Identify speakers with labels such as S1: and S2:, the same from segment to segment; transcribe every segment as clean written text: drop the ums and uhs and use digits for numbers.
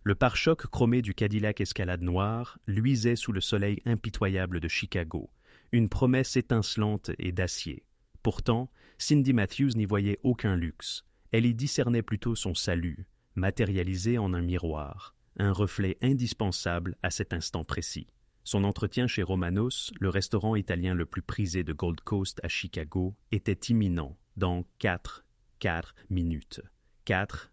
S1: Le pare-choc chromé du Cadillac Escalade noir luisait sous le soleil impitoyable de Chicago, une promesse étincelante et d'acier. Pourtant, Cindy Matthews n'y voyait aucun luxe. Elle y discernait plutôt son salut, matérialisé en un miroir, un reflet indispensable à cet instant précis. Son entretien chez Romanos, le restaurant italien le plus prisé de Gold Coast à Chicago, était imminent dans 4 minutes. 4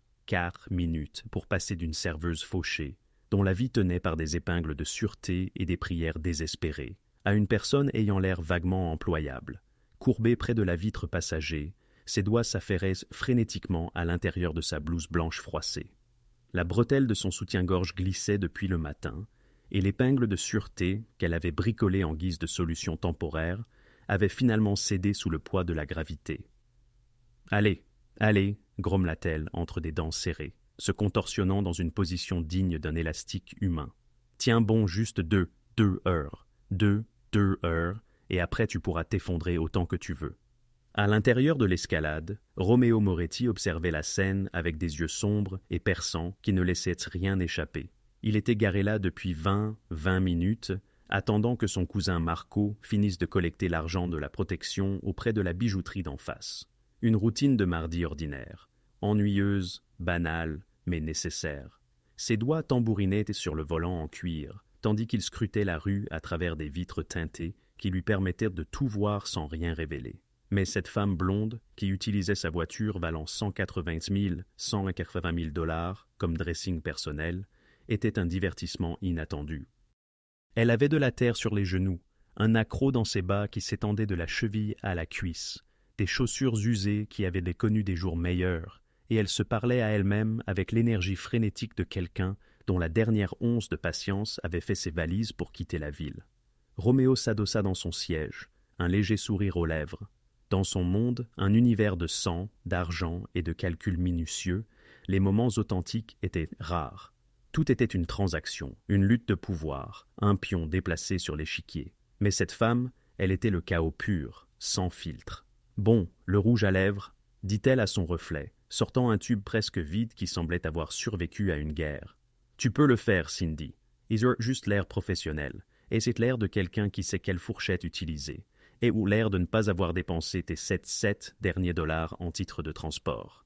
S1: minutes pour passer d'une serveuse fauchée, dont la vie tenait par des épingles de sûreté et des prières désespérées, à une personne ayant l'air vaguement employable. Courbée près de la vitre passager, ses doigts s'affairaient frénétiquement à l'intérieur de sa blouse blanche froissée. La bretelle de son soutien-gorge glissait depuis le matin, et l'épingle de sûreté qu'elle avait bricolée en guise de solution temporaire avait finalement cédé sous le poids de la gravité. « Allez, allez !» grommela-t-elle entre des dents serrées, se contorsionnant dans une position digne d'un élastique humain. « Tiens bon juste 2 heures. 2 heures, et après tu pourras t'effondrer autant que tu veux. » À l'intérieur de l'escalade, Romeo Moretti observait la scène avec des yeux sombres et perçants qui ne laissaient rien échapper. Il était garé là depuis 20 minutes, attendant que son cousin Marco finisse de collecter l'argent de la protection auprès de la bijouterie d'en face. Une routine de mardi ordinaire, ennuyeuse, banale, mais nécessaire. Ses doigts tambourinaient sur le volant en cuir, tandis qu'il scrutait la rue à travers des vitres teintées qui lui permettaient de tout voir sans rien révéler. Mais cette femme blonde, qui utilisait sa voiture valant 180 000 dollars comme dressing personnel, était un divertissement inattendu. Elle avait de la terre sur les genoux, un accroc dans ses bas qui s'étendait de la cheville à la cuisse, des chaussures usées qui avaient connu des jours meilleurs, et elle se parlait à elle-même avec l'énergie frénétique de quelqu'un dont la dernière once de patience avait fait ses valises pour quitter la ville. Roméo s'adossa dans son siège, un léger sourire aux lèvres. Dans son monde, un univers de sang, d'argent et de calculs minutieux, les moments authentiques étaient rares. Tout était une transaction, une lutte de pouvoir, un pion déplacé sur l'échiquier. Mais cette femme, elle était le chaos pur, sans filtre. « Bon, le rouge à lèvres » dit-elle à son reflet, sortant un tube presque vide qui semblait avoir survécu à une guerre. « Tu peux le faire, Cindy. Ils ont juste l'air professionnel, et c'est l'air de quelqu'un qui sait quelle fourchette utiliser, et ou l'air de ne pas avoir dépensé tes 7 derniers dollars en titre de transport. »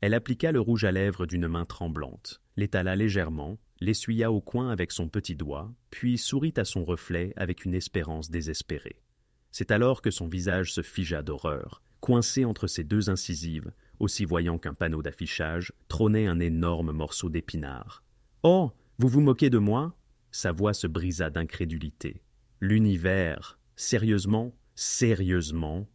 S1: Elle appliqua le rouge à lèvres d'une main tremblante, l'étala légèrement, l'essuya au coin avec son petit doigt, puis sourit à son reflet avec une espérance désespérée. C'est alors que son visage se figea d'horreur, coincé entre ses deux incisives, aussi voyant qu'un panneau d'affichage, trônait un énorme morceau d'épinard. « Oh, vous vous moquez de moi ?» Sa voix se brisa d'incrédulité. « L'univers, sérieusement, sérieusement ?»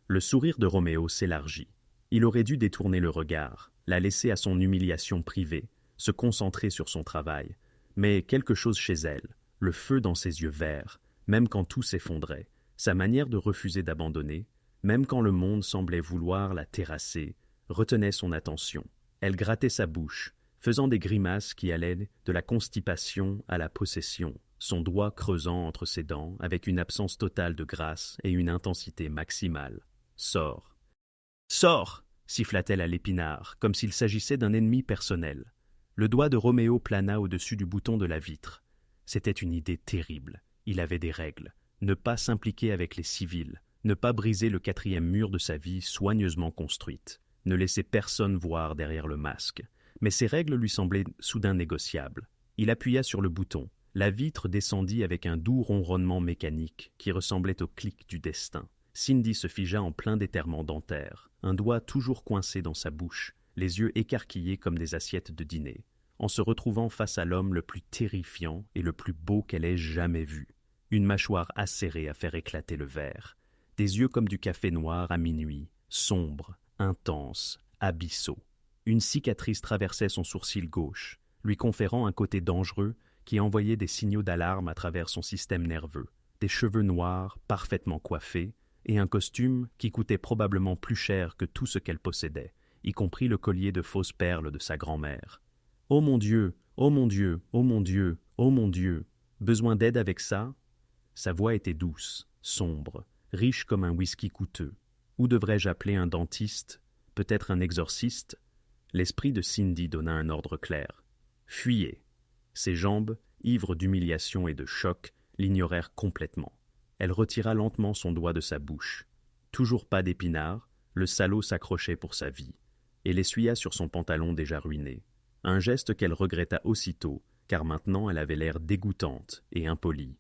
S1: Le sourire de Roméo s'élargit. Il aurait dû détourner le regard, la laisser à son humiliation privée, se concentrer sur son travail. Mais quelque chose chez elle, le feu dans ses yeux verts, même quand tout s'effondrait, sa manière de refuser d'abandonner, même quand le monde semblait vouloir la terrasser, retenait son attention. Elle grattait sa bouche, faisant des grimaces qui allaient de la constipation à la possession, son doigt creusant entre ses dents avec une absence totale de grâce et une intensité maximale. « Sors !» « Sors !» siffla-t-elle à l'épinard, comme s'il s'agissait d'un ennemi personnel. Le doigt de Roméo plana au-dessus du bouton de la vitre. C'était une idée terrible. Il avait des règles. Ne pas s'impliquer avec les civils, ne pas briser le 4e mur de sa vie soigneusement construite, ne laisser personne voir derrière le masque. Mais ces règles lui semblaient soudain négociables. Il appuya sur le bouton. La vitre descendit avec un doux ronronnement mécanique qui ressemblait au clic du destin. Cindy se figea en plein d'éterrement dentaire, un doigt toujours coincé dans sa bouche, les yeux écarquillés comme des assiettes de dîner, en se retrouvant face à l'homme le plus terrifiant et le plus beau qu'elle ait jamais vu. Une mâchoire acérée à faire éclater le verre, des yeux comme du café noir à minuit, sombres, intenses, abyssaux. Une cicatrice traversait son sourcil gauche, lui conférant un côté dangereux qui envoyait des signaux d'alarme à travers son système nerveux, des cheveux noirs parfaitement coiffés, et un costume qui coûtait probablement plus cher que tout ce qu'elle possédait, y compris le collier de fausses perles de sa grand-mère. « Oh mon Dieu, oh mon Dieu, oh mon Dieu, oh mon Dieu, besoin d'aide avec ça ?» Sa voix était douce, sombre, riche comme un whisky coûteux. Où devrais-je appeler un dentiste? Peut-être un exorciste? L'esprit de Cindy donna un ordre clair. « Fuyez. Ses jambes, ivres d'humiliation et de choc, l'ignorèrent complètement. Elle retira lentement son doigt de sa bouche. Toujours pas d'épinard, le salaud s'accrochait pour sa vie, et l'essuya sur son pantalon déjà ruiné. Un geste qu'elle regretta aussitôt, car maintenant elle avait l'air dégoûtante et impolie.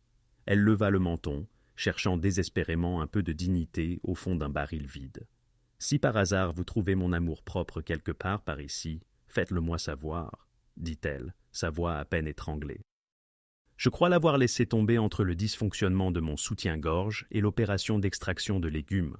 S1: Elle leva le menton, cherchant désespérément un peu de dignité au fond d'un baril vide. « Si par hasard vous trouvez mon amour-propre quelque part par ici, faites-le-moi savoir, » dit-elle, sa voix à peine étranglée. Je crois l'avoir laissé tomber entre le dysfonctionnement de mon soutien-gorge et l'opération d'extraction de légumes.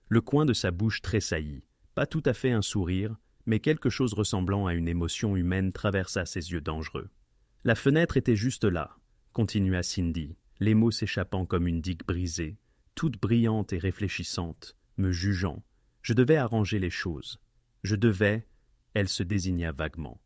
S1: Le coin de sa bouche tressaillit, pas tout à fait un sourire, mais quelque chose ressemblant à une émotion humaine traversa ses yeux dangereux. « La fenêtre était juste là, » continua Cindy, les mots s'échappant comme une digue brisée, toute brillante et réfléchissante, me jugeant. Je devais arranger les choses. Je devais, elle se désigna vaguement,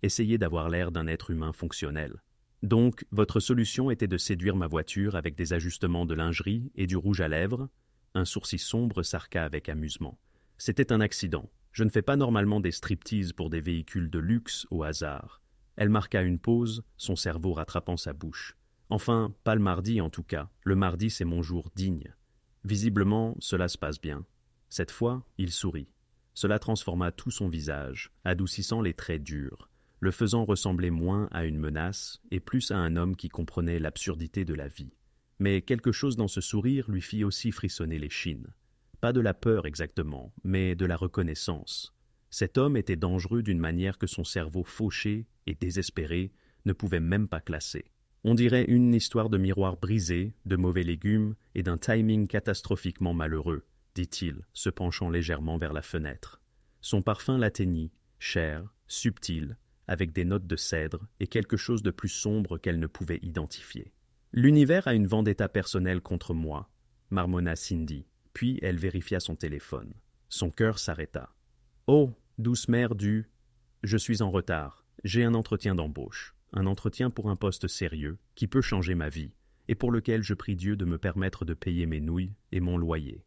S1: essayer d'avoir l'air d'un être humain fonctionnel. Donc, votre solution était de séduire ma voiture avec des ajustements de lingerie et du rouge à lèvres? Un sourcil sombre s'arqua avec amusement. C'était un accident. Je ne fais pas normalement des striptease pour des véhicules de luxe au hasard. Elle marqua une pause, son cerveau rattrapant sa bouche. Enfin, pas le mardi en tout cas. Le mardi, c'est mon jour digne. Visiblement, cela se passe bien. Cette fois, il sourit. Cela transforma tout son visage, adoucissant les traits durs, le faisant ressembler moins à une menace et plus à un homme qui comprenait l'absurdité de la vie. Mais quelque chose dans ce sourire lui fit aussi frissonner l'échine. Pas de la peur exactement, mais de la reconnaissance. Cet homme était dangereux d'une manière que son cerveau fauché et désespéré ne pouvait même pas classer. On dirait une histoire de miroir brisé, de mauvais légumes et d'un timing catastrophiquement malheureux, dit-il, se penchant légèrement vers la fenêtre. Son parfum l'atteignit, cher, subtil, avec des notes de cèdre et quelque chose de plus sombre qu'elle ne pouvait identifier. « L'univers a une vendetta personnelle contre moi, » marmonna Cindy, puis elle vérifia son téléphone. Son cœur s'arrêta. « Oh, douce mère du... Je suis en retard. J'ai un entretien d'embauche. Un entretien pour un poste sérieux, qui peut changer ma vie, et pour lequel je prie Dieu de me permettre de payer mes nouilles et mon loyer. »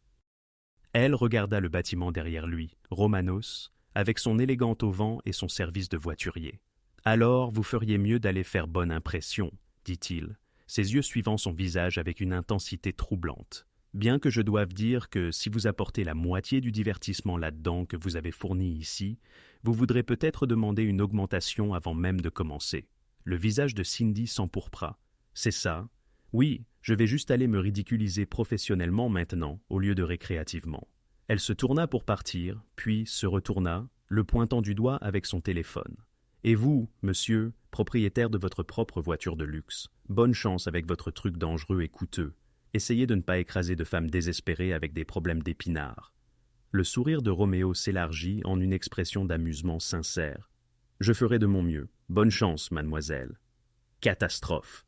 S1: Elle regarda le bâtiment derrière lui, Romanos, avec son élégant auvent et son service de voiturier. « Alors, vous feriez mieux d'aller faire bonne impression, » dit-il, ses yeux suivant son visage avec une intensité troublante. « Bien que je doive dire que si vous apportez la moitié du divertissement là-dedans que vous avez fourni ici, vous voudrez peut-être demander une augmentation avant même de commencer. » Le visage de Cindy s'empourpra. « C'est ça? Oui, je vais juste aller me ridiculiser professionnellement maintenant, au lieu de récréativement. » Elle se tourna pour partir, puis se retourna, le pointant du doigt avec son téléphone. « Et vous, monsieur, propriétaire de votre propre voiture de luxe, bonne chance avec votre truc dangereux et coûteux. Essayez de ne pas écraser de femmes désespérées avec des problèmes d'épinards. » Le sourire de Roméo s'élargit en une expression d'amusement sincère. « Je ferai de mon mieux. Bonne chance, mademoiselle. » « Catastrophe. »«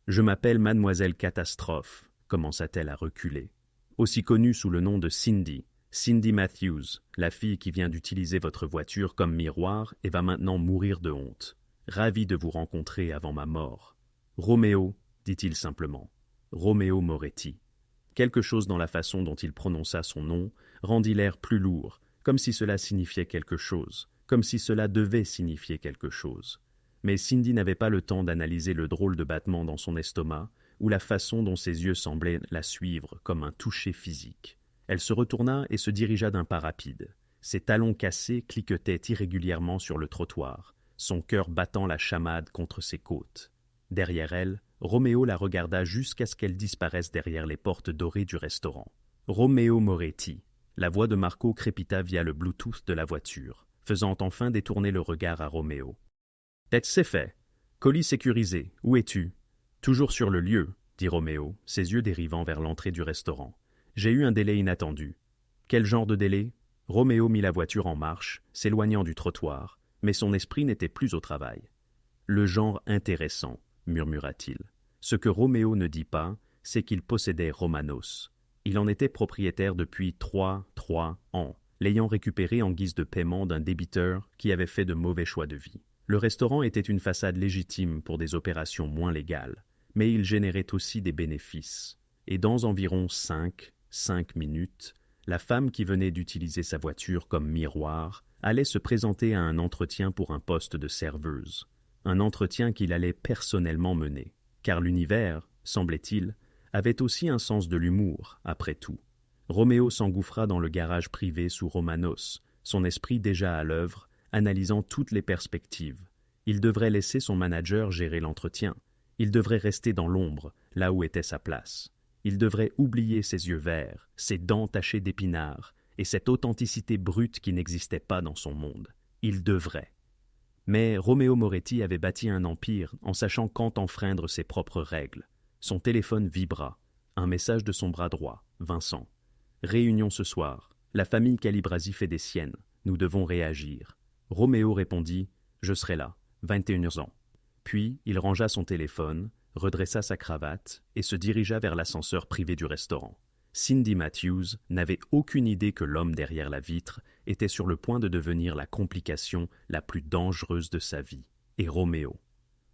S1: Je m'appelle mademoiselle Catastrophe, » commença-t-elle à reculer. « Aussi connue sous le nom de Cindy. Cindy Matthews, la fille qui vient d'utiliser votre voiture comme miroir et va maintenant mourir de honte. Ravi de vous rencontrer avant ma mort. Roméo, dit-il simplement. Roméo Moretti. » Quelque chose dans la façon dont il prononça son nom rendit l'air plus lourd, comme si cela signifiait quelque chose, comme si cela devait signifier quelque chose. Mais Cindy n'avait pas le temps d'analyser le drôle de battement dans son estomac ou la façon dont ses yeux semblaient la suivre comme un toucher physique. Elle se retourna et se dirigea d'un pas rapide. Ses talons cassés cliquetaient irrégulièrement sur le trottoir, son cœur battant la chamade contre ses côtes. Derrière elle, Roméo la regarda jusqu'à ce qu'elle disparaisse derrière les portes dorées du restaurant. Roméo Moretti. La voix de Marco crépita via le Bluetooth de la voiture, faisant enfin détourner le regard à Roméo. « C'est fait. Colis sécurisé. Où es-tu? » « Toujours sur le lieu, » dit Roméo, ses yeux dérivant vers l'entrée du restaurant. « J'ai eu un délai inattendu. » « Quel genre de délai? » Roméo mit la voiture en marche, s'éloignant du trottoir, mais son esprit n'était plus au travail. « Le genre intéressant, » murmura-t-il. Ce que Roméo ne dit pas, c'est qu'il possédait Romanos. Il en était propriétaire depuis 3 ans, l'ayant récupéré en guise de paiement d'un débiteur qui avait fait de mauvais choix de vie. Le restaurant était une façade légitime pour des opérations moins légales, mais il générait aussi des bénéfices. Et dans environ 5 minutes, la femme qui venait d'utiliser sa voiture comme miroir allait se présenter à un entretien pour un poste de serveuse. un entretien qu'il allait personnellement mener, car l'univers, semblait-il, avait aussi un sens de l'humour, après tout. Roméo s'engouffra dans le garage privé sous Romanos, son esprit déjà à l'œuvre, analysant toutes les perspectives. Il devrait laisser son manager gérer l'entretien. Il devrait rester dans l'ombre, là où était sa place. Il devrait oublier ses yeux verts, ses dents tachées d'épinards, et cette authenticité brute qui n'existait pas dans son monde. Il devrait. Mais Romeo Moretti avait bâti un empire en sachant quand enfreindre ses propres règles. Son téléphone vibra. Un message de son bras droit, Vincent. Réunion ce soir. La famille Calibrasi fait des siennes. Nous devons réagir. Roméo répondit « Je serai là, 21 ans ». Puis il rangea son téléphone, redressa sa cravate et se dirigea vers l'ascenseur privé du restaurant. Cindy Matthews n'avait aucune idée que l'homme derrière la vitre était sur le point de devenir la complication la plus dangereuse de sa vie. Et Roméo.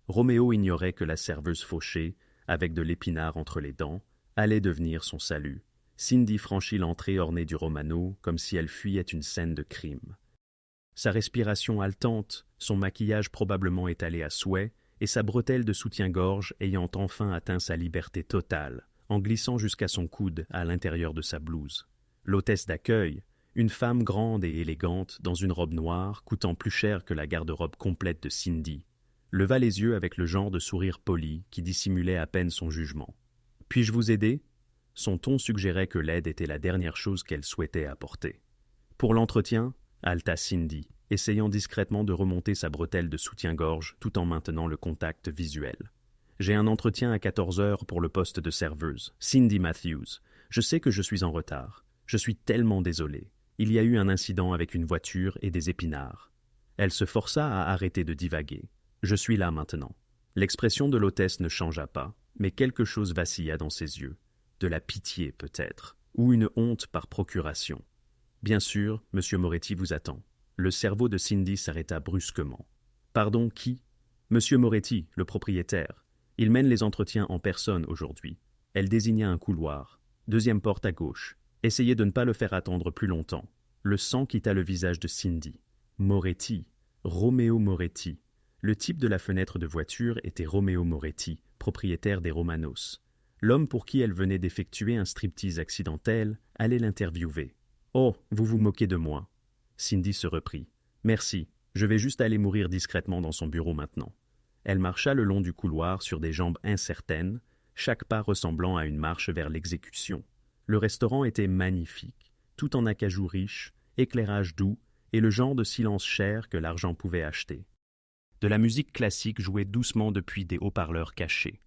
S1: Roméo ignorait que la serveuse fauchée, avec de l'épinard entre les dents, allait devenir son salut. Cindy franchit l'entrée ornée du Romano comme si elle fuyait une scène de crime. Sa respiration haletante, son maquillage probablement étalé à souhait, et sa bretelle de soutien-gorge ayant enfin atteint sa liberté totale, en glissant jusqu'à son coude à l'intérieur de sa blouse. L'hôtesse d'accueil, une femme grande et élégante dans une robe noire coûtant plus cher que la garde-robe complète de Cindy, leva les yeux avec le genre de sourire poli qui dissimulait à peine son jugement. « Puis-je vous aider ?» Son ton suggérait que l'aide était la dernière chose qu'elle souhaitait apporter. « Pour l'entretien ?» haleta Cindy, essayant discrètement de remonter sa bretelle de soutien-gorge tout en maintenant le contact visuel. « J'ai un entretien à 14 heures pour le poste de serveuse. Cindy Matthews. Je sais que je suis en retard. Je suis tellement désolée. Il y a eu un incident avec une voiture et des épinards. » Elle se força à arrêter de divaguer. « Je suis là maintenant. » L'expression de l'hôtesse ne changea pas, mais quelque chose vacilla dans ses yeux. De la pitié peut-être, ou une honte par procuration. « Bien sûr, Monsieur Moretti vous attend. » Le cerveau de Cindy s'arrêta brusquement. « Pardon, qui ?»« Monsieur Moretti, le propriétaire. Il mène les entretiens en personne aujourd'hui. » Elle désigna un couloir. « Deuxième porte à gauche. Essayez de ne pas le faire attendre plus longtemps. » Le sang quitta le visage de Cindy. Moretti. Romeo Moretti. Le type de la fenêtre de voiture était Romeo Moretti, propriétaire des Romanos. L'homme pour qui elle venait d'effectuer un striptease accidentel allait l'interviewer. « Oh, vous vous moquez de moi. » Cindy se reprit. « Merci, je vais juste aller mourir discrètement dans son bureau maintenant. » Elle marcha le long du couloir sur des jambes incertaines, chaque pas ressemblant à une marche vers l'exécution. Le restaurant était magnifique, tout en acajou riche, éclairage doux et le genre de silence cher que l'argent pouvait acheter. De la musique classique jouait doucement depuis des haut-parleurs cachés.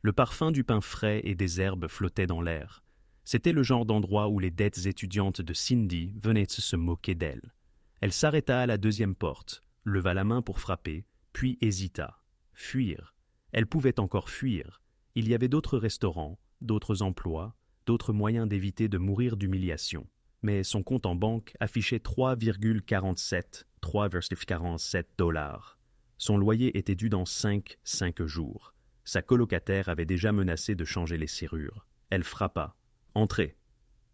S1: Le parfum du pain frais et des herbes flottait dans l'air. C'était le genre d'endroit où les dettes étudiantes de Cindy venaient se moquer d'elle. Elle s'arrêta à la deuxième porte, leva la main pour frapper, puis hésita. Fuir. Elle pouvait encore fuir. Il y avait d'autres restaurants, d'autres emplois, d'autres moyens d'éviter de mourir d'humiliation. Mais son compte en banque affichait 3,47 $. Son loyer était dû dans 5 jours. Sa colocataire avait déjà menacé de changer les serrures. Elle frappa. « Entrez !»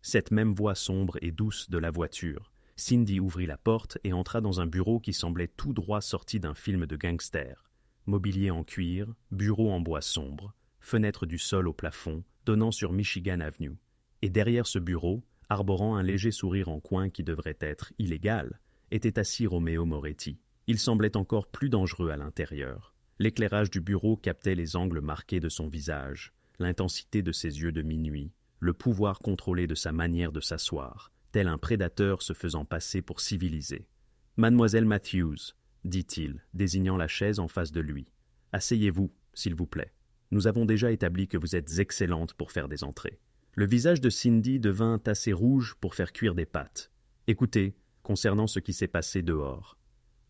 S1: Cette même voix sombre et douce de la voiture. Cindy ouvrit la porte et entra dans un bureau qui semblait tout droit sorti d'un film de gangster. Mobilier en cuir, bureau en bois sombre, fenêtre du sol au plafond, donnant sur Michigan Avenue. Et derrière ce bureau, arborant un léger sourire en coin qui devrait être illégal, était assis Romeo Moretti. Il semblait encore plus dangereux à l'intérieur. L'éclairage du bureau captait les angles marqués de son visage, l'intensité de ses yeux de minuit, le pouvoir contrôlé de sa manière de s'asseoir, tel un prédateur se faisant passer pour civilisé. « Mademoiselle Matthews, » dit-il, désignant la chaise en face de lui. « Asseyez-vous, s'il vous plaît. Nous avons déjà établi que vous êtes excellente pour faire des entrées. » Le visage de Cindy devint assez rouge pour faire cuire des pâtes. « Écoutez, concernant ce qui s'est passé dehors.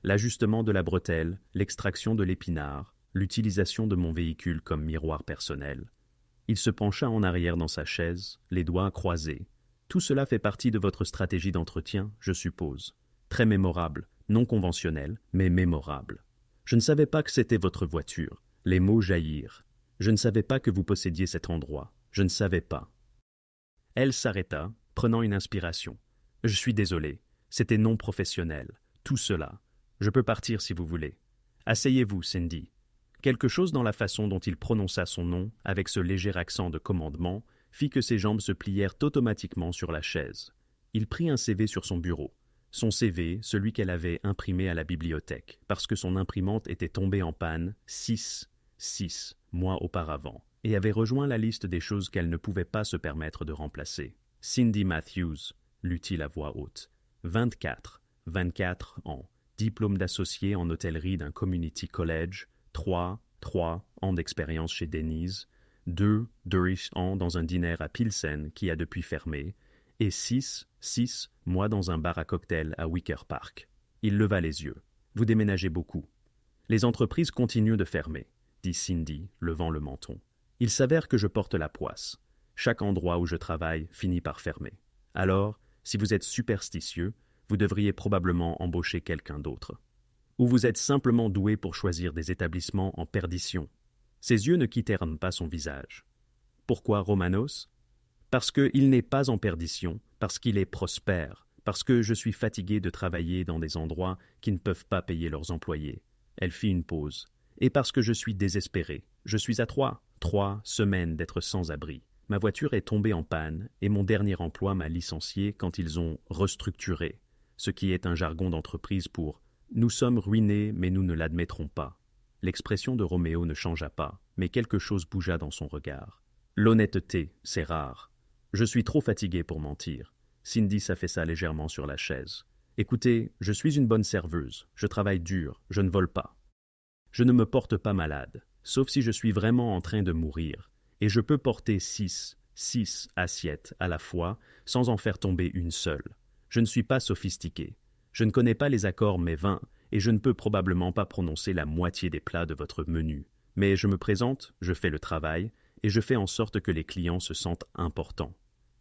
S1: L'ajustement de la bretelle, l'extraction de l'épinard, l'utilisation de mon véhicule comme miroir personnel. » Il se pencha en arrière dans sa chaise, les doigts croisés. « Tout cela fait partie de votre stratégie d'entretien, je suppose. Très mémorable, non conventionnel, mais mémorable. Je ne savais pas que c'était votre voiture. » Les mots jaillirent. « Je ne savais pas que vous possédiez cet endroit. Je ne savais pas. » Elle s'arrêta, prenant une inspiration. « Je suis désolé. C'était non professionnel. Tout cela. Je peux partir si vous voulez. » Asseyez-vous, Cindy. Quelque chose dans la façon dont il prononça son nom, avec ce léger accent de commandement, fit que ses jambes se plièrent automatiquement sur la chaise. Il prit un CV sur son bureau. Son CV, celui qu'elle avait imprimé à la bibliothèque, parce que son imprimante était tombée en panne 6 mois auparavant, et avait rejoint la liste des choses qu'elle ne pouvait pas se permettre de remplacer. Cindy Matthews, lut-il à voix haute. 24 ans, diplôme d'associé en hôtellerie d'un community college, 3 ans d'expérience chez Denny's, 2 ans dans un diner à Pilsen qui a depuis fermé, et 6 mois dans un bar à cocktail à Wicker Park. Il leva les yeux. Vous déménagez beaucoup. Les entreprises continuent de fermer, dit Cindy, levant le menton. Il s'avère que je porte la poisse. Chaque endroit où je travaille finit par fermer. Alors, si vous êtes superstitieux, vous devriez probablement embaucher quelqu'un d'autre. Ou vous êtes simplement doué pour choisir des établissements en perdition. Ses yeux ne quittèrent pas son visage. Pourquoi Romanos? Parce qu'il n'est pas en perdition, parce qu'il est prospère, parce que je suis fatigué de travailler dans des endroits qui ne peuvent pas payer leurs employés. Elle fit une pause. Et parce que je suis désespéré. Je suis à 3 semaines d'être sans abri. Ma voiture est tombée en panne et mon dernier emploi m'a licencié quand ils ont restructuré, ce qui est un jargon d'entreprise pour « nous sommes ruinés mais nous ne l'admettrons pas ». L'expression de Roméo ne changea pas, mais quelque chose bougea dans son regard. L'honnêteté, c'est rare. Je suis trop fatigué pour mentir. Cindy s'affaissa légèrement sur la chaise. Écoutez, je suis une bonne serveuse, je travaille dur, je ne vole pas. Je ne me porte pas malade, sauf si je suis vraiment en train de mourir, et je peux porter 6 assiettes à la fois sans en faire tomber une seule. Je ne suis pas sophistiqué. Je ne connais pas les accords mais 20, et je ne peux probablement pas prononcer la moitié des plats de votre menu. Mais je me présente, je fais le travail, et je fais en sorte que les clients se sentent importants.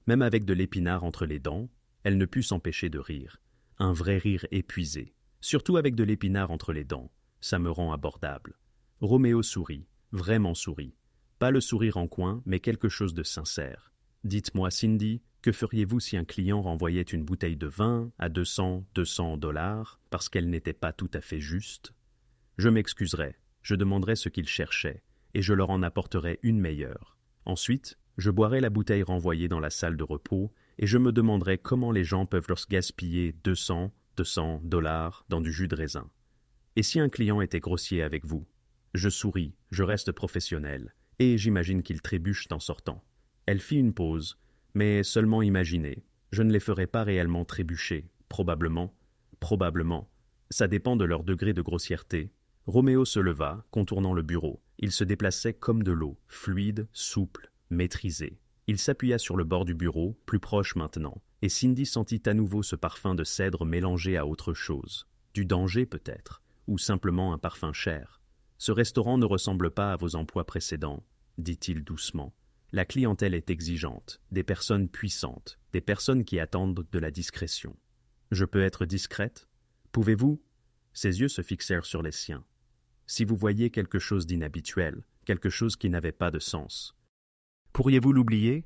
S1: Même avec de l'épinard entre les dents, elle ne put s'empêcher de rire. Un vrai rire épuisé. Surtout avec de l'épinard entre les dents. Ça me rend abordable. Roméo sourit, vraiment sourit. Pas le sourire en coin, mais quelque chose de sincère. Dites-moi, Cindy, que feriez-vous si un client renvoyait une bouteille de vin à 200 $ parce qu'elle n'était pas tout à fait juste? Je m'excuserais, je demanderais ce qu'ils cherchaient, et je leur en apporterais une meilleure. Ensuite, je boirais la bouteille renvoyée dans la salle de repos, et je me demanderais comment les gens peuvent leur gaspiller 200 $ dans du jus de raisin. Et si un client était grossier avec vous? Je souris, je reste professionnel, et j'imagine qu'il trébuche en sortant. Elle fit une pause, mais seulement imaginez. Je ne les ferai pas réellement trébucher, probablement. Ça dépend de leur degré de grossièreté. Roméo se leva, contournant le bureau. Il se déplaçait comme de l'eau, fluide, souple, maîtrisé. Il s'appuya sur le bord du bureau, plus proche maintenant, et Cindy sentit à nouveau ce parfum de cèdre mélangé à autre chose. Du danger peut-être, ou simplement un parfum cher. Ce restaurant ne ressemble pas à vos emplois précédents, dit-il doucement. La clientèle est exigeante, des personnes puissantes, des personnes qui attendent de la discrétion. Je peux être discrète? Pouvez-vous? Ses yeux se fixèrent sur les siens. Si vous voyiez quelque chose d'inhabituel, quelque chose qui n'avait pas de sens. Pourriez-vous l'oublier?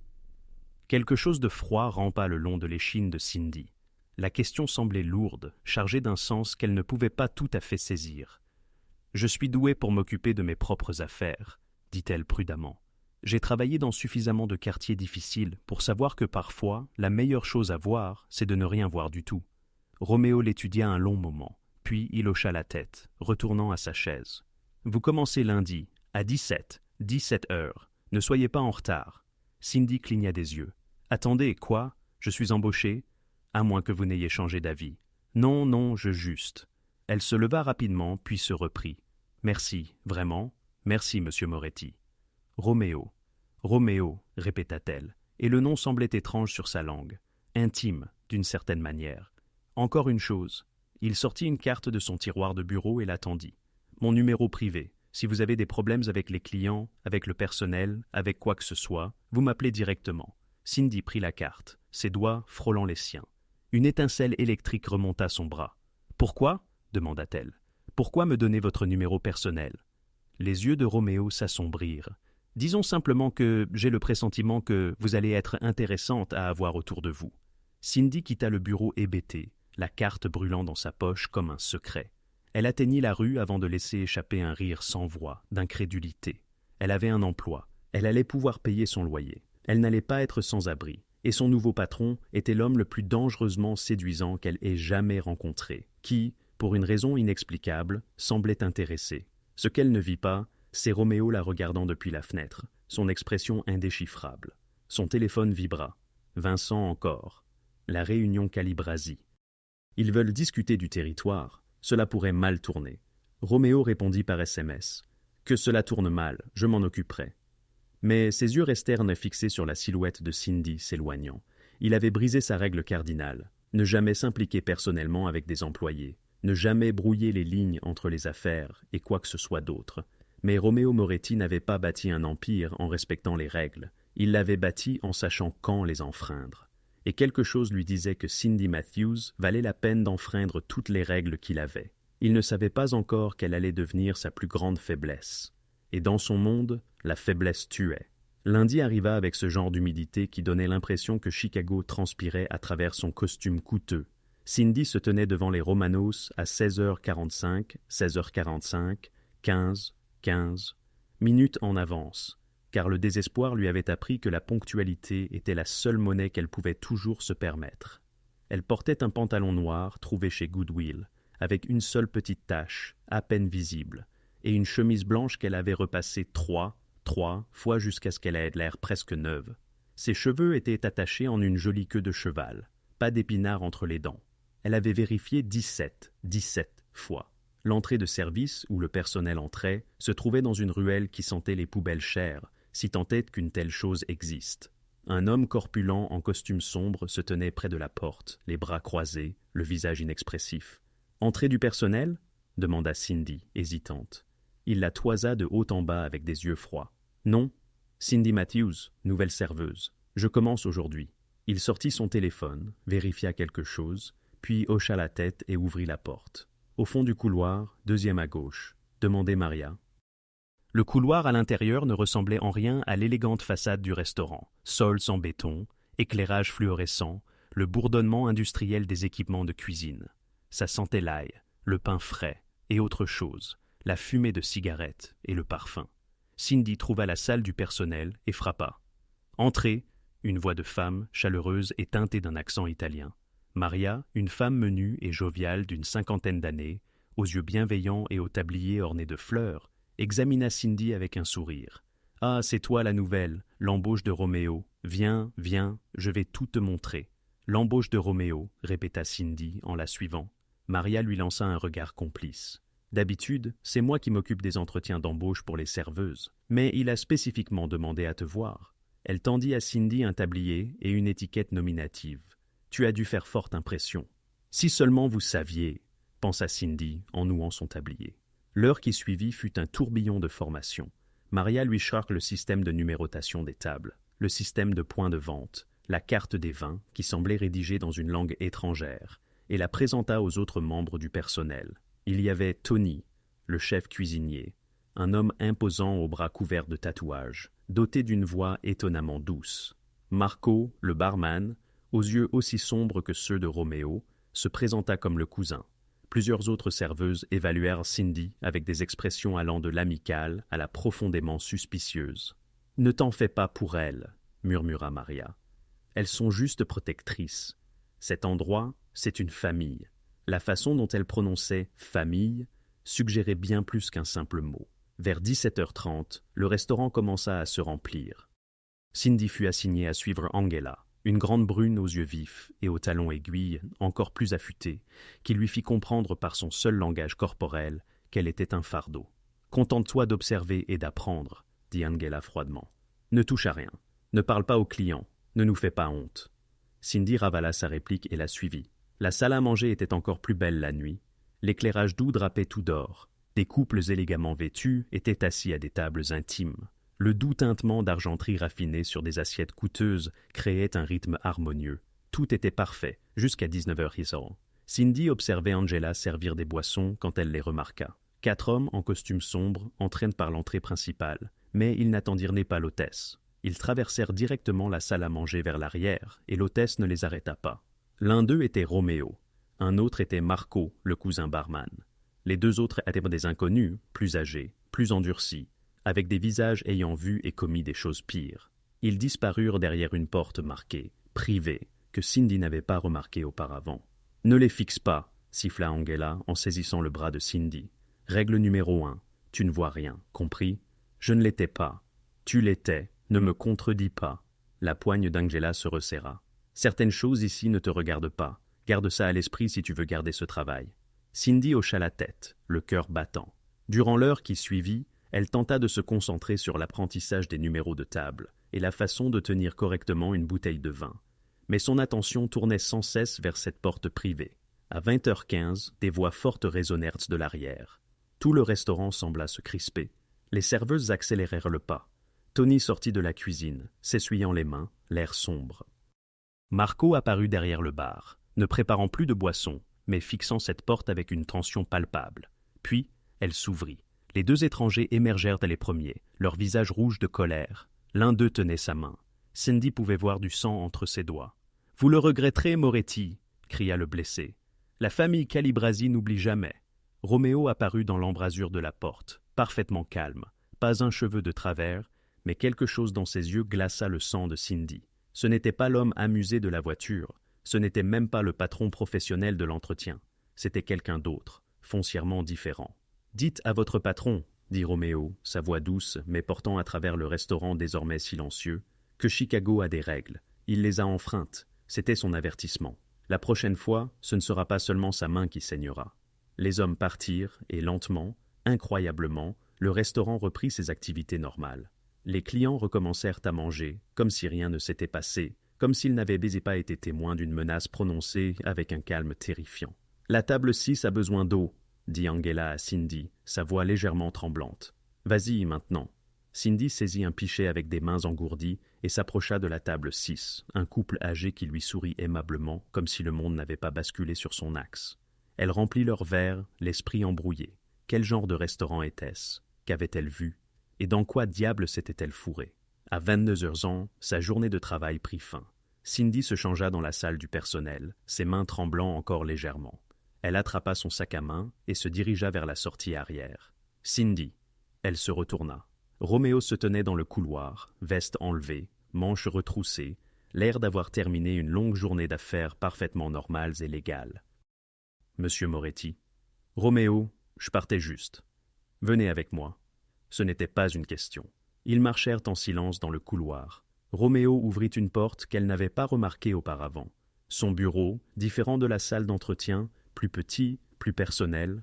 S1: Quelque chose de froid rampa le long de l'échine de Cindy. La question semblait lourde, chargée d'un sens qu'elle ne pouvait pas tout à fait saisir. « Je suis douée pour m'occuper de mes propres affaires », dit-elle prudemment. « J'ai travaillé dans suffisamment de quartiers difficiles pour savoir que parfois, la meilleure chose à voir, c'est de ne rien voir du tout. » Roméo l'étudia un long moment, puis il hocha la tête, retournant à sa chaise. « Vous commencez lundi, à 17 heures. Ne soyez pas en retard. » Cindy cligna des yeux. « Attendez, quoi? Je suis embauchée? À moins que vous n'ayez changé d'avis. »« Non, je juste. » Elle se leva rapidement, puis se reprit. « Merci, vraiment. Merci, monsieur Moretti. »« Roméo. »« Roméo, » répéta-t-elle, et le nom semblait étrange sur sa langue, intime, d'une certaine manière. Encore une chose. Il sortit une carte de son tiroir de bureau et l'attendit. « Mon numéro privé. Si vous avez des problèmes avec les clients, avec le personnel, avec quoi que ce soit, vous m'appelez directement. » Cindy prit la carte, ses doigts frôlant les siens. Une étincelle électrique remonta son bras. « Pourquoi ?» demanda-t-elle. « Pourquoi me donner votre numéro personnel ?» Les yeux de Roméo s'assombrirent. « Disons simplement que j'ai le pressentiment que vous allez être intéressante à avoir autour de vous. » Cindy quitta le bureau hébétée, la carte brûlant dans sa poche comme un secret. Elle atteignit la rue avant de laisser échapper un rire sans voix, d'incrédulité. Elle avait un emploi, elle allait pouvoir payer son loyer. Elle n'allait pas être sans abri, et son nouveau patron était l'homme le plus dangereusement séduisant qu'elle ait jamais rencontré, qui, pour une raison inexplicable, semblait intéressé. Ce qu'elle ne vit pas, c'est Roméo la regardant depuis la fenêtre, son expression indéchiffrable. Son téléphone vibra. Vincent encore. La réunion Calibrasi. Ils veulent discuter du territoire. Cela pourrait mal tourner. Roméo répondit par SMS. Que cela tourne mal, je m'en occuperai. Mais ses yeux restèrent fixés sur la silhouette de Cindy s'éloignant. Il avait brisé sa règle cardinale. Ne jamais s'impliquer personnellement avec des employés. Ne jamais brouiller les lignes entre les affaires et quoi que ce soit d'autre. Mais Roméo Moretti n'avait pas bâti un empire en respectant les règles. Il l'avait bâti en sachant quand les enfreindre. Et quelque chose lui disait que Cindy Matthews valait la peine d'enfreindre toutes les règles qu'il avait. Il ne savait pas encore qu'elle allait devenir sa plus grande faiblesse. Et dans son monde, la faiblesse tuait. Lundi arriva avec ce genre d'humidité qui donnait l'impression que Chicago transpirait à travers son costume coûteux. Cindy se tenait devant les Romanos à 16h45, 16h45, 15 minutes en avance, car le désespoir lui avait appris que la ponctualité était la seule monnaie qu'elle pouvait toujours se permettre. Elle portait un pantalon noir trouvé chez Goodwill, avec une seule petite tache, à peine visible, et une chemise blanche qu'elle avait repassée trois fois jusqu'à ce qu'elle ait l'air presque neuve. Ses cheveux étaient attachés en une jolie queue de cheval, pas d'épinards entre les dents. Elle avait vérifié 17 fois. L'entrée de service, où le personnel entrait, se trouvait dans une ruelle qui sentait les poubelles chères, si tant est qu'une telle chose existe. Un homme corpulent en costume sombre se tenait près de la porte, les bras croisés, le visage inexpressif. « Entrée du personnel » demanda Cindy, hésitante. Il la toisa de haut en bas avec des yeux froids. « Non, Cindy Matthews, nouvelle serveuse. Je commence aujourd'hui. » Il sortit son téléphone, vérifia quelque chose, puis hocha la tête et ouvrit la porte. Au fond du couloir, deuxième à gauche, demandait Maria. Le couloir à l'intérieur ne ressemblait en rien à l'élégante façade du restaurant. Sol sans béton, éclairage fluorescent, le bourdonnement industriel des équipements de cuisine. Ça sentait l'ail, le pain frais et autre chose, la fumée de cigarettes et le parfum. Cindy trouva la salle du personnel et frappa. « Entrez !» Une voix de femme, chaleureuse et teintée d'un accent italien. Maria, une femme menue et joviale d'une 50aine d'années, aux yeux bienveillants et au tablier orné de fleurs, examina Cindy avec un sourire. « Ah, c'est toi la nouvelle, l'embauche de Roméo. Viens, je vais tout te montrer. » « L'embauche de Roméo, » répéta Cindy en la suivant. Maria lui lança un regard complice. « D'habitude, c'est moi qui m'occupe des entretiens d'embauche pour les serveuses, mais il a spécifiquement demandé à te voir. » Elle tendit à Cindy un tablier et une étiquette nominative. « Tu as dû faire forte impression. »« Si seulement vous saviez, » pensa Cindy en nouant son tablier. L'heure qui suivit fut un tourbillon de formation. Maria lui charque le système de numérotation des tables, le système de points de vente, la carte des vins, qui semblait rédigée dans une langue étrangère, et la présenta aux autres membres du personnel. Il y avait Tony, le chef cuisinier, un homme imposant aux bras couverts de tatouages, doté d'une voix étonnamment douce. Marco, le barman, aux yeux aussi sombres que ceux de Roméo, se présenta comme le cousin. Plusieurs autres serveuses évaluèrent Cindy avec des expressions allant de l'amicale à la profondément suspicieuse. « Ne t'en fais pas pour elles, » murmura Maria. « Elles sont juste protectrices. Cet endroit, c'est une famille. » La façon dont elle prononçait « famille » suggérait bien plus qu'un simple mot. Vers 17h30, le restaurant commença à se remplir. Cindy fut assignée à suivre Angela, une grande brune aux yeux vifs et aux talons aiguilles encore plus affûtés, qui lui fit comprendre par son seul langage corporel qu'elle était un fardeau. « Contente-toi d'observer et d'apprendre, » dit Angela froidement. « Ne touche à rien. Ne parle pas aux clients. Ne nous fais pas honte. » Cindy ravala sa réplique et la suivit. La salle à manger était encore plus belle la nuit. L'éclairage doux drapait tout d'or. Des couples élégamment vêtus étaient assis à des tables intimes. Le doux tintement d'argenterie raffinée sur des assiettes coûteuses créait un rythme harmonieux. Tout était parfait, jusqu'à 19h. Cindy observait Angela servir des boissons quand elle les remarqua. 4 hommes en costume sombre entraînent par l'entrée principale, mais ils n'attendirent pas l'hôtesse. Ils traversèrent directement la salle à manger vers l'arrière, et l'hôtesse ne les arrêta pas. L'un d'eux était Roméo, un autre était Marco, le cousin barman. Les deux autres étaient des inconnus, plus âgés, plus endurcis, avec des visages ayant vu et commis des choses pires. Ils disparurent derrière une porte marquée « Privé » que Cindy n'avait pas remarquée auparavant. « Ne les fixe pas », siffla Angela en saisissant le bras de Cindy. « Règle numéro 1, tu ne vois rien, compris? Je ne l'étais pas. Tu l'étais, ne me contredis pas. » La poigne d'Angela se resserra. « Certaines choses ici ne te regardent pas. Garde ça à l'esprit si tu veux garder ce travail. » Cindy hocha la tête, le cœur battant. Durant l'heure qui suivit, elle tenta de se concentrer sur l'apprentissage des numéros de table et la façon de tenir correctement une bouteille de vin. Mais son attention tournait sans cesse vers cette porte privée. À 20h15, des voix fortes résonnèrent de l'arrière. Tout le restaurant sembla se crisper. Les serveuses accélérèrent le pas. Tony sortit de la cuisine, s'essuyant les mains, l'air sombre. Marco apparut derrière le bar, ne préparant plus de boisson, mais fixant cette porte avec une tension palpable. Puis, elle s'ouvrit. Les deux étrangers émergèrent les premiers, leurs visages rouges de colère. L'un d'eux tenait sa main. Cindy pouvait voir du sang entre ses doigts. « Vous le regretterez, Moretti !» cria le blessé. « La famille Calibrasi n'oublie jamais. » Roméo apparut dans l'embrasure de la porte, parfaitement calme, pas un cheveu de travers, mais quelque chose dans ses yeux glaça le sang de Cindy. Ce n'était pas l'homme amusé de la voiture, ce n'était même pas le patron professionnel de l'entretien, c'était quelqu'un d'autre, foncièrement différent. « Dites à votre patron, » dit Roméo, sa voix douce, mais portant à travers le restaurant désormais silencieux, que Chicago a des règles. Il les a enfreintes, c'était son avertissement. La prochaine fois, ce ne sera pas seulement sa main qui saignera. Les hommes partirent, et lentement, incroyablement, le restaurant reprit ses activités normales. Les clients recommencèrent à manger, comme si rien ne s'était passé, comme s'ils n'avaient pas été témoins d'une menace prononcée avec un calme terrifiant. « La table 6 a besoin d'eau, » dit Angela à Cindy, sa voix légèrement tremblante. « Vas-y maintenant. » Cindy saisit un pichet avec des mains engourdies et s'approcha de la table 6, un couple âgé qui lui sourit aimablement, comme si le monde n'avait pas basculé sur son axe. Elle remplit leur verre, l'esprit embrouillé. Quel genre de restaurant était-ce? Qu'avait-elle vu? Et dans quoi diable s'était-elle fourrée? À 22 ans, sa journée de travail prit fin. Cindy se changea dans la salle du personnel, ses mains tremblant encore légèrement. Elle attrapa son sac à main et se dirigea vers la sortie arrière. « Cindy !» Elle se retourna. Roméo se tenait dans le couloir, veste enlevée, manches retroussées, l'air d'avoir terminé une longue journée d'affaires parfaitement normales et légales. « Monsieur Moretti. »« Roméo, je partais juste. Venez avec moi. » Ce n'était pas une question. Ils marchèrent en silence dans le couloir. Roméo ouvrit une porte qu'elle n'avait pas remarquée auparavant. Son bureau, différent de la salle d'entretien, plus petit, plus personnel,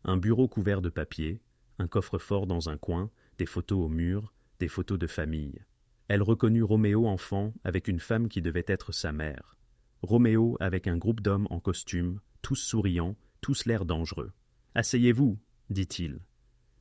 S1: un bureau couvert de papier, un coffre-fort dans un coin, des photos au mur, des photos de famille. Elle reconnut Roméo enfant avec une femme qui devait être sa mère. Roméo avec un groupe d'hommes en costume, tous souriants, tous l'air dangereux. « Asseyez-vous, » dit-il.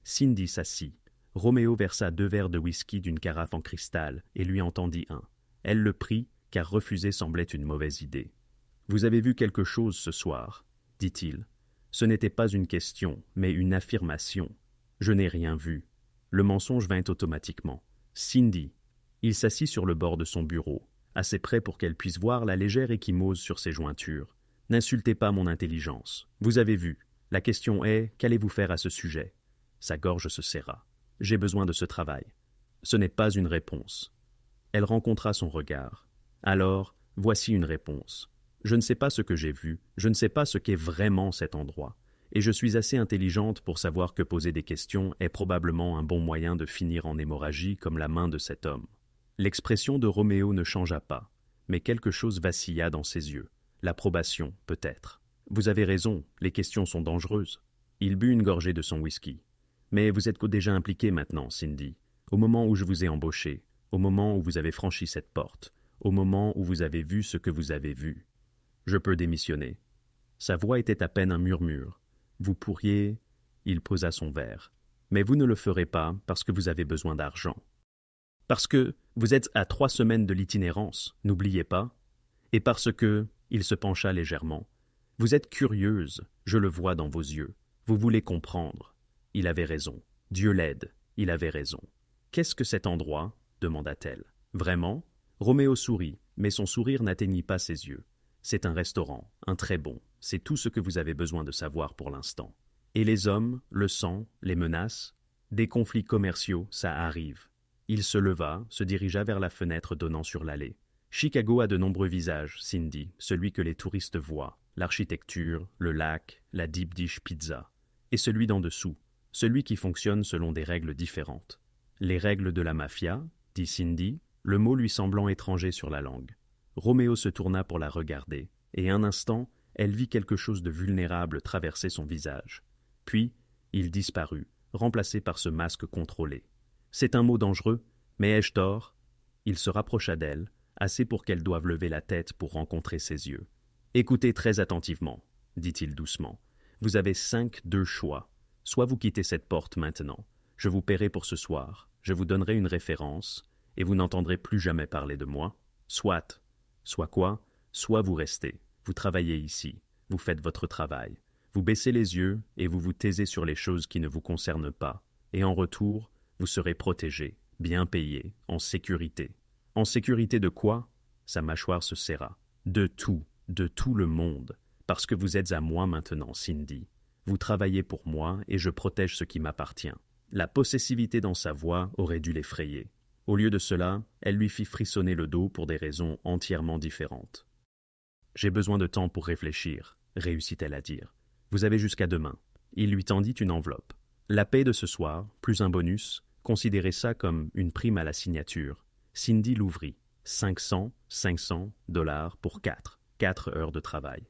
S1: Cindy s'assit. Roméo versa 2 verres de whisky d'une carafe en cristal et lui en tendit un. Elle le prit, car refuser semblait une mauvaise idée. « Vous avez vu quelque chose ce soir ?» dit-il. Ce n'était pas une question, mais une affirmation. « Je n'ai rien vu. » Le mensonge vint automatiquement. « Cindy !» Il s'assit sur le bord de son bureau, assez près pour qu'elle puisse voir la légère échymose sur ses jointures. « N'insultez pas mon intelligence. Vous avez vu. La question est, qu'allez-vous faire à ce sujet ?» Sa gorge se serra. « J'ai besoin de ce travail. » Ce n'est pas une réponse. Elle rencontra son regard. « Alors, voici une réponse. Je ne sais pas ce que j'ai vu, je ne sais pas ce qu'est vraiment cet endroit. Et je suis assez intelligente pour savoir que poser des questions est probablement un bon moyen de finir en hémorragie comme la main de cet homme. » L'expression de Roméo ne changea pas, mais quelque chose vacilla dans ses yeux. L'approbation, peut-être. « Vous avez raison, les questions sont dangereuses. » Il but une gorgée de son whisky. « Mais vous êtes déjà impliquée maintenant, Cindy. Au moment où je vous ai embauché, au moment où vous avez franchi cette porte, au moment où vous avez vu ce que vous avez vu. Je peux démissionner. » Sa voix était à peine un murmure. « Vous pourriez... » Il posa son verre. « Mais vous ne le ferez pas parce que vous avez besoin d'argent. Parce que vous êtes à 3 semaines de l'itinérance, n'oubliez pas. Et parce que... » Il se pencha légèrement. « Vous êtes curieuse, je le vois dans vos yeux. Vous voulez comprendre. » Il avait raison. Dieu l'aide, il avait raison. « Qu'est-ce que cet endroit ?» demanda-t-elle. « Vraiment ?» Roméo sourit, mais son sourire n'atteignit pas ses yeux. « C'est un restaurant, un très bon. C'est tout ce que vous avez besoin de savoir pour l'instant. » Et les hommes, le sang, les menaces, des conflits commerciaux, ça arrive. Il se leva, se dirigea vers la fenêtre donnant sur l'allée. Chicago a de nombreux visages, Cindy, celui que les touristes voient, l'architecture, le lac, la deep dish pizza, et celui d'en dessous, celui qui fonctionne selon des règles différentes. Les règles de la mafia, dit Cindy, le mot lui semblant étranger sur la langue. Roméo se tourna pour la regarder, et un instant, elle vit quelque chose de vulnérable traverser son visage. Puis, il disparut, remplacé par ce masque contrôlé. C'est un mot dangereux, mais ai-je tort? Il se rapprocha d'elle, assez pour qu'elle doive lever la tête pour rencontrer ses yeux. Écoutez très attentivement, dit-il doucement. Vous avez 2 choix. Soit vous quittez cette porte maintenant, je vous paierai pour ce soir, je vous donnerai une référence, et vous n'entendrez plus jamais parler de moi. Soit. Soit quoi? Soit vous restez, vous travaillez ici, vous faites votre travail, vous baissez les yeux et vous vous taisez sur les choses qui ne vous concernent pas, et en retour, vous serez protégé, bien payé, en sécurité. En sécurité de quoi? Sa mâchoire se serra. De tout le monde, parce que vous êtes à moi maintenant, Cindy. Vous travaillez pour moi et je protège ce qui m'appartient. La possessivité dans sa voix aurait dû l'effrayer. Au lieu de cela, elle lui fit frissonner le dos pour des raisons entièrement différentes. « J'ai besoin de temps pour réfléchir, » réussit-elle à dire. « Vous avez jusqu'à demain. » Il lui tendit une enveloppe. La paie de ce soir, plus un bonus, considérez ça comme une prime à la signature. Cindy l'ouvrit. 500 $ pour 4 heures de travail.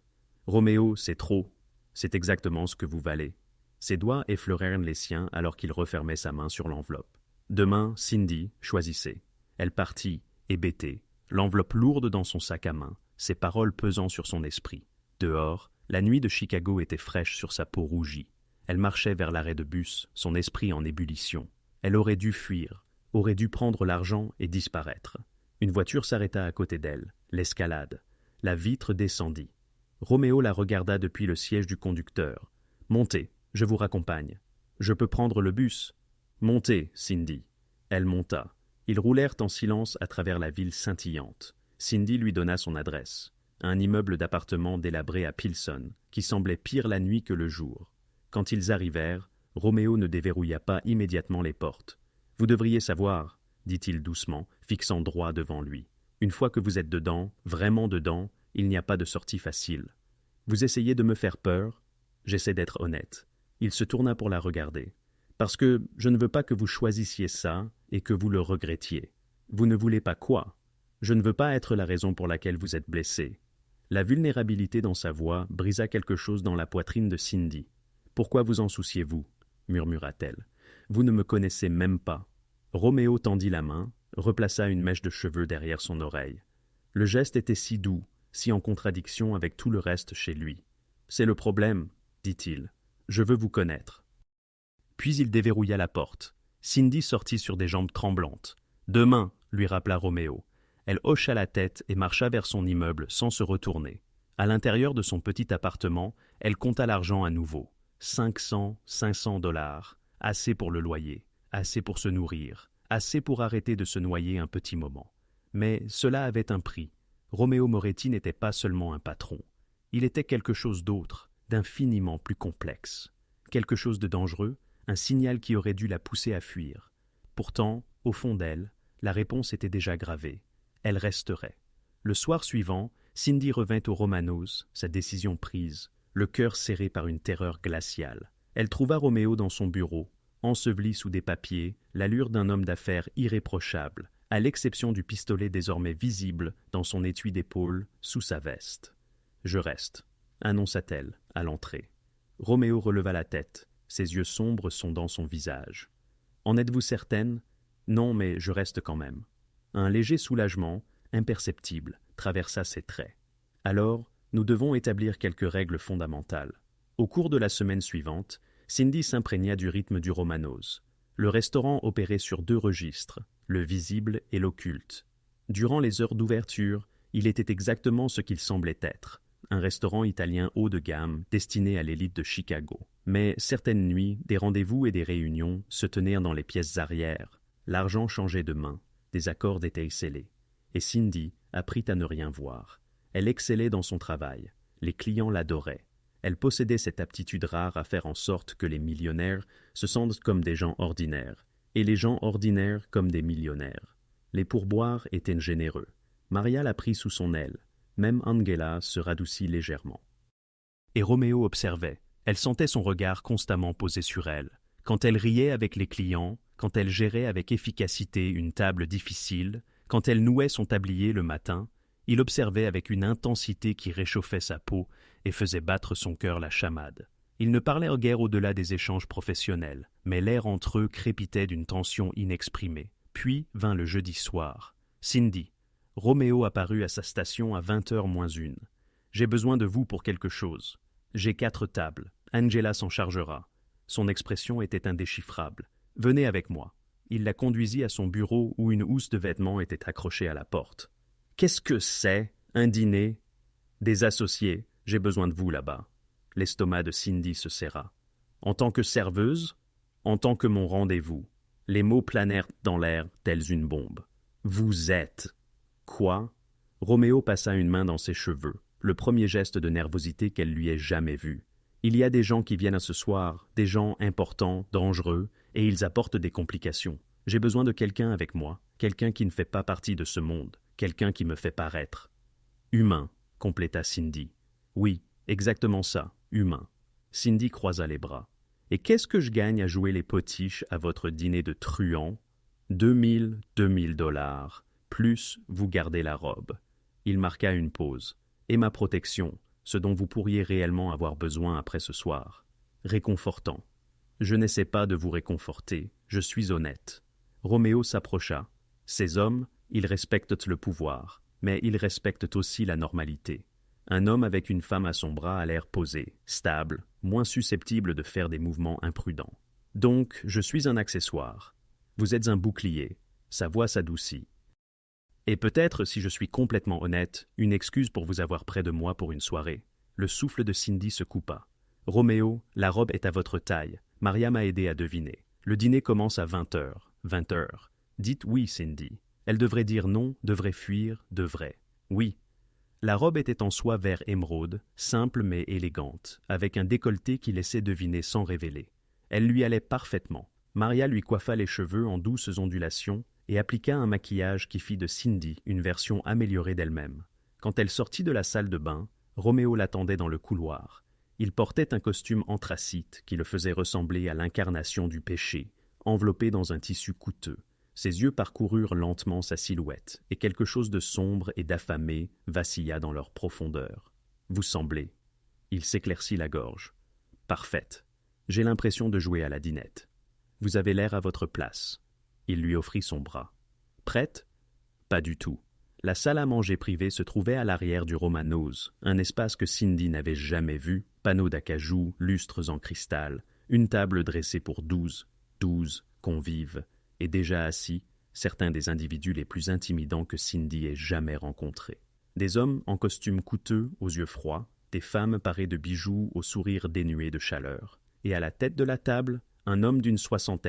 S1: Roméo, c'est trop. C'est exactement ce que vous valez. Ses doigts effleurèrent les siens alors qu'il refermait sa main sur l'enveloppe. Demain, Cindy, choisissez. Elle partit, hébétée, l'enveloppe lourde dans son sac à main, ses paroles pesant sur son esprit. Dehors, la nuit de Chicago était fraîche sur sa peau rougie. Elle marchait vers l'arrêt de bus, son esprit en ébullition. Elle aurait dû fuir, aurait dû prendre l'argent et disparaître. Une voiture s'arrêta à côté d'elle, l'escalade. La vitre descendit. Roméo la regarda depuis le siège du conducteur. « Montez, je vous raccompagne. Je peux prendre le bus. »« Montez, Cindy. » Elle monta. Ils roulèrent en silence à travers la ville scintillante. Cindy lui donna son adresse. Un immeuble d'appartements délabré à Pilsen, qui semblait pire la nuit que le jour. Quand ils arrivèrent, Roméo ne déverrouilla pas immédiatement les portes. « Vous devriez savoir, » dit-il doucement, fixant droit devant lui. « Une fois que vous êtes dedans, vraiment dedans, il n'y a pas de sortie facile. Vous essayez de me faire peur? J'essaie d'être honnête. » Il se tourna pour la regarder. « Parce que je ne veux pas que vous choisissiez ça et que vous le regrettiez. Vous ne voulez pas quoi? Je ne veux pas être la raison pour laquelle vous êtes blessé. » La vulnérabilité dans sa voix brisa quelque chose dans la poitrine de Cindy. « Pourquoi vous en souciez-vous? » murmura-t-elle. « Vous ne me connaissez même pas. » Roméo tendit la main, replaça une mèche de cheveux derrière son oreille. Le geste était si doux, si en contradiction avec tout le reste chez lui. « C'est le problème, » dit-il. « Je veux vous connaître. » Puis il déverrouilla la porte. Cindy sortit sur des jambes tremblantes. « Demain, » lui rappela Roméo. Elle hocha la tête et marcha vers son immeuble sans se retourner. À l'intérieur de son petit appartement, elle compta l'argent à nouveau. 500 $, assez pour le loyer, assez pour se nourrir, assez pour arrêter de se noyer un petit moment. Mais cela avait un prix. Roméo Moretti n'était pas seulement un patron. Il était quelque chose d'autre, d'infiniment plus complexe. Quelque chose de dangereux, un signal qui aurait dû la pousser à fuir. Pourtant, au fond d'elle, la réponse était déjà gravée. Elle resterait. Le soir suivant, Cindy revint au Romanos, sa décision prise, le cœur serré par une terreur glaciale. Elle trouva Roméo dans son bureau, enseveli sous des papiers, l'allure d'un homme d'affaires irréprochable, à l'exception du pistolet désormais visible dans son étui d'épaule sous sa veste. « Je reste », annonça-t-elle, à l'entrée. Roméo releva la tête, ses yeux sombres sondant son visage. « En êtes-vous certaine? Non, mais je reste quand même. » Un léger soulagement, imperceptible, traversa ses traits. « Alors, nous devons établir quelques règles fondamentales. » Au cours de la semaine suivante, Cindy s'imprégna du rythme du Romanos. Le restaurant opérait sur 2 registres, le visible et l'occulte. Durant les heures d'ouverture, il était exactement ce qu'il semblait être, un restaurant italien haut de gamme destiné à l'élite de Chicago. Mais certaines nuits, des rendez-vous et des réunions se tenaient dans les pièces arrière. L'argent changeait de main, des accords étaient scellés. Et Cindy apprit à ne rien voir. Elle excellait dans son travail. Les clients l'adoraient. Elle possédait cette aptitude rare à faire en sorte que les millionnaires se sentent comme des gens ordinaires, et les gens ordinaires comme des millionnaires. Les pourboires étaient généreux. Maria la prit sous son aile. Même Angela se radoucit légèrement. Et Roméo observait. Elle sentait son regard constamment posé sur elle. Quand elle riait avec les clients, quand elle gérait avec efficacité une table difficile, quand elle nouait son tablier le matin, il observait avec une intensité qui réchauffait sa peau et faisait battre son cœur la chamade. Ils ne parlèrent guère au-delà des échanges professionnels, mais l'air entre eux crépitait d'une tension inexprimée. Puis vint le jeudi soir. Cindy. Roméo apparut à sa station à 20h moins 1. « J'ai besoin de vous pour quelque chose. J'ai 4 tables. Angela s'en chargera. » Son expression était indéchiffrable. « Venez avec moi. » Il la conduisit à son bureau où une housse de vêtements était accrochée à la porte. « Qu'est-ce que c'est? Un dîner? » »« Des associés. J'ai besoin de vous là-bas. » L'estomac de Cindy se serra. « En tant que serveuse? En tant que mon rendez-vous. » Les mots planèrent dans l'air tels une bombe. « Vous êtes... » Quoi? Roméo passa une main dans ses cheveux, le premier geste de nervosité qu'elle lui ait jamais vu. Il y a des gens qui viennent à ce soir, des gens importants, dangereux, et ils apportent des complications. J'ai besoin de quelqu'un avec moi, quelqu'un qui ne fait pas partie de ce monde, quelqu'un qui me fait paraître. Humain, compléta Cindy. Oui, exactement ça, humain. Cindy croisa les bras. Et qu'est-ce que je gagne à jouer les potiches à votre dîner de truands? 2000 $. Plus vous gardez la robe. Il marqua une pause. Et ma protection, ce dont vous pourriez réellement avoir besoin après ce soir. Réconfortant. Je n'essaie pas de vous réconforter, je suis honnête. Roméo s'approcha. Ces hommes, ils respectent le pouvoir, mais ils respectent aussi la normalité. Un homme avec une femme à son bras a l'air posé, stable, moins susceptible de faire des mouvements imprudents. Donc, je suis un accessoire. Vous êtes un bouclier. Sa voix s'adoucit. Et peut-être, si je suis complètement honnête, une excuse pour vous avoir près de moi pour une soirée. Le souffle de Cindy se coupa. Roméo, la robe est à votre taille. Maria m'a aidé à deviner. Le dîner commence à 20h. 20h. Dites oui, Cindy. Elle devrait dire non, devrait fuir, devrait. Oui. La robe était en soie vert émeraude, simple mais élégante, avec un décolleté qui laissait deviner sans révéler. Elle lui allait parfaitement. Maria lui coiffa les cheveux en douces ondulations et appliqua un maquillage qui fit de Cindy une version améliorée d'elle-même. Quand elle sortit de la salle de bain, Roméo l'attendait dans le couloir. Il portait un costume anthracite qui le faisait ressembler à l'incarnation du péché, enveloppé dans un tissu coûteux. Ses yeux parcoururent lentement sa silhouette, et quelque chose de sombre et d'affamé vacilla dans leur profondeur. « Vous semblez. » Il s'éclaircit la gorge. « Parfaite. J'ai l'impression de jouer à la dinette. Vous avez l'air à votre place. » Il lui offrit son bras. « Prête? » Pas du tout. La salle à manger privée se trouvait à l'arrière du Romanos, un espace que Cindy n'avait jamais vu, panneaux d'acajou, lustres en cristal, une table dressée pour 12 convives, et déjà assis, certains des individus les plus intimidants que Cindy ait jamais rencontrés. Des hommes en costumes coûteux, aux yeux froids, des femmes parées de bijoux au sourire dénué de chaleur. Et à la tête de la table, un homme d'une 60,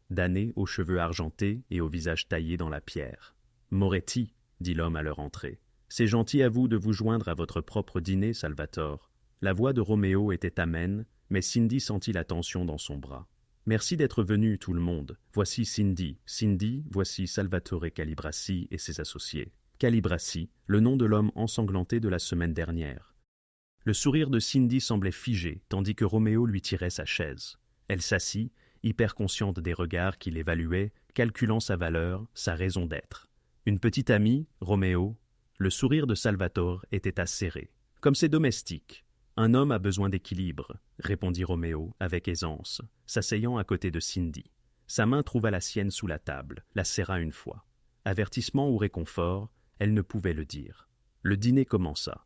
S1: d'années, aux cheveux argentés et au visage taillé dans la pierre. « Moretti, » dit l'homme à leur entrée. « C'est gentil à vous de vous joindre à votre propre dîner, Salvatore. » La voix de Roméo était amène, mais Cindy sentit la tension dans son bras. « Merci d'être venu, tout le monde. Voici Cindy. Cindy, voici Salvatore Calibrassi et ses associés. » Calibrassi, le nom de l'homme ensanglanté de la semaine dernière. Le sourire de Cindy semblait figé, tandis que Roméo lui tirait sa chaise. Elle s'assit, hyper consciente des regards qui l'évaluaient, calculant sa valeur, sa raison d'être. Une petite amie, Roméo. Le sourire de Salvatore était acéré. Comme ses domestiques. Un homme a besoin d'équilibre, répondit Roméo avec aisance, s'asseyant à côté de Cindy. Sa main trouva la sienne sous la table, la serra une fois. Avertissement ou réconfort, elle ne pouvait le dire. Le dîner commença.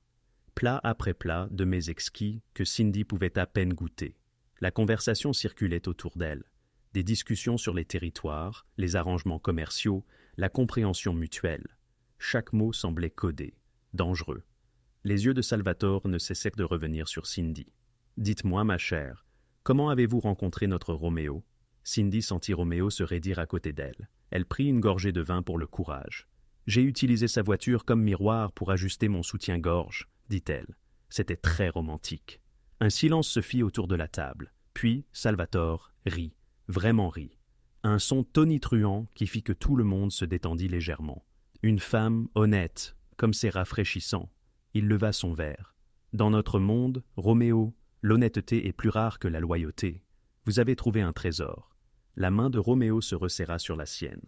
S1: Plat après plat de mets exquis que Cindy pouvait à peine goûter. La conversation circulait autour d'elle. Des discussions sur les territoires, les arrangements commerciaux, la compréhension mutuelle. Chaque mot semblait codé, dangereux. Les yeux de Salvatore ne cessaient de revenir sur Cindy. « Dites-moi, ma chère, comment avez-vous rencontré notre Roméo ?» Cindy sentit Roméo se raidir à côté d'elle. Elle prit une gorgée de vin pour le courage. « J'ai utilisé sa voiture comme miroir pour ajuster mon soutien-gorge, » dit-elle. C'était très romantique. Un silence se fit autour de la table. Puis Salvatore rit, vraiment rit. Un son tonitruant qui fit que tout le monde se détendit légèrement. Une femme honnête, comme c'est rafraîchissant. Il leva son verre. Dans notre monde, Roméo, l'honnêteté est plus rare que la loyauté. Vous avez trouvé un trésor. La main de Roméo se resserra sur la sienne.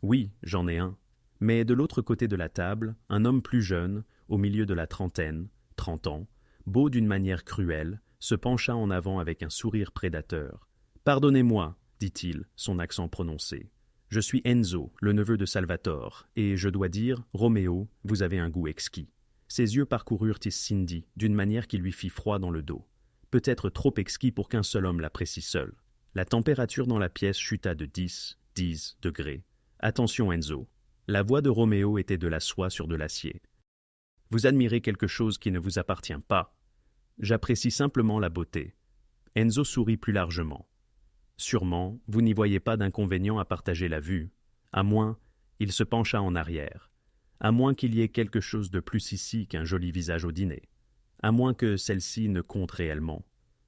S1: Oui, j'en ai un. Mais de l'autre côté de la table, un homme plus jeune, au milieu de la trentaine, 30 ans, beau d'une manière cruelle, se pencha en avant avec un sourire prédateur. « Pardonnez-moi, dit-il, son accent prononcé. Je suis Enzo, le neveu de Salvatore, et je dois dire, Roméo, vous avez un goût exquis. » Ses yeux parcoururent Cindy d'une manière qui lui fit froid dans le dos. Peut-être trop exquis pour qu'un seul homme l'apprécie seul. La température dans la pièce chuta de 10 degrés. Attention Enzo. La voix de Roméo était de la soie sur de l'acier. Vous admirez quelque chose qui ne vous appartient pas. J'apprécie simplement la beauté. Enzo sourit plus largement. Sûrement, vous n'y voyez pas d'inconvénient à partager la vue. À moins, il se pencha en arrière. À moins qu'il y ait quelque chose de plus ici qu'un joli visage au dîner. À moins que celle-ci ne compte réellement.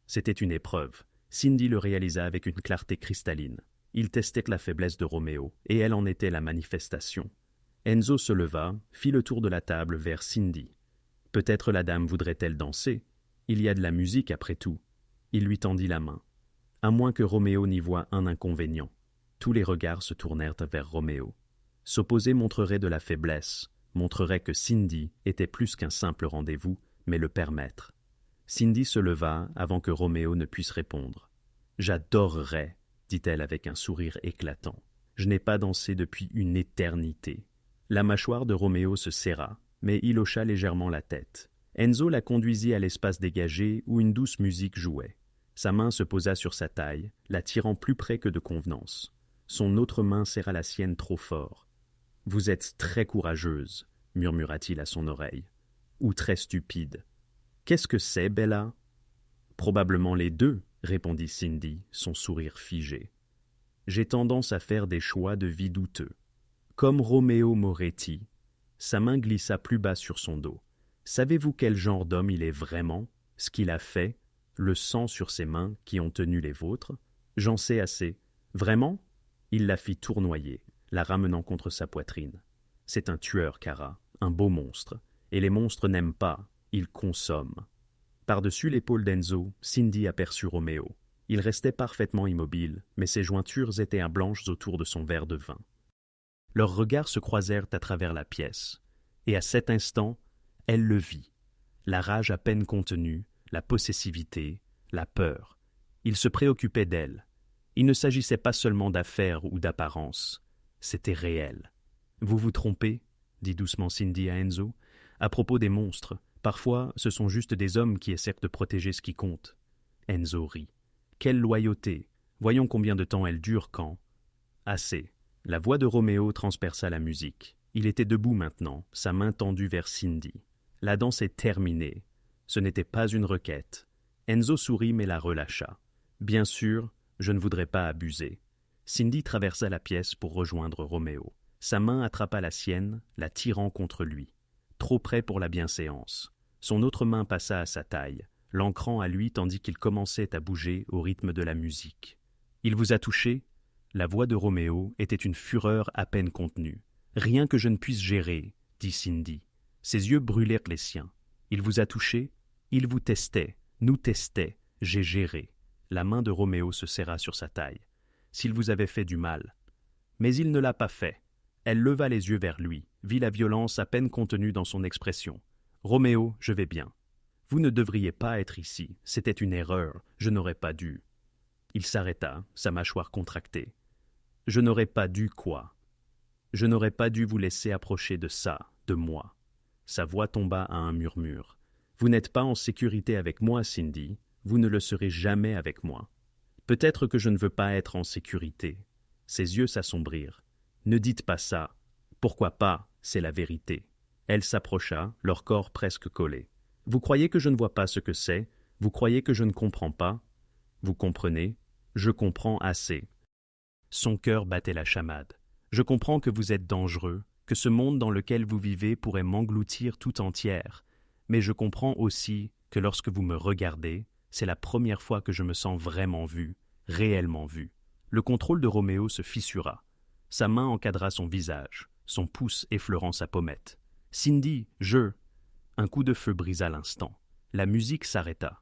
S1: C'était une épreuve. Cindy le réalisa avec une clarté cristalline. Il testait la faiblesse de Roméo, et elle en était la manifestation. Enzo se leva, fit le tour de la table vers Cindy. Peut-être la dame voudrait-elle danser? Il y a de la musique après tout. Il lui tendit la main. À moins que Roméo n'y voie un inconvénient. Tous les regards se tournèrent vers Roméo. S'opposer montrerait de la faiblesse, montrerait que Cindy était plus qu'un simple rendez-vous, mais le permettre. Cindy se leva avant que Roméo ne puisse répondre. « J'adorerais, dit-elle avec un sourire éclatant. Je n'ai pas dansé depuis une éternité. » La mâchoire de Roméo se serra, mais il hocha légèrement la tête. Enzo la conduisit à l'espace dégagé où une douce musique jouait. Sa main se posa sur sa taille, la tirant plus près que de convenance. Son autre main serra la sienne trop fort. « Vous êtes très courageuse, » murmura-t-il à son oreille. « Ou très stupide. »« Qu'est-ce que c'est, Bella ?»« Probablement les deux, » répondit Cindy, son sourire figé. « J'ai tendance à faire des choix de vie douteux. Comme Romeo Moretti. » Sa main glissa plus bas sur son dos. « Savez-vous quel genre d'homme il est vraiment? Ce qu'il a fait? Le sang sur ses mains qui ont tenu les vôtres? J'en sais assez. Vraiment? » Il la fit tournoyer, la ramenant contre sa poitrine. « C'est un tueur, Cara, un beau monstre. Et les monstres n'aiment pas, ils consomment. » Par-dessus l'épaule d'Enzo, Cindy aperçut Roméo. Il restait parfaitement immobile, mais ses jointures étaient blanches autour de son verre de vin. Leurs regards se croisèrent à travers la pièce, et à cet instant, elle le vit. La rage à peine contenue, la possessivité, la peur. Il se préoccupait d'elle. Il ne s'agissait pas seulement d'affaires ou d'apparence, c'était réel. « Vous vous trompez, » dit doucement Cindy à Enzo. « À propos des monstres, parfois ce sont juste des hommes qui essaient de protéger ce qui compte. » Enzo rit. « Quelle loyauté! Voyons combien de temps elle dure quand... » Assez. La voix de Roméo transperça la musique. Il était debout maintenant, sa main tendue vers Cindy. La danse est terminée. Ce n'était pas une requête. Enzo sourit mais la relâcha. Bien sûr, je ne voudrais pas abuser. Cindy traversa la pièce pour rejoindre Roméo. Sa main attrapa la sienne, la tirant contre lui. Trop près pour la bienséance. Son autre main passa à sa taille, l'ancrant à lui tandis qu'il commençait à bouger au rythme de la musique. « Il vous a touché ?» La voix de Roméo était une fureur à peine contenue. « Rien que je ne puisse gérer, » dit Cindy. Ses yeux brûlèrent les siens. « Il vous a touché ? Il vous testait, nous testait, j'ai géré. » La main de Roméo se serra sur sa taille. « S'il vous avait fait du mal. » Mais il ne l'a pas fait. Elle leva les yeux vers lui, vit la violence à peine contenue dans son expression. « Roméo, je vais bien. Vous ne devriez pas être ici. C'était une erreur. Je n'aurais pas dû. » Il s'arrêta, sa mâchoire contractée. « Je n'aurais pas dû quoi? Je n'aurais pas dû vous laisser approcher de ça, de moi. » Sa voix tomba à un murmure. « Vous n'êtes pas en sécurité avec moi, Cindy. Vous ne le serez jamais avec moi. Peut-être que je ne veux pas être en sécurité. » Ses yeux s'assombrirent. « Ne dites pas ça. Pourquoi pas? C'est la vérité. » Elle s'approcha, leur corps presque collés. « Vous croyez que je ne vois pas ce que c'est? Vous croyez que je ne comprends pas? Vous comprenez? Je comprends assez. » Son cœur battait la chamade. « Je comprends que vous êtes dangereux, que ce monde dans lequel vous vivez pourrait m'engloutir tout entière. Mais je comprends aussi que lorsque vous me regardez, c'est la première fois que je me sens vraiment vu, réellement vu. Le contrôle de Roméo se fissura. Sa main encadra son visage, son pouce effleurant sa pommette. « Cindy, je… » Un coup de feu brisa l'instant. La musique s'arrêta.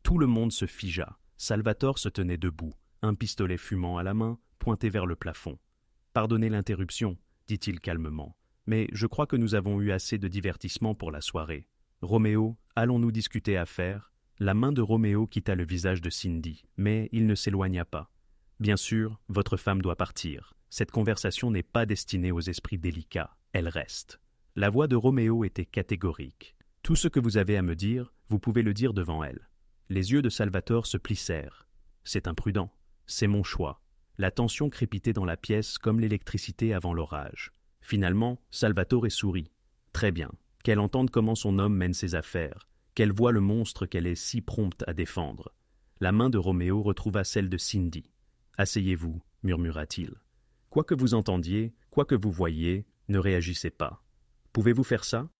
S1: Tout le monde se figea. Salvatore se tenait debout, un pistolet fumant à la main, pointé vers le plafond. « Pardonnez l'interruption, » dit-il calmement, « mais je crois que nous avons eu assez de divertissement pour la soirée. Roméo, allons-nous discuter affaires ?» La main de Roméo quitta le visage de Cindy, mais il ne s'éloigna pas. « Bien sûr, votre femme doit partir. Cette conversation n'est pas destinée aux esprits délicats, elle reste. » La voix de Roméo était catégorique. « Tout ce que vous avez à me dire, vous pouvez le dire devant elle. » Les yeux de Salvatore se plissèrent. « C'est imprudent. C'est mon choix. » La tension crépitait dans la pièce comme l'électricité avant l'orage. Finalement, Salvatore sourit. « Très bien. Qu'elle entende comment son homme mène ses affaires, qu'elle voie le monstre qu'elle est si prompte à défendre. » La main de Roméo retrouva celle de Cindy. « Asseyez-vous, » murmura-t-il. « Quoi que vous entendiez, quoi que vous voyiez, ne réagissez pas. Pouvez-vous faire ça ?»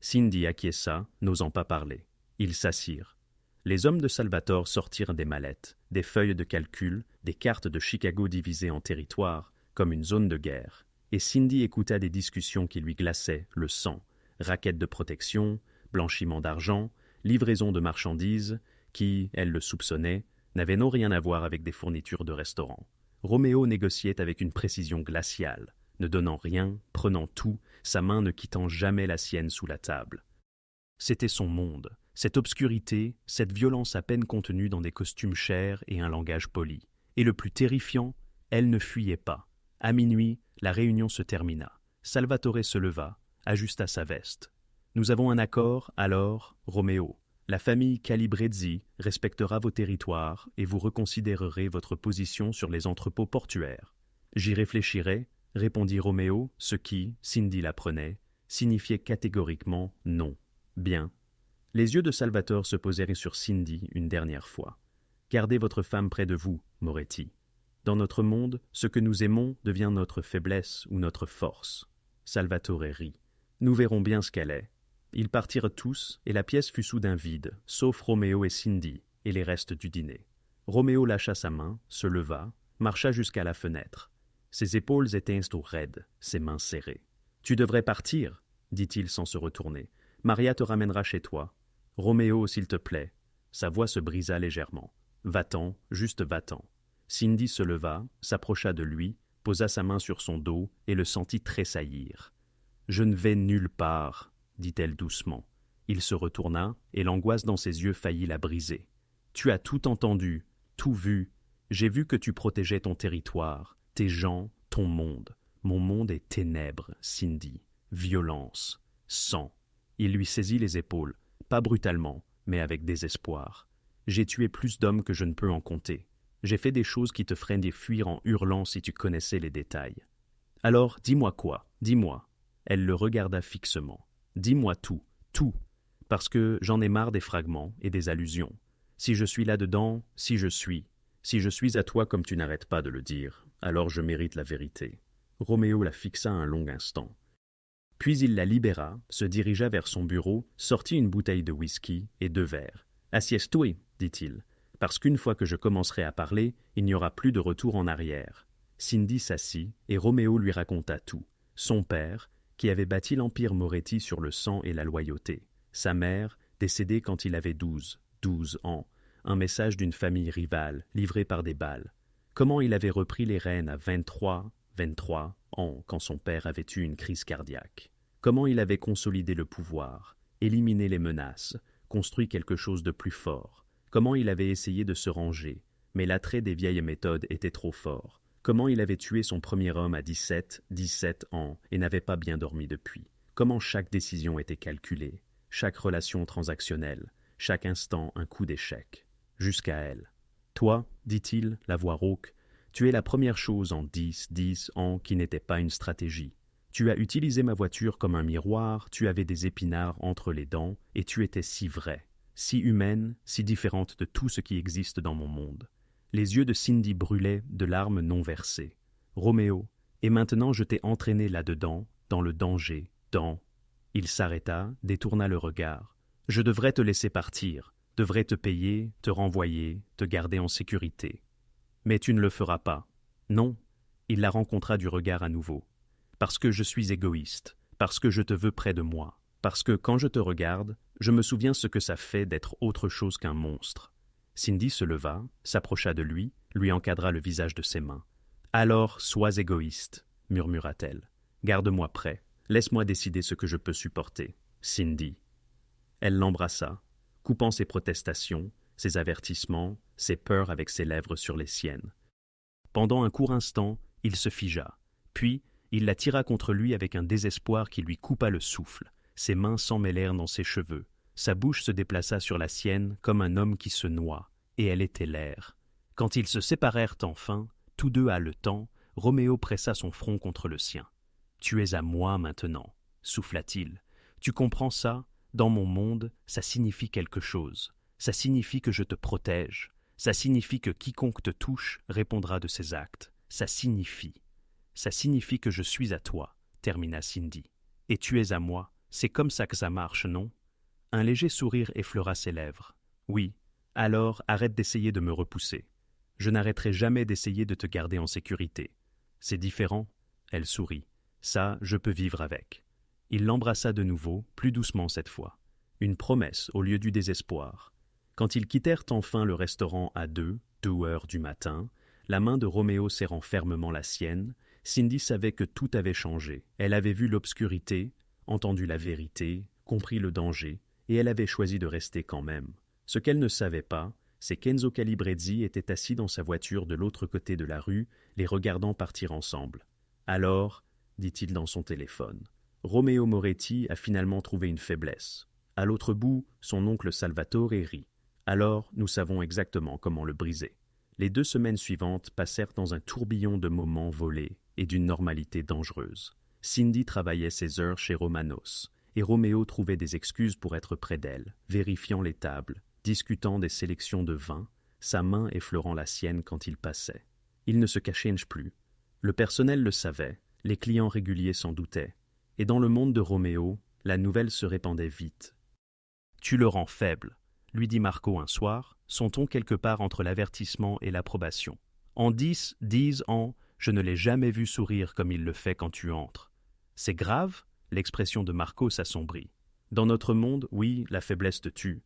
S1: Cindy acquiesça, n'osant pas parler. Ils s'assirent. Les hommes de Salvatore sortirent des mallettes, des feuilles de calcul, des cartes de Chicago divisées en territoires, comme une zone de guerre, et Cindy écouta des discussions qui lui glaçaient le sang, raquettes de protection, blanchiment d'argent, livraison de marchandises, qui, elle le soupçonnait, n'avaient non rien à voir avec des fournitures de restaurant. Roméo négociait avec une précision glaciale, ne donnant rien, prenant tout, sa main ne quittant jamais la sienne sous la table. C'était son monde, cette obscurité, cette violence à peine contenue dans des costumes chers et un langage poli. Et le plus terrifiant, elle ne fuyait pas. À minuit, la réunion se termina. Salvatore se leva, ajusta sa veste. « Nous avons un accord, alors, Roméo. La famille Calibrezzi respectera vos territoires et vous reconsidérerez votre position sur les entrepôts portuaires. »« J'y réfléchirai, » répondit Roméo, ce qui, Cindy l'apprenait, signifiait catégoriquement non. « Bien. » Les yeux de Salvatore se posèrent sur Cindy une dernière fois. « Gardez votre femme près de vous, Moretti. Dans notre monde, ce que nous aimons devient notre faiblesse ou notre force. » Salvatore rit. « Nous verrons bien ce qu'elle est. » Ils partirent tous, et la pièce fut soudain vide, sauf Roméo et Cindy, et les restes du dîner. Roméo lâcha sa main, se leva, marcha jusqu'à la fenêtre. Ses épaules étaient raides, ses mains serrées. « Tu devrais partir, » dit-il sans se retourner. « Maria te ramènera chez toi. Roméo, s'il te plaît. » Sa voix se brisa légèrement. « Va-t'en, juste va-t'en. » Cindy se leva, s'approcha de lui, posa sa main sur son dos et le sentit tressaillir. « Je ne vais nulle part, » dit-elle doucement. Il se retourna, et l'angoisse dans ses yeux faillit la briser. « Tu as tout entendu, tout vu. J'ai vu que tu protégeais ton territoire, tes gens, ton monde. Mon monde est ténèbres, Cindy. Violence, sang. » Il lui saisit les épaules, pas brutalement, mais avec désespoir. « J'ai tué plus d'hommes que je ne peux en compter. J'ai fait des choses qui te feraient fuir en hurlant si tu connaissais les détails. Alors, dis-moi quoi, dis-moi. » Elle le regarda fixement. « Dis-moi tout, tout, parce que j'en ai marre des fragments et des allusions. Si je suis là-dedans, si je suis à toi comme tu n'arrêtes pas de le dire, alors je mérite la vérité. » Roméo la fixa un long instant. Puis il la libéra, se dirigea vers son bureau, sortit une bouteille de whisky et 2 verres. « Assieds-toi, » dit-il, « parce qu'une fois que je commencerai à parler, il n'y aura plus de retour en arrière. » Cindy s'assit et Roméo lui raconta tout. Son père, qui avait bâti l'empire Moretti sur le sang et la loyauté. Sa mère, décédée quand il avait 12 ans. Un message d'une famille rivale, livré par des balles. Comment il avait repris les rênes à 23 ans, quand son père avait eu une crise cardiaque. Comment il avait consolidé le pouvoir, éliminé les menaces, construit quelque chose de plus fort. Comment il avait essayé de se ranger, mais l'attrait des vieilles méthodes était trop fort. Comment il avait tué son premier homme à 17 ans et n'avait pas bien dormi depuis. Comment chaque décision était calculée, chaque relation transactionnelle, chaque instant un coup d'échec. Jusqu'à elle. « Toi, dit-il, la voix rauque, tu es la première chose en 10 ans qui n'était pas une stratégie. Tu as utilisé ma voiture comme un miroir, tu avais des épinards entre les dents, et tu étais si vraie, si humaine, si différente de tout ce qui existe dans mon monde. » Les yeux de Cindy brûlaient de larmes non versées. « Roméo, et maintenant je t'ai entraîné là-dedans, dans le danger, dans... » Il s'arrêta, détourna le regard. Je devrais te laisser partir, devrais te payer, te renvoyer, te garder en sécurité. Mais tu ne le feras pas. Non, il la rencontra du regard à nouveau. Parce que je suis égoïste, parce que je te veux près de moi, parce que quand je te regarde, je me souviens ce que ça fait d'être autre chose qu'un monstre. Cindy se leva, s'approcha de lui, lui encadra le visage de ses mains. Alors, sois égoïste, murmura-t-elle. Garde-moi près, laisse-moi décider ce que je peux supporter. Cindy. Elle l'embrassa, coupant ses protestations, ses avertissements, ses peurs avec ses lèvres sur les siennes. Pendant un court instant, il se figea, puis il la tira contre lui avec un désespoir qui lui coupa le souffle. Ses mains s'emmêlèrent dans ses cheveux, sa bouche se déplaça sur la sienne comme un homme qui se noie, et elle était l'air. Quand ils se séparèrent enfin, tous deux haletants, Roméo pressa son front contre le sien. « Tu es à moi maintenant, souffla-t-il. Tu comprends ça? Dans mon monde, ça signifie quelque chose. Ça signifie que je te protège. Ça signifie que quiconque te touche répondra de ses actes. Ça signifie que je suis à toi, termina Cindy. Et tu es à moi. C'est comme ça que ça marche, non? Un léger sourire effleura ses lèvres. Oui, alors arrête d'essayer de me repousser. Je n'arrêterai jamais d'essayer de te garder en sécurité. C'est différent? Elle sourit. Ça, je peux vivre avec. Il l'embrassa de nouveau, plus doucement cette fois. Une promesse au lieu du désespoir. Quand ils quittèrent enfin le restaurant à 2 heures du matin, la main de Roméo serrant fermement la sienne, Cindy savait que tout avait changé. Elle avait vu l'obscurité, entendu la vérité, compris le danger, et elle avait choisi de rester quand même. Ce qu'elle ne savait pas, c'est qu'Enzo Calibrezzi était assis dans sa voiture de l'autre côté de la rue, les regardant partir ensemble. « Alors, dit-il dans son téléphone, Roméo Moretti a finalement trouvé une faiblesse. À l'autre bout, son oncle Salvatore rit. Alors, nous savons exactement comment le briser. » Les 2 semaines suivantes passèrent dans un tourbillon de moments volés et d'une normalité dangereuse. Cindy travaillait ses heures chez Romanos, et Roméo trouvait des excuses pour être près d'elle, vérifiant les tables, discutant des sélections de vins, sa main effleurant la sienne quand il passait. Il ne se cachait plus. Le personnel le savait, les clients réguliers s'en doutaient, et dans le monde de Roméo, la nouvelle se répandait vite. « Tu le rends faible », lui dit Marco un soir, son ton quelque part entre l'avertissement et l'approbation. En 10 ans, je ne l'ai jamais vu sourire comme il le fait quand tu entres. C'est grave? L'expression de Marco s'assombrit. Dans notre monde, oui, la faiblesse te tue.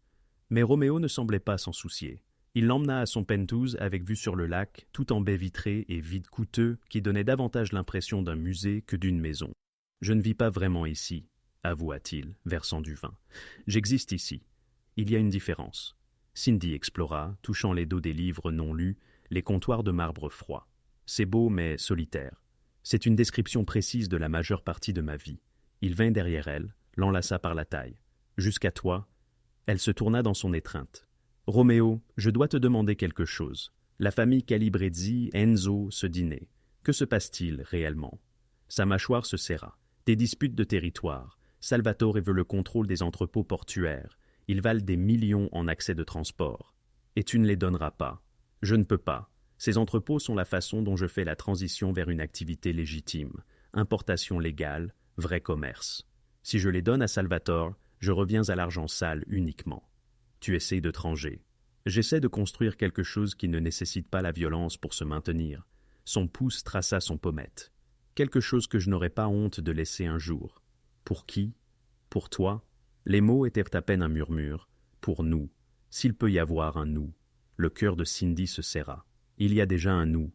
S1: Mais Roméo ne semblait pas s'en soucier. Il l'emmena à son penthouse avec vue sur le lac, tout en baie vitrée et vide coûteux, qui donnait davantage l'impression d'un musée que d'une maison. Je ne vis pas vraiment ici, avoua-t-il, versant du vin. J'existe ici. Il y a une différence. Cindy explora, touchant les dos des livres non lus, les comptoirs de marbre froid. C'est beau, mais solitaire. C'est une description précise de la majeure partie de ma vie. Il vint derrière elle, l'enlaça par la taille. Jusqu'à toi. Elle se tourna dans son étreinte. Roméo, je dois te demander quelque chose. La famille Calibrezzi, Enzo, ce dîner. Que se passe-t-il réellement? Sa mâchoire se serra. Des disputes de territoire. Salvatore veut le contrôle des entrepôts portuaires. Ils valent des millions en accès de transport. Et tu ne les donneras pas. Je ne peux pas. Ces entrepôts sont la façon dont je fais la transition vers une activité légitime. Importation légale, vrai commerce. Si je les donne à Salvatore, je reviens à l'argent sale uniquement. Tu essaies de tranger. J'essaie de construire quelque chose qui ne nécessite pas la violence pour se maintenir. Son pouce traça son pommette. Quelque chose que je n'aurais pas honte de laisser un jour. Pour qui? Pour toi? Les mots étaient à peine un murmure. Pour nous. S'il peut y avoir un nous. Le cœur de Cindy se serra. Il y a déjà un nous.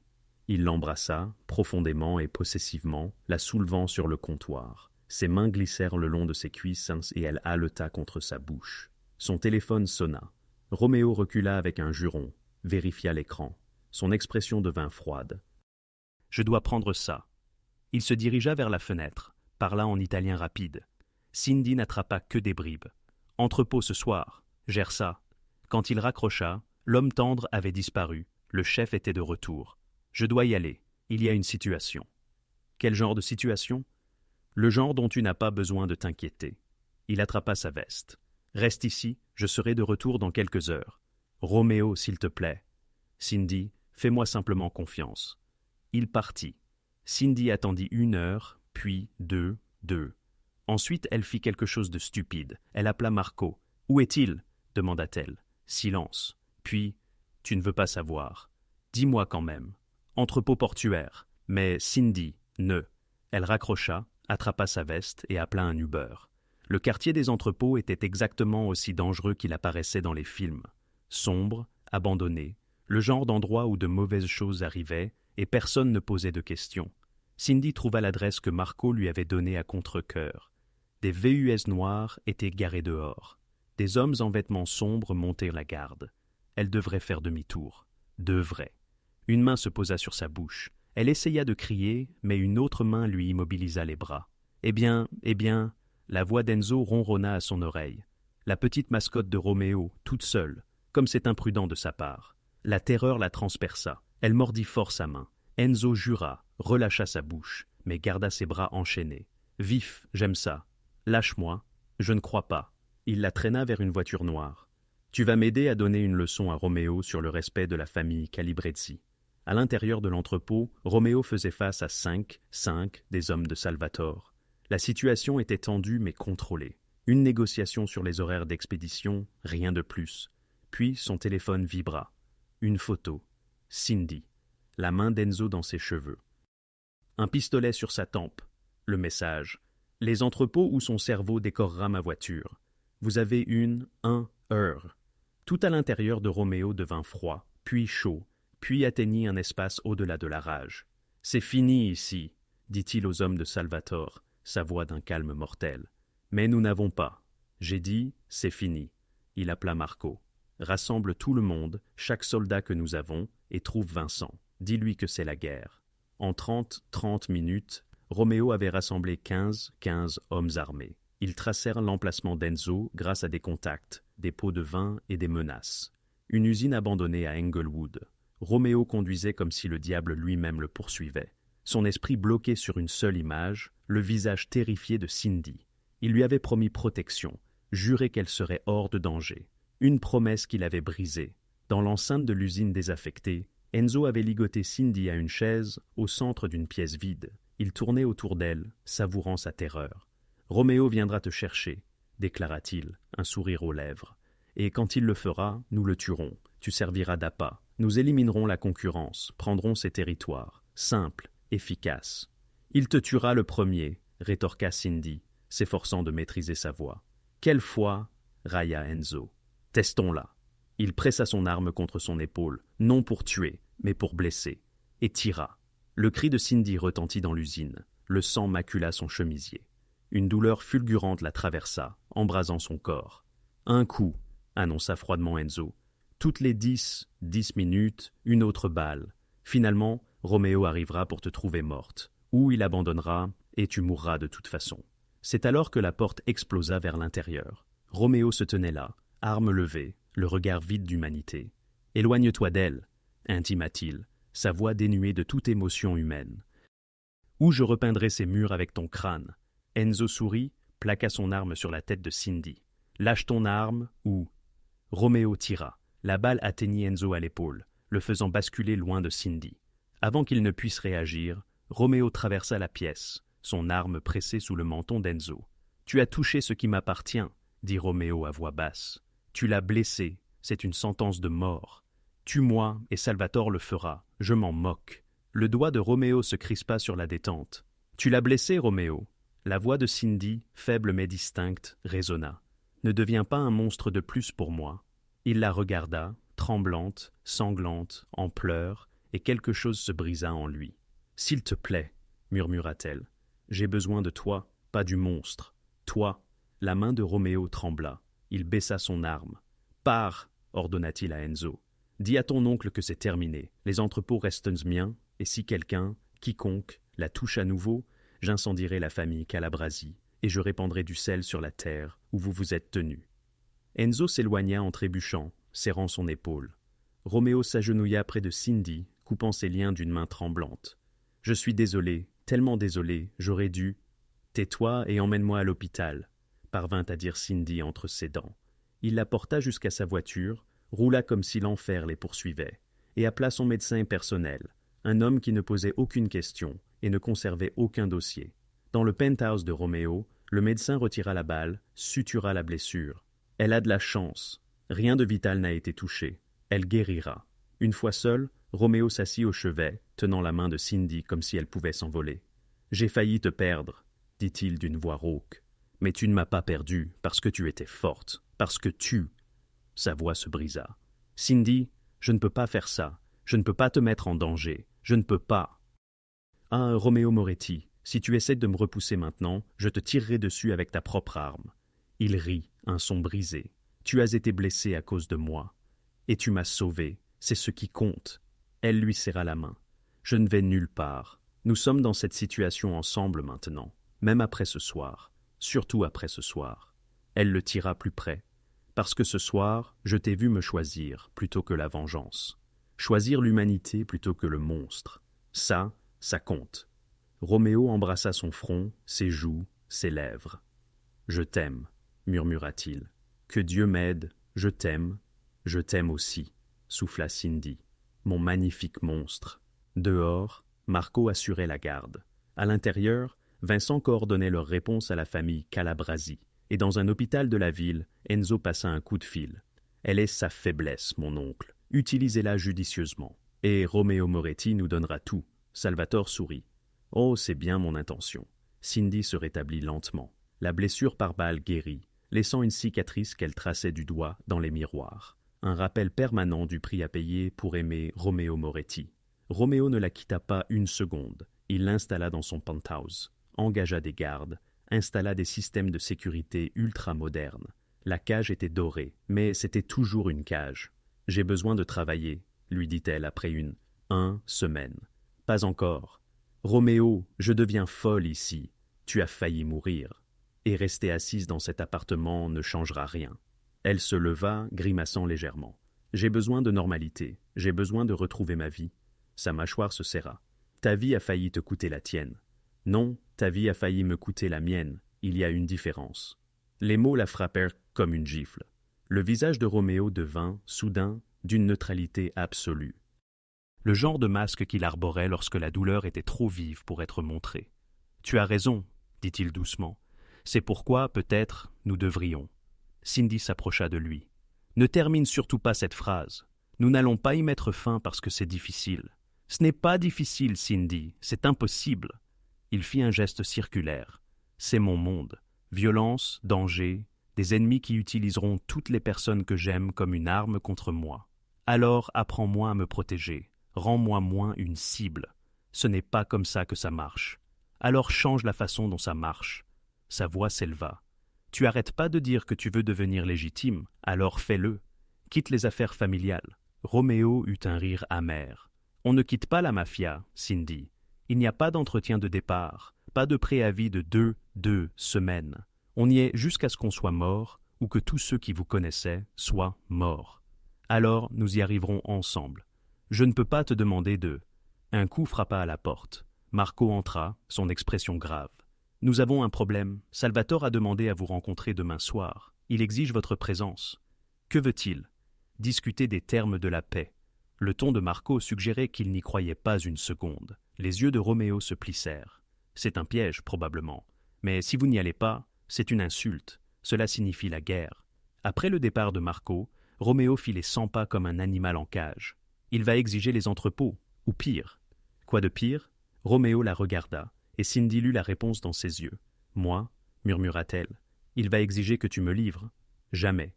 S1: Il l'embrassa, profondément et possessivement, la soulevant sur le comptoir. Ses mains glissèrent le long de ses cuisses et elle haleta contre sa bouche. Son téléphone sonna. Roméo recula avec un juron, vérifia l'écran. Son expression devint froide. « Je dois prendre ça. » Il se dirigea vers la fenêtre, parla en italien rapide. Cindy n'attrapa que des bribes. « Entrepôt ce soir. Gère ça. » Quand il raccrocha, l'homme tendre avait disparu. Le chef était de retour. « Je dois y aller. Il y a une situation. » « Quel genre de situation ? » « Le genre dont tu n'as pas besoin de t'inquiéter. » Il attrapa sa veste. « Reste ici, je serai de retour dans quelques heures. »« Roméo, s'il te plaît. »« Cindy, fais-moi simplement confiance. » Il partit. Cindy attendit 1 heure, puis 2. Ensuite, elle fit quelque chose de stupide. Elle appela Marco. Où est-il? Demanda-t-elle. Silence. Puis, tu ne veux pas savoir. Dis-moi quand même. Entrepôt portuaire. Mais Cindy, ne. Elle raccrocha, attrapa sa veste et appela un Uber. Le quartier des entrepôts était exactement aussi dangereux qu'il apparaissait dans les films. Sombre, abandonné, le genre d'endroit où de mauvaises choses arrivaient et personne ne posait de questions. Cindy trouva l'adresse que Marco lui avait donnée à contre-cœur. Des VUS noirs étaient garés dehors. Des hommes en vêtements sombres montaient la garde. Elle devrait faire demi-tour. Devrait. Une main se posa sur sa bouche. Elle essaya de crier, mais une autre main lui immobilisa les bras. Eh bien, la voix d'Enzo ronronna à son oreille. La petite mascotte de Roméo, toute seule, comme c'est imprudent de sa part. La terreur la transperça. Elle mordit fort sa main. Enzo jura, relâcha sa bouche, mais garda ses bras enchaînés. Vif, j'aime ça. Lâche-moi. Je ne crois pas. Il la traîna vers une voiture noire. Tu vas m'aider à donner une leçon à Roméo sur le respect de la famille Calibrezzi. À l'intérieur de l'entrepôt, Roméo faisait face à cinq des hommes de Salvatore. La situation était tendue mais contrôlée. Une négociation sur les horaires d'expédition, rien de plus. Puis son téléphone vibra. Une photo. Cindy. La main d'Enzo dans ses cheveux. Un pistolet sur sa tempe. Le message. Les entrepôts où son cerveau décorera ma voiture. Vous avez un heure. Tout à l'intérieur de Roméo devint froid, puis chaud, puis atteignit un espace au-delà de la rage. « C'est fini ici, » dit-il aux hommes de Salvatore, sa voix d'un calme mortel. « Mais nous n'avons pas. J'ai dit, c'est fini. » Il appela Marco. « Rassemble tout le monde, chaque soldat que nous avons, et trouve Vincent. Dis-lui que c'est la guerre. » En 30 minutes, Roméo avait rassemblé 15 hommes armés. Ils tracèrent l'emplacement d'Enzo grâce à des contacts, des pots de vin et des menaces. Une usine abandonnée à Englewood. Roméo conduisait comme si le diable lui-même le poursuivait. Son esprit bloqué sur une seule image, le visage terrifié de Cindy. Il lui avait promis protection, juré qu'elle serait hors de danger. Une promesse qu'il avait brisée. Dans l'enceinte de l'usine désaffectée, Enzo avait ligoté Cindy à une chaise au centre d'une pièce vide. Il tournait autour d'elle, savourant sa terreur. « Roméo viendra te chercher », déclara-t-il, un sourire aux lèvres. « Et quand il le fera, nous le tuerons. Tu serviras d'appât. Nous éliminerons la concurrence, prendrons ses territoires. Simple, efficace. »« Il te tuera le premier », rétorqua Cindy, s'efforçant de maîtriser sa voix. « Quelle foi » railla Enzo. « Testons-la. » Il pressa son arme contre son épaule, non pour tuer, mais pour blesser, et tira. Le cri de Cindy retentit dans l'usine. Le sang macula son chemisier. Une douleur fulgurante la traversa, embrasant son corps. « Un coup », annonça froidement Enzo. « Toutes les 10 minutes, une autre balle. Finalement, Roméo arrivera pour te trouver morte. Ou il abandonnera, et tu mourras de toute façon. » C'est alors que la porte explosa vers l'intérieur. Roméo se tenait là, arme levée, le regard vide d'humanité. « Éloigne-toi d'elle », intima-t-il, sa voix dénuée de toute émotion humaine. « Ou je repeindrai ces murs avec ton crâne. » Enzo sourit, plaqua son arme sur la tête de Cindy. « Lâche ton arme, ou... » Roméo tira. La balle atteignit Enzo à l'épaule, le faisant basculer loin de Cindy. Avant qu'il ne puisse réagir, Roméo traversa la pièce, son arme pressée sous le menton d'Enzo. « Tu as touché ce qui m'appartient, » dit Roméo à voix basse. « Tu l'as blessé, c'est une sentence de mort. Tue-moi et Salvatore le fera, je m'en moque. » Le doigt de Roméo se crispa sur la détente. « Tu l'as blessé, Roméo ?» La voix de Cindy, faible mais distincte, résonna. « Ne deviens pas un monstre de plus pour moi. » Il la regarda, tremblante, sanglante, en pleurs, et quelque chose se brisa en lui. « S'il te plaît, » murmura-t-elle, « j'ai besoin de toi, pas du monstre. Toi. » La main de Roméo trembla. Il baissa son arme. « Pars !» ordonna-t-il à Enzo. « Dis à ton oncle que c'est terminé. Les entrepôts restent miens, et si quelqu'un, quiconque, la touche à nouveau, j'incendierai la famille Calabrasi, et je répandrai du sel sur la terre où vous vous êtes tenus. » Enzo s'éloigna en trébuchant, serrant son épaule. Roméo s'agenouilla près de Cindy, coupant ses liens d'une main tremblante. « Je suis désolé, tellement désolé, j'aurais dû... »« Tais-toi et emmène-moi à l'hôpital, » parvint à dire Cindy entre ses dents. Il la porta jusqu'à sa voiture, roula comme si l'enfer les poursuivait, et appela son médecin personnel, un homme qui ne posait aucune question et ne conservait aucun dossier. Dans le penthouse de Roméo, le médecin retira la balle, sutura la blessure. Elle a de la chance. Rien de vital n'a été touché. Elle guérira. Une fois seule, Roméo s'assit au chevet, tenant la main de Cindy comme si elle pouvait s'envoler. « J'ai failli te perdre, dit-il d'une voix rauque. Mais tu ne m'as pas perdue parce que tu étais forte, parce que tu... » Sa voix se brisa. « Cindy, je ne peux pas faire ça. Je ne peux pas te mettre en danger. Je ne peux pas. »« Ah, Roméo Moretti, si tu essaies de me repousser maintenant, je te tirerai dessus avec ta propre arme. » Il rit, un son brisé. « Tu as été blessé à cause de moi. Et tu m'as sauvé. C'est ce qui compte. » Elle lui serra la main. « Je ne vais nulle part. Nous sommes dans cette situation ensemble maintenant, même après ce soir, surtout après ce soir. » Elle le tira plus près. « Parce que ce soir, je t'ai vu me choisir plutôt que la vengeance. Choisir l'humanité plutôt que le monstre. Ça compte. » Roméo embrassa son front, ses joues, ses lèvres. « Je t'aime, » murmura-t-il. « Que Dieu m'aide, je t'aime aussi, » souffla Cindy. « Mon magnifique monstre. » Dehors, Marco assurait la garde. À l'intérieur, Vincent coordonnait leur réponse à la famille Calabrasi. Et dans un hôpital de la ville, Enzo passa un coup de fil. « Elle est sa faiblesse, mon oncle. Utilisez-la judicieusement. Et Roméo Moretti nous donnera tout. » Salvatore sourit. « Oh, c'est bien mon intention. » Cindy se rétablit lentement. La blessure par balle guérit, laissant une cicatrice qu'elle traçait du doigt dans les miroirs. Un rappel permanent du prix à payer pour aimer Roméo Moretti. Roméo ne la quitta pas une seconde. Il l'installa dans son penthouse, engagea des gardes, installa des systèmes de sécurité ultra-modernes. La cage était dorée, mais c'était toujours une cage. « J'ai besoin de travailler, » lui dit-elle après une semaine. « Pas encore. »« Roméo, je deviens folle ici. Tu as failli mourir. Et rester assise dans cet appartement ne changera rien. » Elle se leva, grimaçant légèrement. « J'ai besoin de normalité. J'ai besoin de retrouver ma vie. » Sa mâchoire se serra. « Ta vie a failli te coûter la tienne. » « Non, ta vie a failli me coûter la mienne. Il y a une différence. » Les mots la frappèrent comme une gifle. Le visage de Roméo devint, soudain, d'une neutralité absolue. Le genre de masque qu'il arborait lorsque la douleur était trop vive pour être montrée. « Tu as raison, » dit-il doucement. « C'est pourquoi, peut-être, nous devrions. » Cindy s'approcha de lui. « Ne termine surtout pas cette phrase. Nous n'allons pas y mettre fin parce que c'est difficile. »« Ce n'est pas difficile, Cindy, c'est impossible. » Il fit un geste circulaire. « C'est mon monde. Violence, danger, des ennemis qui utiliseront toutes les personnes que j'aime comme une arme contre moi. Alors apprends-moi à me protéger. Rends-moi moins une cible. Ce n'est pas comme ça que ça marche. Alors change la façon dont ça marche. » Sa voix s'éleva. « Tu arrêtes pas de dire que tu veux devenir légitime, alors fais-le. Quitte les affaires familiales. » Roméo eut un rire amer. « On ne quitte pas la mafia, Cindy. Il n'y a pas d'entretien de départ, pas de préavis de 2 semaines. On y est jusqu'à ce qu'on soit mort ou que tous ceux qui vous connaissaient soient morts. Alors nous y arriverons ensemble. Je ne peux pas te demander de... » Un coup frappa à la porte. Marco entra, son expression grave. « Nous avons un problème. Salvatore a demandé à vous rencontrer demain soir. Il exige votre présence. » « Que veut-il ? » ?»« Discuter des termes de la paix. » Le ton de Marco suggérait qu'il n'y croyait pas une seconde. Les yeux de Roméo se plissèrent. « C'est un piège, probablement. Mais si vous n'y allez pas, c'est une insulte. Cela signifie la guerre. » Après le départ de Marco, Roméo fit les 100 pas comme un animal en cage. Il va exiger les entrepôts, ou pire. Quoi de pire ? Roméo la regarda, et Cindy lut la réponse dans ses yeux. « Moi, murmura-t-elle, il va exiger que tu me livres. Jamais.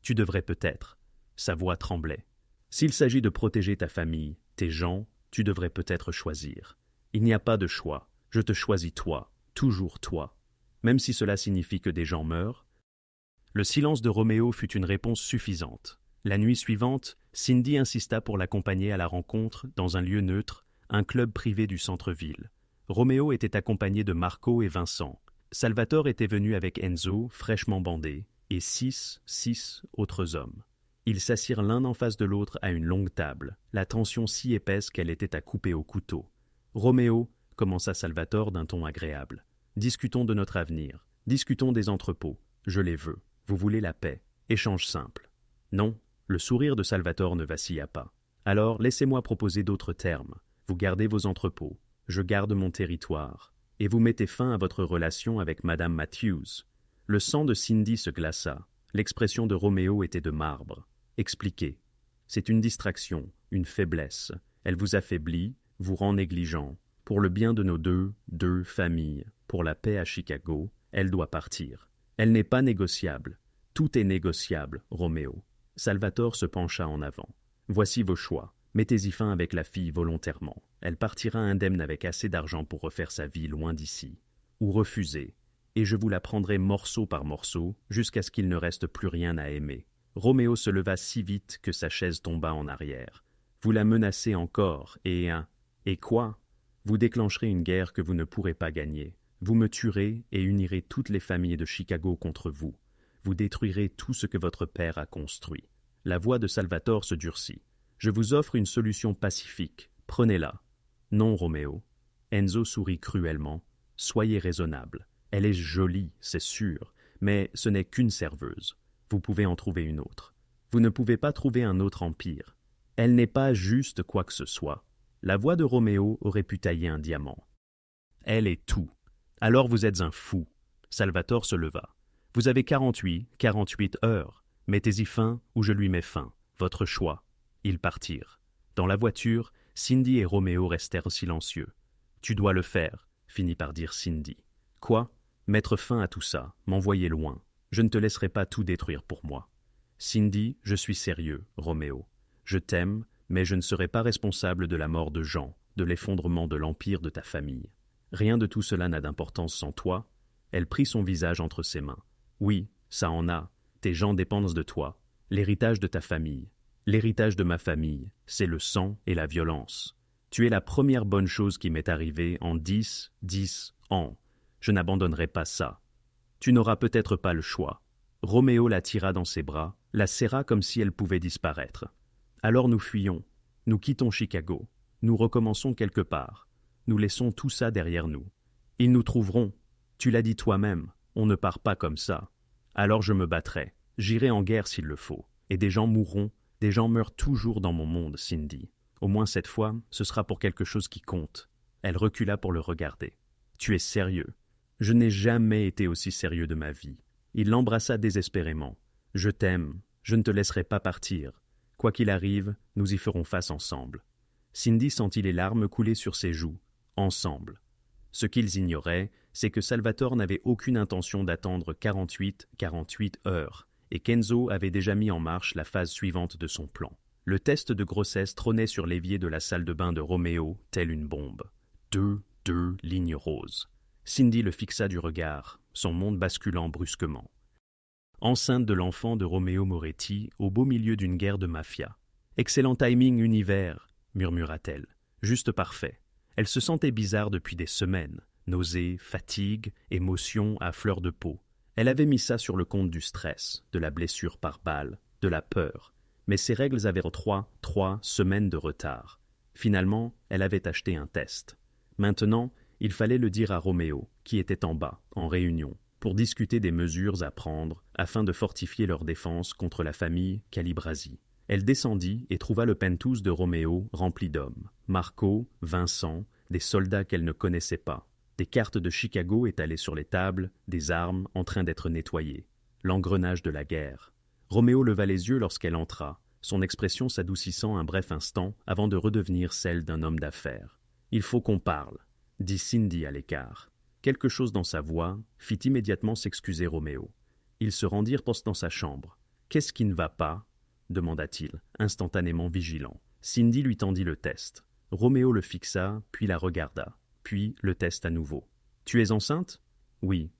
S1: Tu devrais peut-être. » Sa voix tremblait. « S'il s'agit de protéger ta famille, tes gens, tu devrais peut-être choisir. Il n'y a pas de choix. Je te choisis toi, toujours toi. Même si cela signifie que des gens meurent. » Le silence de Roméo fut une réponse suffisante. La nuit suivante, Cindy insista pour l'accompagner à la rencontre, dans un lieu neutre, un club privé du centre-ville. Roméo était accompagné de Marco et Vincent. Salvatore était venu avec Enzo, fraîchement bandé, et six autres hommes. Ils s'assirent l'un en face de l'autre à une longue table, la tension si épaisse qu'elle était à couper au couteau. « Roméo, » commença Salvatore d'un ton agréable, « discutons de notre avenir, discutons des entrepôts. Je les veux. Vous voulez la paix. Échange simple. » Non, le sourire de Salvatore ne vacilla pas. « Alors, laissez-moi proposer d'autres termes. Vous gardez vos entrepôts, je garde mon territoire, et vous mettez fin à votre relation avec Madame Matthews. » Le sang de Cindy se glaça. L'expression de Roméo était de marbre. Expliquez. C'est une distraction, une faiblesse. Elle vous affaiblit, vous rend négligent. Pour le bien de nos deux familles, pour la paix à Chicago, elle doit partir. Elle n'est pas négociable. Tout est négociable, Roméo. Salvatore se pencha en avant. Voici vos choix. Mettez-y fin avec la fille volontairement. Elle partira indemne avec assez d'argent pour refaire sa vie loin d'ici. Ou refusez, et je vous la prendrai morceau par morceau jusqu'à ce qu'il ne reste plus rien à aimer. Roméo se leva si vite que sa chaise tomba en arrière. Vous la menacez encore, et quoi? Vous déclencherez une guerre que vous ne pourrez pas gagner. Vous me tuerez et unirez toutes les familles de Chicago contre vous. Vous détruirez tout ce que votre père a construit. La voix de Salvatore se durcit. Je vous offre une solution pacifique. Prenez-la. Non, Roméo. Enzo sourit cruellement. Soyez raisonnable. Elle est jolie, c'est sûr, mais ce n'est qu'une serveuse. Vous pouvez en trouver une autre. Vous ne pouvez pas trouver un autre empire. Elle n'est pas juste quoi que ce soit. La voix de Roméo aurait pu tailler un diamant. Elle est tout. Alors vous êtes un fou. Salvatore se leva. Vous avez 48 heures. Mettez-y fin ou je lui mets fin. Votre choix. Ils partirent. Dans la voiture, Cindy et Roméo restèrent silencieux. Tu dois le faire, finit par dire Cindy. Quoi? Mettre fin à tout ça, m'envoyer loin. Je ne te laisserai pas tout détruire pour moi. Cindy, je suis sérieux, Roméo. Je t'aime, mais je ne serai pas responsable de la mort de Jean, de l'effondrement de l'empire de ta famille. Rien de tout cela n'a d'importance sans toi. Elle prit son visage entre ses mains. Oui, ça en a. Tes gens dépendent de toi. L'héritage de ta famille. L'héritage de ma famille, c'est le sang et la violence. Tu es la première bonne chose qui m'est arrivée en 10 ans. Je n'abandonnerai pas ça. Tu n'auras peut-être pas le choix. Roméo la tira dans ses bras, la serra comme si elle pouvait disparaître. Alors nous fuyons. Nous quittons Chicago. Nous recommençons quelque part. Nous laissons tout ça derrière nous. Ils nous trouveront. Tu l'as dit toi-même, on ne part pas comme ça. Alors je me battrai. J'irai en guerre s'il le faut. Et des gens mourront. Des gens meurent toujours dans mon monde, Cindy. Au moins cette fois, ce sera pour quelque chose qui compte. Elle recula pour le regarder. Tu es sérieux. Je n'ai jamais été aussi sérieux de ma vie. Il l'embrassa désespérément. Je t'aime. Je ne te laisserai pas partir. Quoi qu'il arrive, nous y ferons face ensemble. Cindy sentit les larmes couler sur ses joues. Ensemble. Ce qu'ils ignoraient, c'est que Salvatore n'avait aucune intention d'attendre 48 heures. Et Kenzo avait déjà mis en marche la phase suivante de son plan. Le test de grossesse trônait sur l'évier de la salle de bain de Roméo, telle une bombe. Deux lignes roses. Cindy le fixa du regard, son monde basculant brusquement. Enceinte de l'enfant de Roméo Moretti, au beau milieu d'une guerre de mafia. Excellent timing univers, murmura-t-elle. Juste parfait. Elle se sentait bizarre depuis des semaines. Nausées, fatigue, émotions à fleur de peau. Elle avait mis ça sur le compte du stress, de la blessure par balle, de la peur. Mais ses règles avaient trois semaines de retard. Finalement, elle avait acheté un test. Maintenant, il fallait le dire à Roméo, qui était en bas, en réunion, pour discuter des mesures à prendre afin de fortifier leur défense contre la famille Calibrasi. Elle descendit et trouva le penthouse de Roméo rempli d'hommes. Marco, Vincent, des soldats qu'elle ne connaissait pas. Des cartes de Chicago étalées sur les tables, des armes en train d'être nettoyées. L'engrenage de la guerre. Roméo leva les yeux lorsqu'elle entra, son expression s'adoucissant un bref instant avant de redevenir celle d'un homme d'affaires. « Il faut qu'on parle », dit Cindy à l'écart. Quelque chose dans sa voix fit immédiatement s'excuser Roméo. Ils se rendirent dans sa chambre. « Qu'est-ce qui ne va pas ?» demanda-t-il, instantanément vigilant. Cindy lui tendit le test. Roméo le fixa, puis la regarda. Puis le test à nouveau. « Tu es enceinte ?»« Oui. »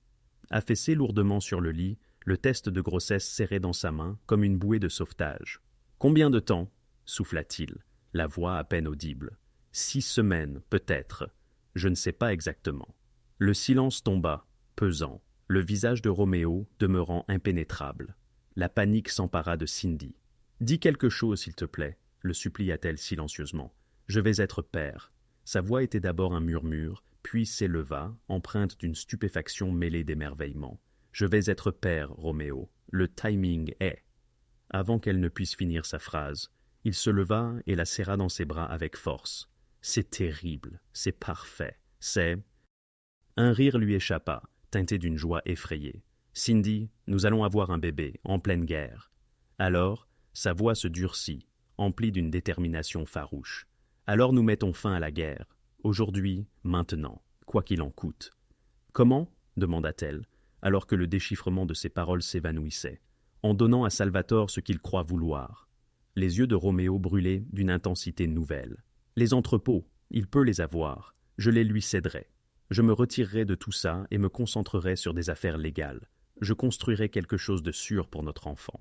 S1: Affaissé lourdement sur le lit, le test de grossesse serré dans sa main comme une bouée de sauvetage. « Combien de temps ?» souffla-t-il, la voix à peine audible. « 6 semaines, peut-être. Je ne sais pas exactement. » Le silence tomba, pesant, le visage de Roméo demeurant impénétrable. La panique s'empara de Cindy. « Dis quelque chose, s'il te plaît, » le supplia-t-elle silencieusement. « Je vais être père. » Sa voix était d'abord un murmure, puis s'éleva, empreinte d'une stupéfaction mêlée d'émerveillement. « Je vais être père, Roméo. Le timing est... » Avant qu'elle ne puisse finir sa phrase, il se leva et la serra dans ses bras avec force. « C'est terrible, c'est parfait, c'est... » Un rire lui échappa, teinté d'une joie effrayée. Cindy, nous allons avoir un bébé, en pleine guerre. Alors, sa voix se durcit, emplie d'une détermination farouche. Alors nous mettons fin à la guerre. Aujourd'hui, maintenant, quoi qu'il en coûte. Comment ? Demanda-t-elle, alors que le déchiffrement de ses paroles s'évanouissait, en donnant à Salvatore ce qu'il croit vouloir. Les yeux de Roméo brûlaient d'une intensité nouvelle. Les entrepôts, il peut les avoir, je les lui céderai. Je me retirerai de tout ça et me concentrerai sur des affaires légales. Je construirai quelque chose de sûr pour notre enfant.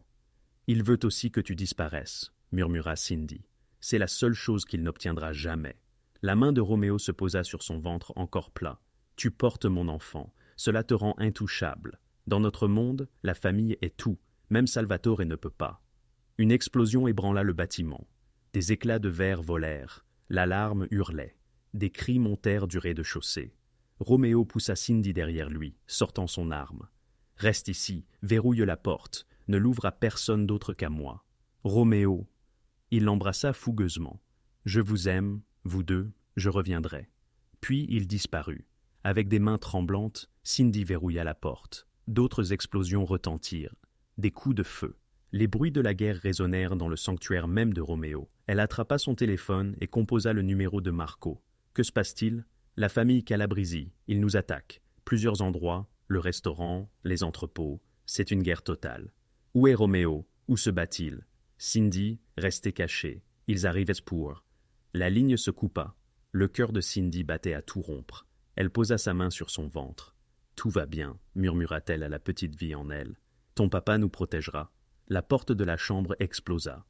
S1: Il veut aussi que tu disparaisses, murmura Cindy. C'est la seule chose qu'il n'obtiendra jamais. La main de Roméo se posa sur son ventre encore plat. Tu portes mon enfant, cela te rend intouchable. Dans notre monde, la famille est tout, même Salvatore ne peut pas. Une explosion ébranla le bâtiment. Des éclats de verre volèrent, l'alarme hurlait. Des cris montèrent du rez-de-chaussée. Roméo poussa Cindy derrière lui, sortant son arme. « Reste ici, verrouille la porte, ne l'ouvre à personne d'autre qu'à moi. »« Roméo !» Il l'embrassa fougueusement. « Je vous aime, vous deux, je reviendrai. » Puis il disparut. Avec des mains tremblantes, Cindy verrouilla la porte. D'autres explosions retentirent. Des coups de feu. Les bruits de la guerre résonnèrent dans le sanctuaire même de Roméo. Elle attrapa son téléphone et composa le numéro de Marco. Que se passe-t-il ? La famille Calabresi, ils nous attaquent. Plusieurs endroits, le restaurant, les entrepôts. C'est une guerre totale. Où est Roméo ? Où se bat-il ? Cindy restait cachée. Ils arrivaient pour. La ligne se coupa. Le cœur de Cindy battait à tout rompre. Elle posa sa main sur son ventre. « Tout va bien, » murmura-t-elle à la petite vie en elle. « Ton papa nous protégera. » La porte de la chambre explosa.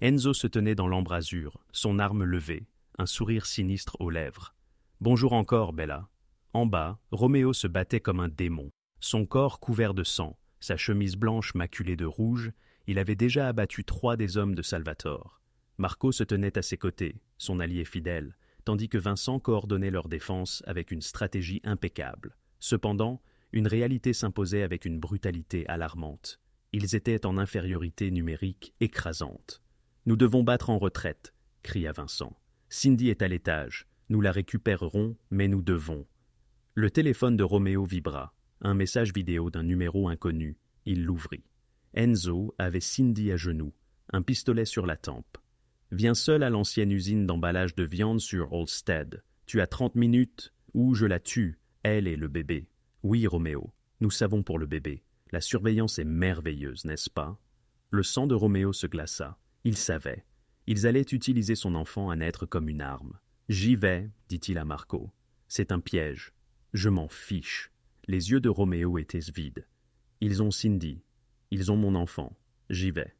S1: Enzo se tenait dans l'embrasure, son arme levée, un sourire sinistre aux lèvres. « Bonjour encore, Bella. » En bas, Roméo se battait comme un démon. Son corps couvert de sang, sa chemise blanche maculée de rouge, il avait déjà abattu 3 des hommes de Salvatore. Marco se tenait à ses côtés, son allié fidèle, tandis que Vincent coordonnait leur défense avec une stratégie impeccable. Cependant, une réalité s'imposait avec une brutalité alarmante. Ils étaient en infériorité numérique écrasante. « Nous devons battre en retraite !» cria Vincent. « Cindy est à l'étage. Nous la récupérerons, mais nous devons. » Le téléphone de Roméo vibra. Un message vidéo d'un numéro inconnu. Il l'ouvrit. Enzo avait Cindy à genoux, un pistolet sur la tempe. « Viens seul à l'ancienne usine d'emballage de viande sur Olstead. Tu as 30 minutes ou je la tue, elle et le bébé. » « Oui, Roméo, nous savons pour le bébé. La surveillance est merveilleuse, n'est-ce pas ?» Le sang de Roméo se glaça. Il savait. Ils allaient utiliser son enfant à naître comme une arme. « J'y vais, » dit-il à Marco. « C'est un piège. Je m'en fiche. » Les yeux de Roméo étaient vides. « Ils ont Cindy. Ils ont mon enfant. J'y vais. »«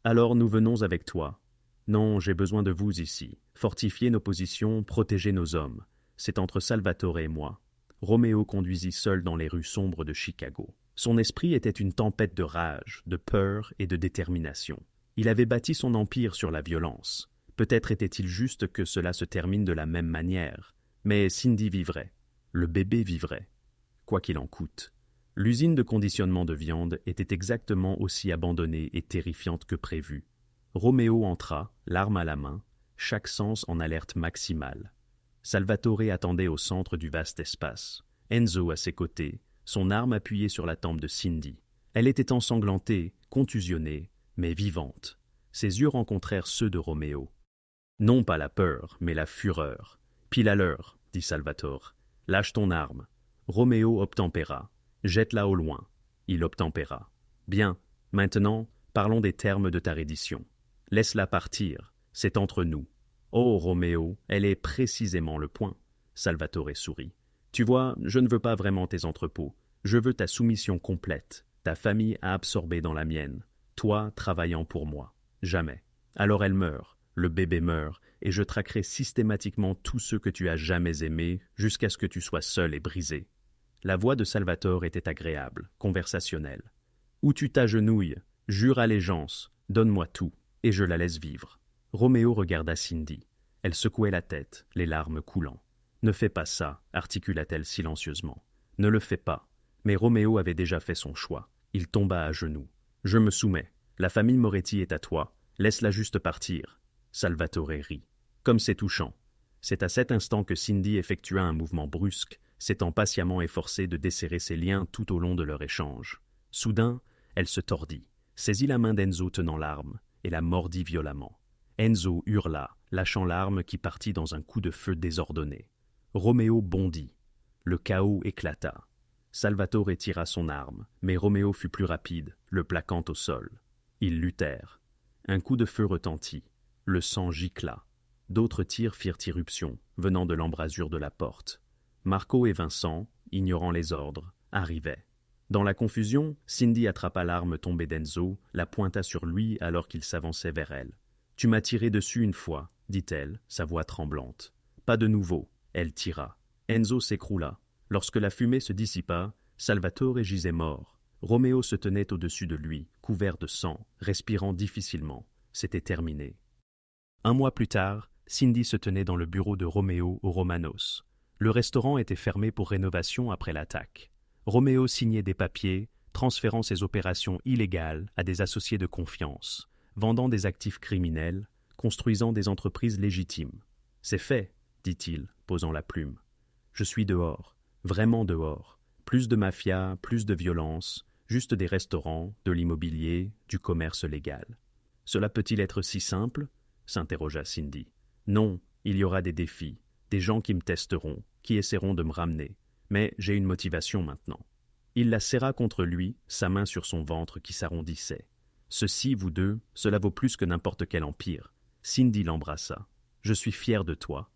S1: Alors nous venons avec toi. »« Non, j'ai besoin de vous ici. Fortifier nos positions, protéger nos hommes. C'est entre Salvatore et moi. » Roméo conduisit seul dans les rues sombres de Chicago. Son esprit était une tempête de rage, de peur et de détermination. Il avait bâti son empire sur la violence. Peut-être était-il juste que cela se termine de la même manière. Mais Cindy vivrait. Le bébé vivrait. Quoi qu'il en coûte. L'usine de conditionnement de viande était exactement aussi abandonnée et terrifiante que prévu. Roméo entra, l'arme à la main, chaque sens en alerte maximale. Salvatore attendait au centre du vaste espace. Enzo à ses côtés, son arme appuyée sur la tempe de Cindy. Elle était ensanglantée, contusionnée, mais vivante. Ses yeux rencontrèrent ceux de Roméo. Non pas la peur, mais la fureur. « Pile à l'heure, » dit Salvatore. « Lâche ton arme. » Roméo obtempéra. « Jette-la au loin. » Il obtempéra. « Bien, maintenant, parlons des termes de ta reddition. Laisse-la partir, c'est entre nous. » « Oh, Roméo, elle est précisément le point. » Salvatore sourit. « Tu vois, je ne veux pas vraiment tes entrepôts. Je veux ta soumission complète, ta famille à absorber dans la mienne, toi travaillant pour moi. Jamais. Alors elle meurt, le bébé meurt, et je traquerai systématiquement tous ceux que tu as jamais aimés jusqu'à ce que tu sois seul et brisé. » La voix de Salvatore était agréable, conversationnelle. « Où tu t'agenouilles, jure allégeance, donne-moi tout, et je la laisse vivre. » Roméo regarda Cindy. Elle secouait la tête, les larmes coulant. « Ne fais pas ça, » articula-t-elle silencieusement. « Ne le fais pas. » Mais Roméo avait déjà fait son choix. Il tomba à genoux. « Je me soumets. La famille Moretti est à toi. Laisse-la juste partir. » Salvatore rit. « Comme c'est touchant. » C'est à cet instant que Cindy effectua un mouvement brusque, s'étant patiemment efforcée de desserrer ses liens tout au long de leur échange. Soudain, elle se tordit, saisit la main d'Enzo tenant l'arme, et la mordit violemment. Enzo hurla, lâchant l'arme qui partit dans un coup de feu désordonné. Roméo bondit. Le chaos éclata. Salvatore tira son arme, mais Roméo fut plus rapide, le plaquant au sol. Ils luttèrent. Un coup de feu retentit. Le sang gicla. D'autres tirs firent irruption, venant de l'embrasure de la porte. Marco et Vincent, ignorant les ordres, arrivaient. Dans la confusion, Cindy attrapa l'arme tombée d'Enzo, la pointa sur lui alors qu'il s'avançait vers elle. « Tu m'as tiré dessus une fois, » dit-elle, sa voix tremblante. « Pas de nouveau. » Elle tira. Enzo s'écroula. Lorsque la fumée se dissipa, Salvatore gisait mort. Roméo se tenait au-dessus de lui, couvert de sang, respirant difficilement. C'était terminé. Un mois plus tard, Cindy se tenait dans le bureau de Roméo au Romanos. Le restaurant était fermé pour rénovation après l'attaque. Roméo signait des papiers, transférant ses opérations illégales à des associés de confiance, vendant des actifs criminels, construisant des entreprises légitimes. « C'est fait, » dit-il, posant la plume. « Je suis dehors, vraiment dehors. Plus de mafia, plus de violence, juste des restaurants, de l'immobilier, du commerce légal. » « Cela peut-il être si simple ?» s'interrogea Cindy. « Non, il y aura des défis, des gens qui me testeront, qui essaieront de me ramener. Mais j'ai une motivation maintenant. » Il la serra contre lui, sa main sur son ventre qui s'arrondissait. « Ceci, vous deux, cela vaut plus que n'importe quel empire. » Cindy l'embrassa. « Je suis fier de toi. »«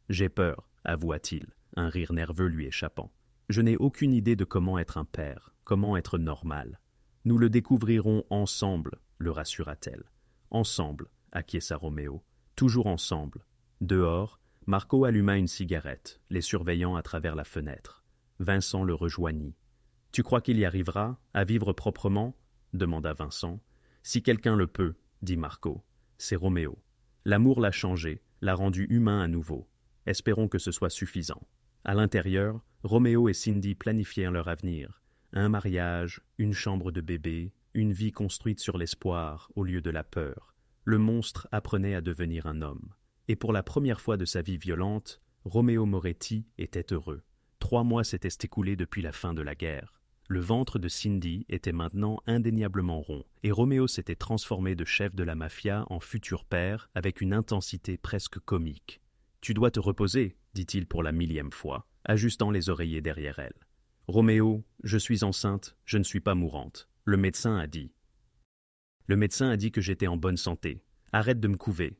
S1: J'ai peur, » avoua-t-il, un rire nerveux lui échappant. « Je n'ai aucune idée de comment être un père, comment être normal. Nous le découvrirons ensemble, le rassura-t-elle. Ensemble, acquiesça Roméo. Toujours ensemble. Dehors, Marco alluma une cigarette, les surveillant à travers la fenêtre. Vincent le rejoignit. « Tu crois qu'il y arrivera, à vivre proprement ?» demanda Vincent. « Si quelqu'un le peut, » dit Marco. « C'est Roméo. L'amour l'a changé, l'a rendu humain à nouveau. Espérons que ce soit suffisant. » À l'intérieur, Roméo et Cindy planifièrent leur avenir. Un mariage, une chambre de bébé, une vie construite sur l'espoir au lieu de la peur. Le monstre apprenait à devenir un homme. Et pour la première fois de sa vie violente, Roméo Moretti était heureux. 3 mois s'étaient écoulés depuis la fin de la guerre. Le ventre de Cindy était maintenant indéniablement rond, et Roméo s'était transformé de chef de la mafia en futur père avec une intensité presque comique. « Tu dois te reposer, » dit-il pour la 1000e fois, ajustant les oreillers derrière elle. « Roméo, je suis enceinte, je ne suis pas mourante. Le médecin a dit. » Le médecin a dit que j'étais en bonne santé. Arrête de me couver.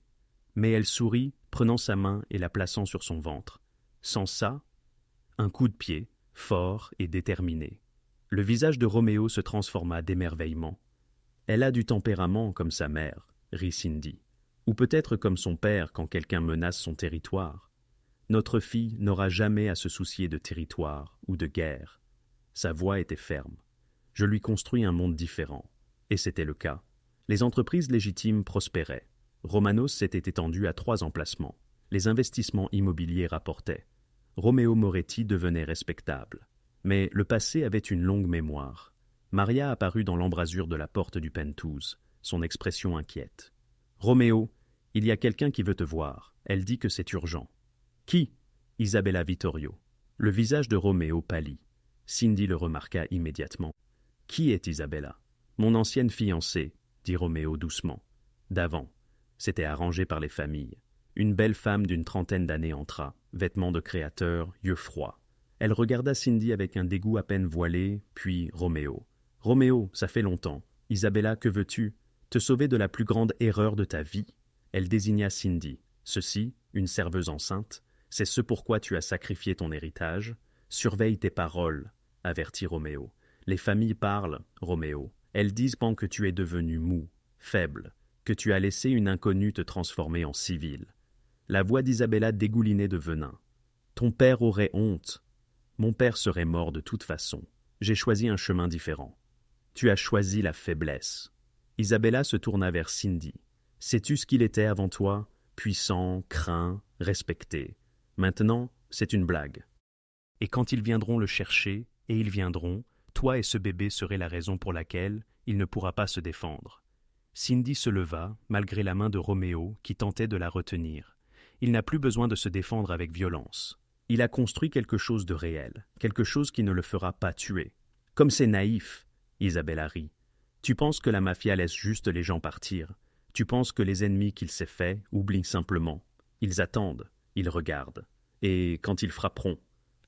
S1: Mais elle sourit, prenant sa main et la plaçant sur son ventre. Sans ça, un coup de pied, fort et déterminé. Le visage de Roméo se transforma d'émerveillement. Elle a du tempérament comme sa mère, rit Cindy. Ou peut-être comme son père quand quelqu'un menace son territoire. Notre fille n'aura jamais à se soucier de territoire ou de guerre. Sa voix était ferme. Je lui construis un monde différent. Et c'était le cas. Les entreprises légitimes prospéraient. Romanos s'était étendu à 3 emplacements. Les investissements immobiliers rapportaient. Roméo Moretti devenait respectable. Mais le passé avait une longue mémoire. Maria apparut dans l'embrasure de la porte du penthouse, son expression inquiète. « Roméo, il y a quelqu'un qui veut te voir. Elle dit que c'est urgent. »« Qui » Isabella Vittorio. Le visage de Roméo pâlit. Cindy le remarqua immédiatement. « Qui est Isabella ?»« Mon ancienne fiancée, » dit Roméo doucement. « D'avant. C'était arrangé par les familles. Une belle femme d'une 30aine d'années entra, vêtements de créateur, yeux froids. Elle regarda Cindy avec un dégoût à peine voilé, puis Roméo. « Roméo, ça fait longtemps. Isabella, que veux-tu? Te sauver de la plus grande erreur de ta vie ?» Elle désigna Cindy. « Ceci, une serveuse enceinte, c'est ce pourquoi tu as sacrifié ton héritage. Surveille tes paroles, » avertit Roméo. « Les familles parlent, Roméo. Elles disent que tu es devenu mou, faible, que tu as laissé une inconnue te transformer en civil. » La voix d'Isabella dégoulinait de venin. « Ton père aurait honte. » « Mon père serait mort de toute façon. J'ai choisi un chemin différent. »« Tu as choisi la faiblesse. » Isabella se tourna vers Cindy. « Sais-tu ce qu'il était avant toi? Puissant, craint, respecté. Maintenant, c'est une blague. Et quand ils viendront le chercher, et ils viendront, toi et ce bébé serez la raison pour laquelle il ne pourra pas se défendre. » Cindy se leva, malgré la main de Roméo qui tentait de la retenir. Il n'a plus besoin de se défendre avec violence. Il a construit quelque chose de réel, quelque chose qui ne le fera pas tuer. Comme c'est naïf, Isabella rit. Tu penses que la mafia laisse juste les gens partir. Tu penses que les ennemis qu'il s'est faits oublient simplement. Ils attendent, ils regardent. Et quand ils frapperont,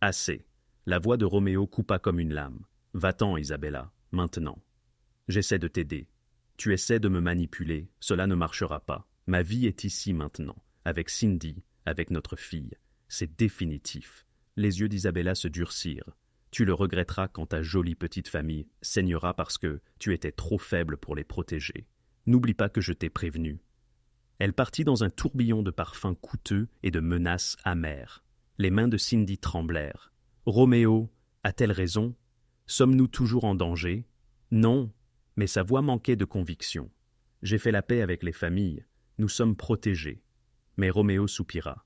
S1: assez. La voix de Roméo coupa comme une lame. Va-t'en, Isabella, maintenant. J'essaie de t'aider. Tu essaies de me manipuler, cela ne marchera pas. Ma vie est ici maintenant, avec Cindy, avec notre fille. C'est définitif. Les yeux d'Isabella se durcirent. Tu le regretteras quand ta jolie petite famille saignera parce que tu étais trop faible pour les protéger. N'oublie pas que je t'ai prévenu. Elle partit dans un tourbillon de parfums coûteux et de menaces amères. Les mains de Cindy tremblèrent. Roméo, a-t-elle raison? Sommes-nous toujours en danger? Non, mais sa voix manquait de conviction. J'ai fait la paix avec les familles. Nous sommes protégés. Mais Roméo soupira.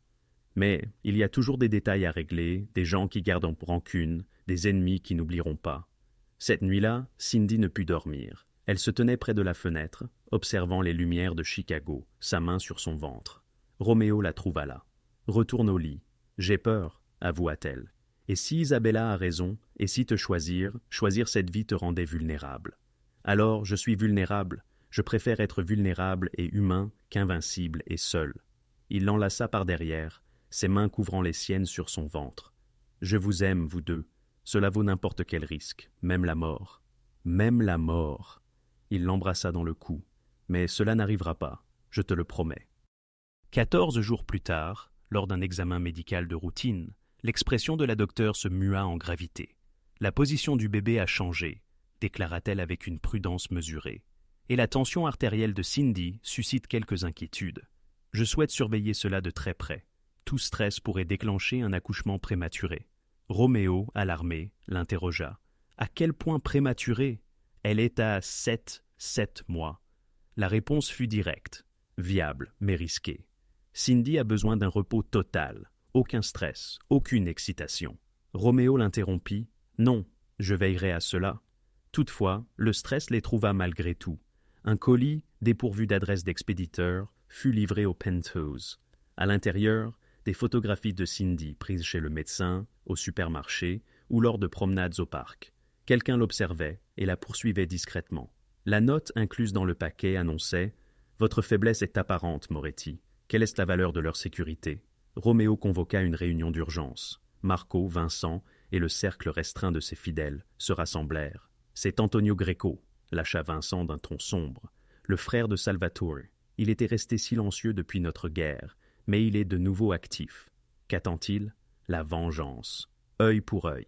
S1: Mais il y a toujours des détails à régler, des gens qui gardent en rancune, des ennemis qui n'oublieront pas. Cette nuit-là, Cindy ne put dormir. Elle se tenait près de la fenêtre, observant les lumières de Chicago, sa main sur son ventre. Roméo la trouva là. « Retourne au lit. J'ai peur, avoua-t-elle. Et si Isabella a raison, et si te choisir cette vie te rendait vulnérable. Alors, je suis vulnérable. Je préfère être vulnérable et humain qu'invincible et seul. » Il l'enlaça par derrière, ses mains couvrant les siennes sur son ventre. « Je vous aime, vous deux. Cela vaut n'importe quel risque, même la mort. Même la mort. » Il l'embrassa dans le cou. « Mais cela n'arrivera pas, je te le promets. » 14 jours plus tard, lors d'un examen médical de routine, l'expression de la docteure se mua en gravité. « La position du bébé a changé, » déclara-t-elle avec une prudence mesurée. « Et la tension artérielle de Cindy suscite quelques inquiétudes. Je souhaite surveiller cela de très près. Tout stress pourrait déclencher un accouchement prématuré. » Roméo, alarmé, l'interrogea. « À quel point prématuré? Elle est à 7 mois. » La réponse fut directe, viable, mais risquée. Cindy a besoin d'un repos total, aucun stress, aucune excitation. Roméo l'interrompit. « Non, je veillerai à cela. » Toutefois, le stress les trouva malgré tout. Un colis, dépourvu d'adresse d'expéditeur, fut livré au penthouse. À l'intérieur, des photographies de Cindy prises chez le médecin, au supermarché ou lors de promenades au parc. Quelqu'un l'observait et la poursuivait discrètement. La note incluse dans le paquet annonçait « Votre faiblesse est apparente, Moretti. Quelle est la valeur de leur sécurité ?» Roméo convoqua une réunion d'urgence. Marco, Vincent et le cercle restreint de ses fidèles se rassemblèrent. « C'est Antonio Greco », lâcha Vincent d'un ton sombre, le frère de Salvatore. Il était resté silencieux depuis notre guerre, mais il est de nouveau actif. Qu'attend-il? La vengeance. Œil pour œil.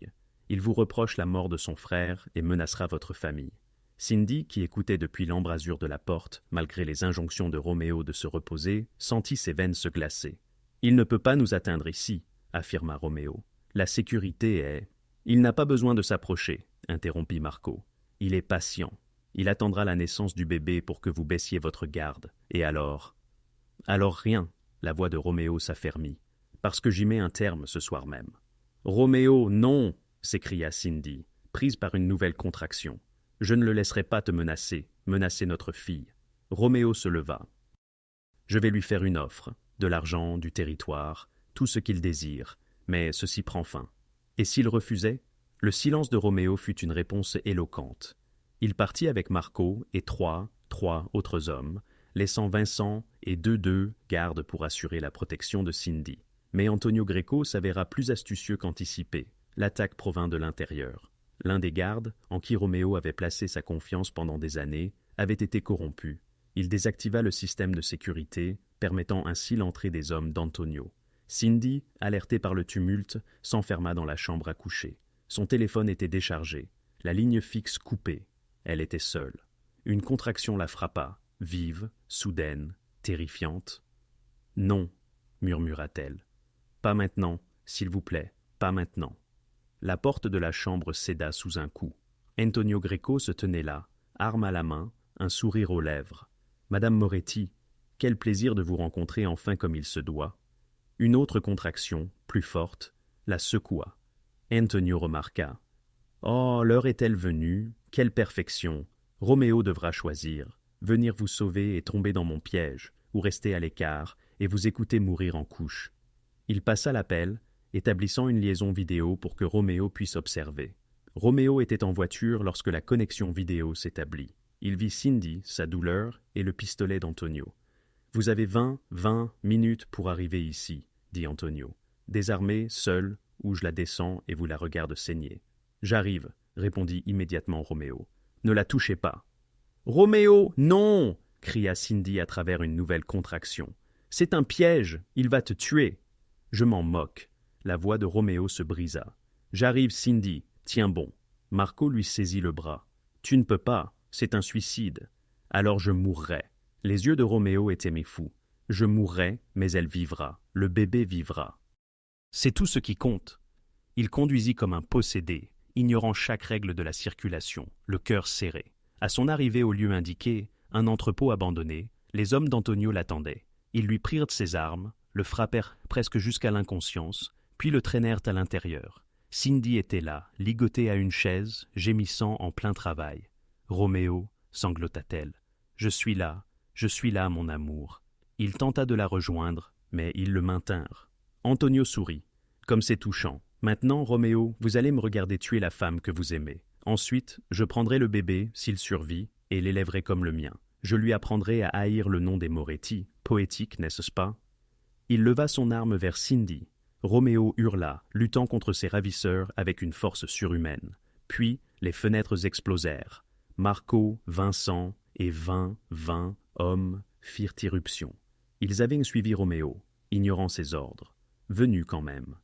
S1: Il vous reproche la mort de son frère et menacera votre famille. Cindy, qui écoutait depuis l'embrasure de la porte, malgré les injonctions de Roméo de se reposer, sentit ses veines se glacer. « Il ne peut pas nous atteindre ici, » affirma Roméo. « La sécurité est... » « Il n'a pas besoin de s'approcher, » interrompit Marco. « Il est patient. Il attendra la naissance du bébé pour que vous baissiez votre garde. Et alors... » « Alors rien, » la voix de Roméo s'affermit, « parce que j'y mets un terme ce soir même. »« Roméo, non !» s'écria Cindy, prise par une nouvelle contraction. « Je ne le laisserai pas te menacer notre fille. » Roméo se leva. « Je vais lui faire une offre, de l'argent, du territoire, tout ce qu'il désire, mais ceci prend fin. » Et s'il refusait? Le silence de Roméo fut une réponse éloquente. Il partit avec Marco et trois autres hommes, laissant Vincent et deux gardes pour assurer la protection de Cindy. Mais Antonio Greco s'avéra plus astucieux qu'anticipé. L'attaque provint de l'intérieur. L'un des gardes, en qui Roméo avait placé sa confiance pendant des années, avait été corrompu. Il désactiva le système de sécurité, permettant ainsi l'entrée des hommes d'Antonio. Cindy, alertée par le tumulte, s'enferma dans la chambre à coucher. Son téléphone était déchargé, la ligne fixe coupée. Elle était seule. Une contraction la frappa, vive, soudaine, terrifiante. « Non, » murmura-t-elle. « Pas maintenant, s'il vous plaît, pas maintenant. » La porte de la chambre céda sous un coup. Antonio Greco se tenait là, arme à la main, un sourire aux lèvres. « Madame Moretti, quel plaisir de vous rencontrer enfin comme il se doit. » Une autre contraction, plus forte, la secoua. Antonio remarqua. « Oh, l'heure est-elle venue? Quelle perfection! Roméo devra choisir. Venir vous sauver et tomber dans mon piège, ou rester à l'écart et vous écouter mourir en couche. » Il passa l'appel, établissant une liaison vidéo pour que Roméo puisse observer. Roméo était en voiture lorsque la connexion vidéo s'établit. Il vit Cindy, sa douleur et le pistolet d'Antonio. « Vous avez 20 minutes pour arriver ici, » dit Antonio. Désarmé, seul, où je la descends et vous la regarde saigner. « J'arrive, » répondit immédiatement Roméo. « Ne la touchez pas. »« Roméo, non !» cria Cindy à travers une nouvelle contraction. « C'est un piège, il va te tuer. » Je m'en moque. La voix de Roméo se brisa. « J'arrive, Cindy, tiens bon. » Marco lui saisit le bras. « Tu ne peux pas, c'est un suicide. »« Alors je mourrai. » Les yeux de Roméo étaient mes fous. « Je mourrai, mais elle vivra. Le bébé vivra. » C'est tout ce qui compte. Il conduisit comme un possédé, ignorant chaque règle de la circulation, le cœur serré. À son arrivée au lieu indiqué, un entrepôt abandonné, les hommes d'Antonio l'attendaient. Ils lui prirent ses armes, le frappèrent presque jusqu'à l'inconscience, puis le traînèrent à l'intérieur. Cindy était là, ligotée à une chaise, gémissant en plein travail. « Roméo, » sanglota-t-elle, « je suis là, mon amour. » Il tenta de la rejoindre, mais ils le maintinrent. Antonio sourit. « Comme c'est touchant. Maintenant, Roméo, vous allez me regarder tuer la femme que vous aimez. Ensuite, je prendrai le bébé, s'il survit, et l'élèverai comme le mien. Je lui apprendrai à haïr le nom des Moretti. Poétique, n'est-ce pas ?» Il leva son arme vers Cindy. Roméo hurla, luttant contre ses ravisseurs avec une force surhumaine. Puis, les fenêtres explosèrent. Marco, Vincent et 20 hommes firent irruption. Ils avaient suivi Roméo, ignorant ses ordres. Venus quand même.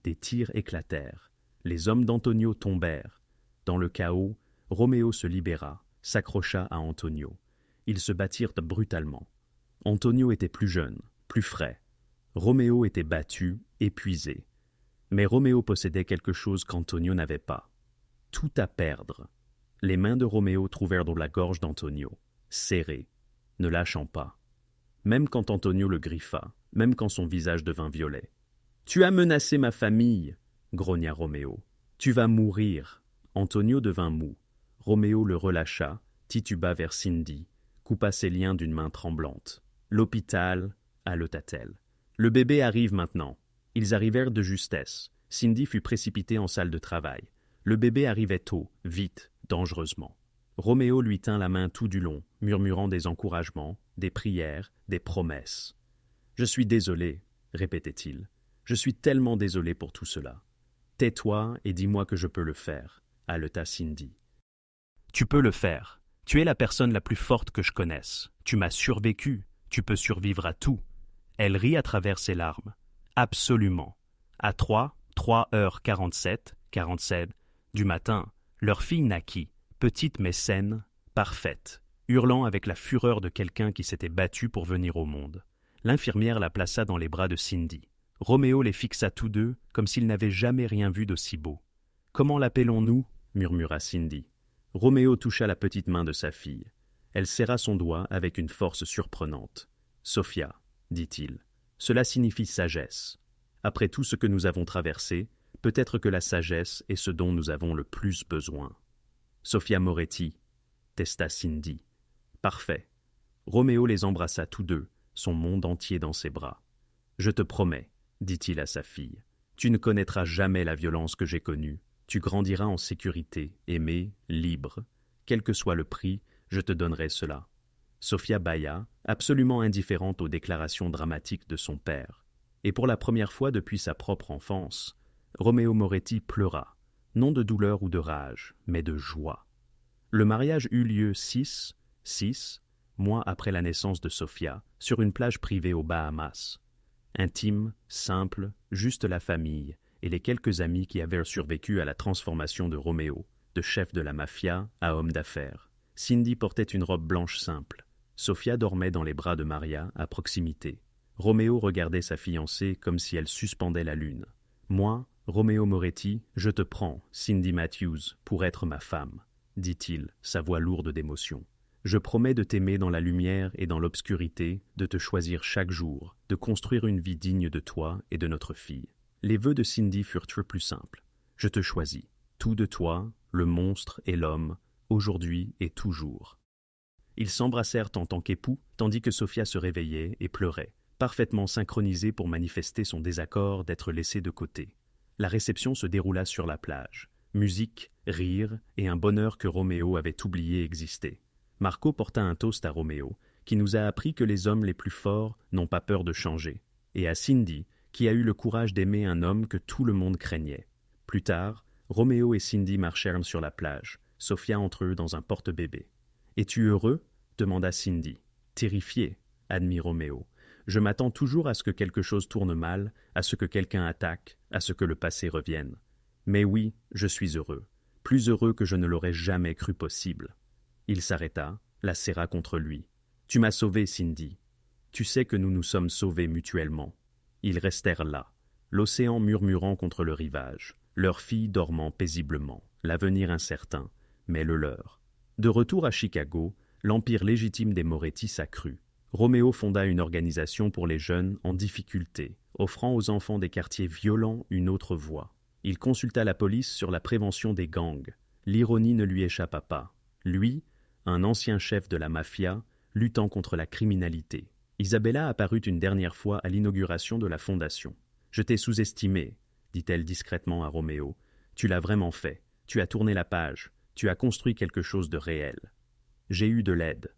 S1: Des tirs éclatèrent. Les hommes d'Antonio tombèrent. Dans le chaos, Roméo se libéra, s'accrocha à Antonio. Ils se battirent brutalement. Antonio était plus jeune, plus frais. Roméo était battu, épuisé. Mais Roméo possédait quelque chose qu'Antonio n'avait pas. Tout à perdre. Les mains de Roméo trouvèrent dans la gorge d'Antonio, serrées, ne lâchant pas. Même quand Antonio le griffa, même quand son visage devint violet. « Tu as menacé ma famille !» grogna Roméo. « Tu vas mourir !» Antonio devint mou. Roméo le relâcha, tituba vers Cindy, coupa ses liens d'une main tremblante. « L'hôpital !» haleta-t-elle. « Le bébé arrive maintenant. » Ils arrivèrent de justesse. Cindy fut précipitée en salle de travail. Le bébé arrivait tôt, vite, dangereusement. Roméo lui tint la main tout du long, murmurant des encouragements, des prières, des promesses. « Je suis désolé, » répétait-il. « Je suis tellement désolé pour tout cela. »« Tais-toi et dis-moi que je peux le faire, » haleta Cindy. « Tu peux le faire. Tu es la personne la plus forte que je connaisse. Tu m'as survécu. Tu peux survivre à tout. » Elle rit à travers ses larmes. « Absolument. » À 3h47 du matin, leur fille naquit, petite mais saine, parfaite, hurlant avec la fureur de quelqu'un qui s'était battu pour venir au monde. L'infirmière la plaça dans les bras de Cindy. Roméo les fixa tous deux comme s'ils n'avaient jamais rien vu d'aussi beau. « Comment l'appelons-nous » murmura Cindy. Roméo toucha la petite main de sa fille. Elle serra son doigt avec une force surprenante. « Sophia, » dit-il, « cela signifie sagesse. Après tout ce que nous avons traversé, peut-être que la sagesse est ce dont nous avons le plus besoin. »« Sophia Moretti, » testa Cindy. « Parfait. » Roméo les embrassa tous deux, son monde entier dans ses bras. « Je te promets, » dit-il à sa fille, « tu ne connaîtras jamais la violence que j'ai connue. Tu grandiras en sécurité, aimé, libre. Quel que soit le prix, je te donnerai cela. » Sophia bâilla, absolument indifférente aux déclarations dramatiques de son père. Et pour la première fois depuis sa propre enfance, Roméo Moretti pleura, non de douleur ou de rage, mais de joie. Le mariage eut lieu 6 mois après la naissance de Sophia, sur une plage privée aux Bahamas. Intime, simple, juste la famille et les quelques amis qui avaient survécu à la transformation de Roméo, de chef de la mafia à homme d'affaires. Cindy portait une robe blanche simple. Sophia dormait dans les bras de Maria, à proximité. Roméo regardait sa fiancée comme si elle suspendait la lune. « Moi, Roméo Moretti, je te prends, Cindy Matthews, pour être ma femme, » dit-il, sa voix lourde d'émotion. « Je promets de t'aimer dans la lumière et dans l'obscurité, de te choisir chaque jour, de construire une vie digne de toi et de notre fille. » Les vœux de Cindy furent plus simples. « Je te choisis, tout de toi, le monstre et l'homme, aujourd'hui et toujours. » Ils s'embrassèrent en tant qu'époux, tandis que Sophia se réveillait et pleurait, parfaitement synchronisée pour manifester son désaccord d'être laissée de côté. La réception se déroula sur la plage. Musique, rire et un bonheur que Roméo avait oublié exister. Marco porta un toast à Roméo, qui nous a appris que les hommes les plus forts n'ont pas peur de changer, et à Cindy, qui a eu le courage d'aimer un homme que tout le monde craignait. Plus tard, Roméo et Cindy marchèrent sur la plage, Sophia entre eux dans un porte-bébé. « Es-tu heureux » demanda Cindy. « Terrifié » admit Roméo. « Je m'attends toujours à ce que quelque chose tourne mal, à ce que quelqu'un attaque, à ce que le passé revienne. Mais oui, je suis heureux, plus heureux que je ne l'aurais jamais cru possible. » Il s'arrêta, la serra contre lui. « Tu m'as sauvé, Cindy. Tu sais que nous nous sommes sauvés mutuellement. » Ils restèrent là, l'océan murmurant contre le rivage, leur fille dormant paisiblement, l'avenir incertain, mais le leur. De retour à Chicago, l'empire légitime des Moretti s'accrut. Roméo fonda une organisation pour les jeunes en difficulté, offrant aux enfants des quartiers violents une autre voie. Il consulta la police sur la prévention des gangs. L'ironie ne lui échappa pas. Lui, un ancien chef de la mafia, luttant contre la criminalité. Isabella apparut une dernière fois à l'inauguration de la fondation. « Je t'ai sous-estimé, » dit-elle discrètement à Roméo. « Tu l'as vraiment fait. Tu as tourné la page. Tu as construit quelque chose de réel. » J'ai eu de l'aide.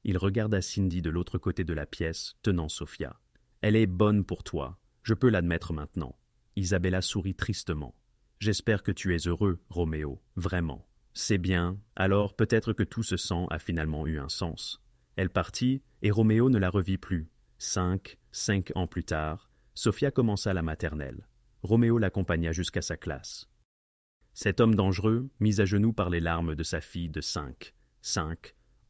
S1: Il regarda Cindy de l'autre côté de la pièce, tenant Sophia. « Elle est bonne pour toi. Je peux l'admettre maintenant. » Isabella sourit tristement. « J'espère que tu es heureux, Roméo, vraiment. » « C'est bien, alors peut-être que tout ce sang a finalement eu un sens. » Elle partit, et Roméo ne la revit plus. 5 ans plus tard, Sophia commença la maternelle. Roméo l'accompagna jusqu'à sa classe. Cet homme dangereux, mis à genoux par les larmes de sa fille de 5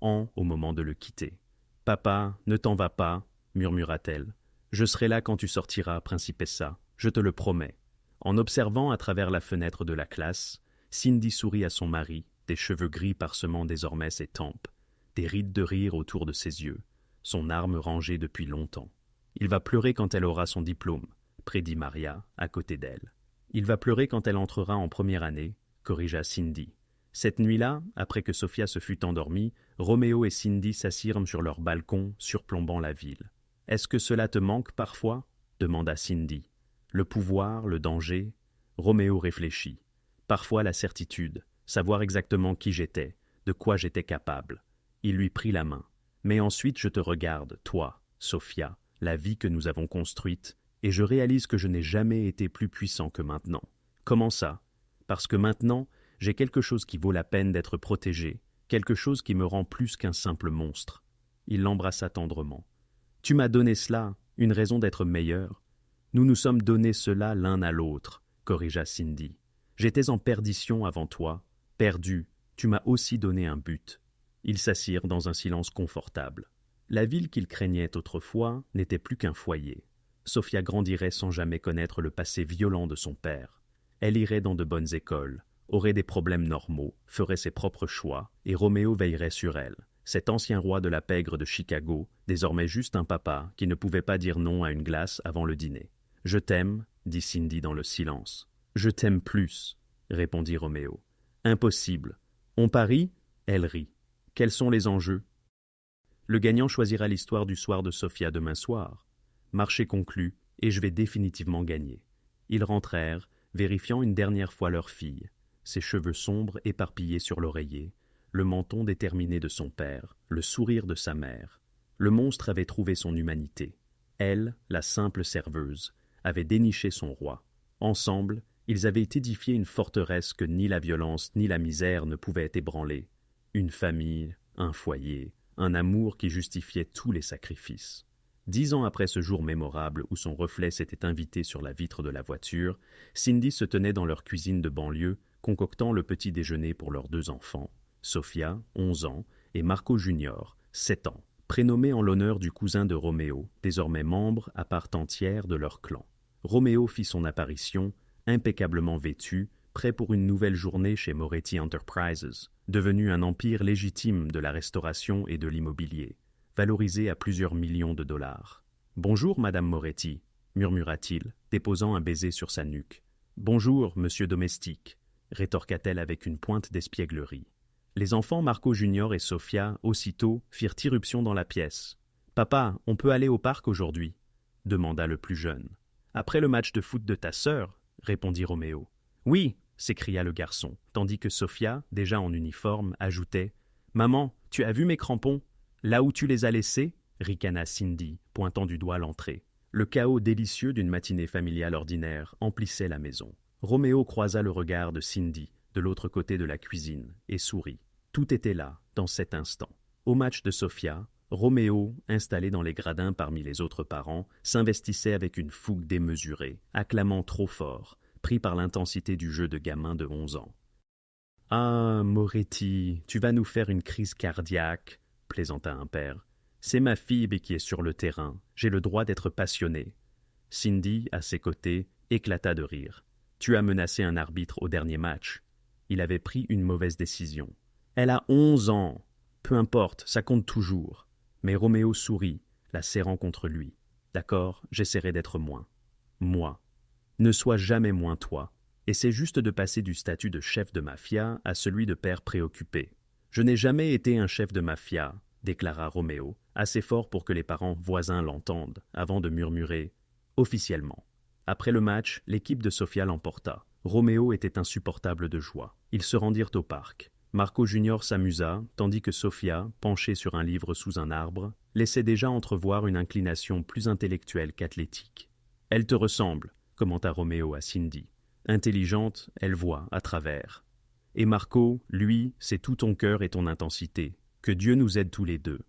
S1: ans au moment de le quitter. « Papa, ne t'en va pas, » murmura-t-elle. « Je serai là quand tu sortiras, Principessa, je te le promets. » En observant à travers la fenêtre de la classe, Cindy sourit à son mari, des cheveux gris parsemant désormais ses tempes, des rides de rire autour de ses yeux, son arme rangée depuis longtemps. « Il va pleurer quand elle aura son diplôme, » prédit Maria, à côté d'elle. « Il va pleurer quand elle entrera en première année, » corrigea Cindy. Cette nuit-là, après que Sophia se fut endormie, Roméo et Cindy s'assirent sur leur balcon, surplombant la ville. « Est-ce que cela te manque parfois » demanda Cindy. « Le pouvoir, le danger ?» Roméo réfléchit. « Parfois la certitude, savoir exactement qui j'étais, de quoi j'étais capable. » Il lui prit la main. « Mais ensuite je te regarde, toi, Sophia, la vie que nous avons construite, et je réalise que je n'ai jamais été plus puissant que maintenant. » « Comment ça ? » « Parce que maintenant, j'ai quelque chose qui vaut la peine d'être protégé, quelque chose qui me rend plus qu'un simple monstre. » Il l'embrassa tendrement. « Tu m'as donné cela, une raison d'être meilleur. Nous nous sommes donné cela l'un à l'autre, » corrigea Cindy. « J'étais en perdition avant toi, perdu, tu m'as aussi donné un but. » Ils s'assirent dans un silence confortable. La ville qu'ils craignaient autrefois n'était plus qu'un foyer. Sophia grandirait sans jamais connaître le passé violent de son père. Elle irait dans de bonnes écoles, aurait des problèmes normaux, ferait ses propres choix, et Roméo veillerait sur elle, cet ancien roi de la pègre de Chicago, désormais juste un papa qui ne pouvait pas dire non à une glace avant le dîner. « Je t'aime, » dit Cindy dans le silence. « Je t'aime plus, » répondit Roméo. « Impossible. On parie ?» Elle rit. « Quels sont les enjeux ?» Le gagnant choisira l'histoire du soir de Sophia demain soir. Marché conclu, et je vais définitivement gagner. Ils rentrèrent, vérifiant une dernière fois leur fille, ses cheveux sombres éparpillés sur l'oreiller, le menton déterminé de son père, le sourire de sa mère. Le monstre avait trouvé son humanité. Elle, la simple serveuse, avait déniché son roi. Ensemble, ils avaient édifié une forteresse que ni la violence ni la misère ne pouvaient ébranler. Une famille, un foyer, un amour qui justifiait tous les sacrifices. 10 ans après ce jour mémorable où son reflet s'était invité sur la vitre de la voiture, Cindy se tenait dans leur cuisine de banlieue, concoctant le petit déjeuner pour leurs 2 enfants, Sophia, 11 ans, et Marco Junior, 7 ans, prénommés en l'honneur du cousin de Roméo, désormais membre à part entière de leur clan. Roméo fit son apparition, impeccablement vêtu, prêt pour une nouvelle journée chez Moretti Enterprises, devenu un empire légitime de la restauration et de l'immobilier, valorisé à plusieurs millions de dollars. « Bonjour, Madame Moretti » murmura-t-il, déposant un baiser sur sa nuque. « Bonjour, Monsieur Domestique » rétorqua-t-elle avec une pointe d'espièglerie. Les enfants Marco Junior et Sophia, aussitôt, firent irruption dans la pièce. « Papa, on peut aller au parc aujourd'hui » demanda le plus jeune. « Après le match de foot de ta sœur » répondit Roméo. Oui, s'écria le garçon, tandis que Sophia, déjà en uniforme, ajoutait « Maman, tu as vu mes crampons? Là où tu les as laissés ?» ricana Cindy, pointant du doigt l'entrée. Le chaos délicieux d'une matinée familiale ordinaire emplissait la maison. Roméo croisa le regard de Cindy, de l'autre côté de la cuisine, et sourit. Tout était là, dans cet instant. Au match de Sophia, Roméo, installé dans les gradins parmi les autres parents, s'investissait avec une fougue démesurée, acclamant trop fort, pris par l'intensité du jeu de gamin de 11 ans. « Ah, Moretti, tu vas nous faire une crise cardiaque, » plaisanta un père. « C'est ma fille qui est sur le terrain, j'ai le droit d'être passionné. » Cindy, à ses côtés, éclata de rire. « Tu as menacé un arbitre au dernier match. Il avait pris une mauvaise décision. Elle a 11 ans. Peu importe, ça compte toujours. » Mais Roméo sourit, la serrant contre lui. « D'accord, j'essaierai d'être moins. Moi. Ne sois jamais moins toi. Essaie juste de passer du statut de chef de mafia à celui de père préoccupé. Je n'ai jamais été un chef de mafia, déclara Roméo, assez fort pour que les parents voisins l'entendent, avant de murmurer « officiellement ». Après le match, l'équipe de Sophia l'emporta. Roméo était insupportable de joie. Ils se rendirent au parc. Marco Junior s'amusa, tandis que Sophia, penchée sur un livre sous un arbre, laissait déjà entrevoir une inclination plus intellectuelle qu'athlétique. « Elle te ressemble », commenta Roméo à Cindy. « Intelligente, elle voit à travers. Et Marco, lui, c'est tout ton cœur et ton intensité. Que Dieu nous aide tous les deux. »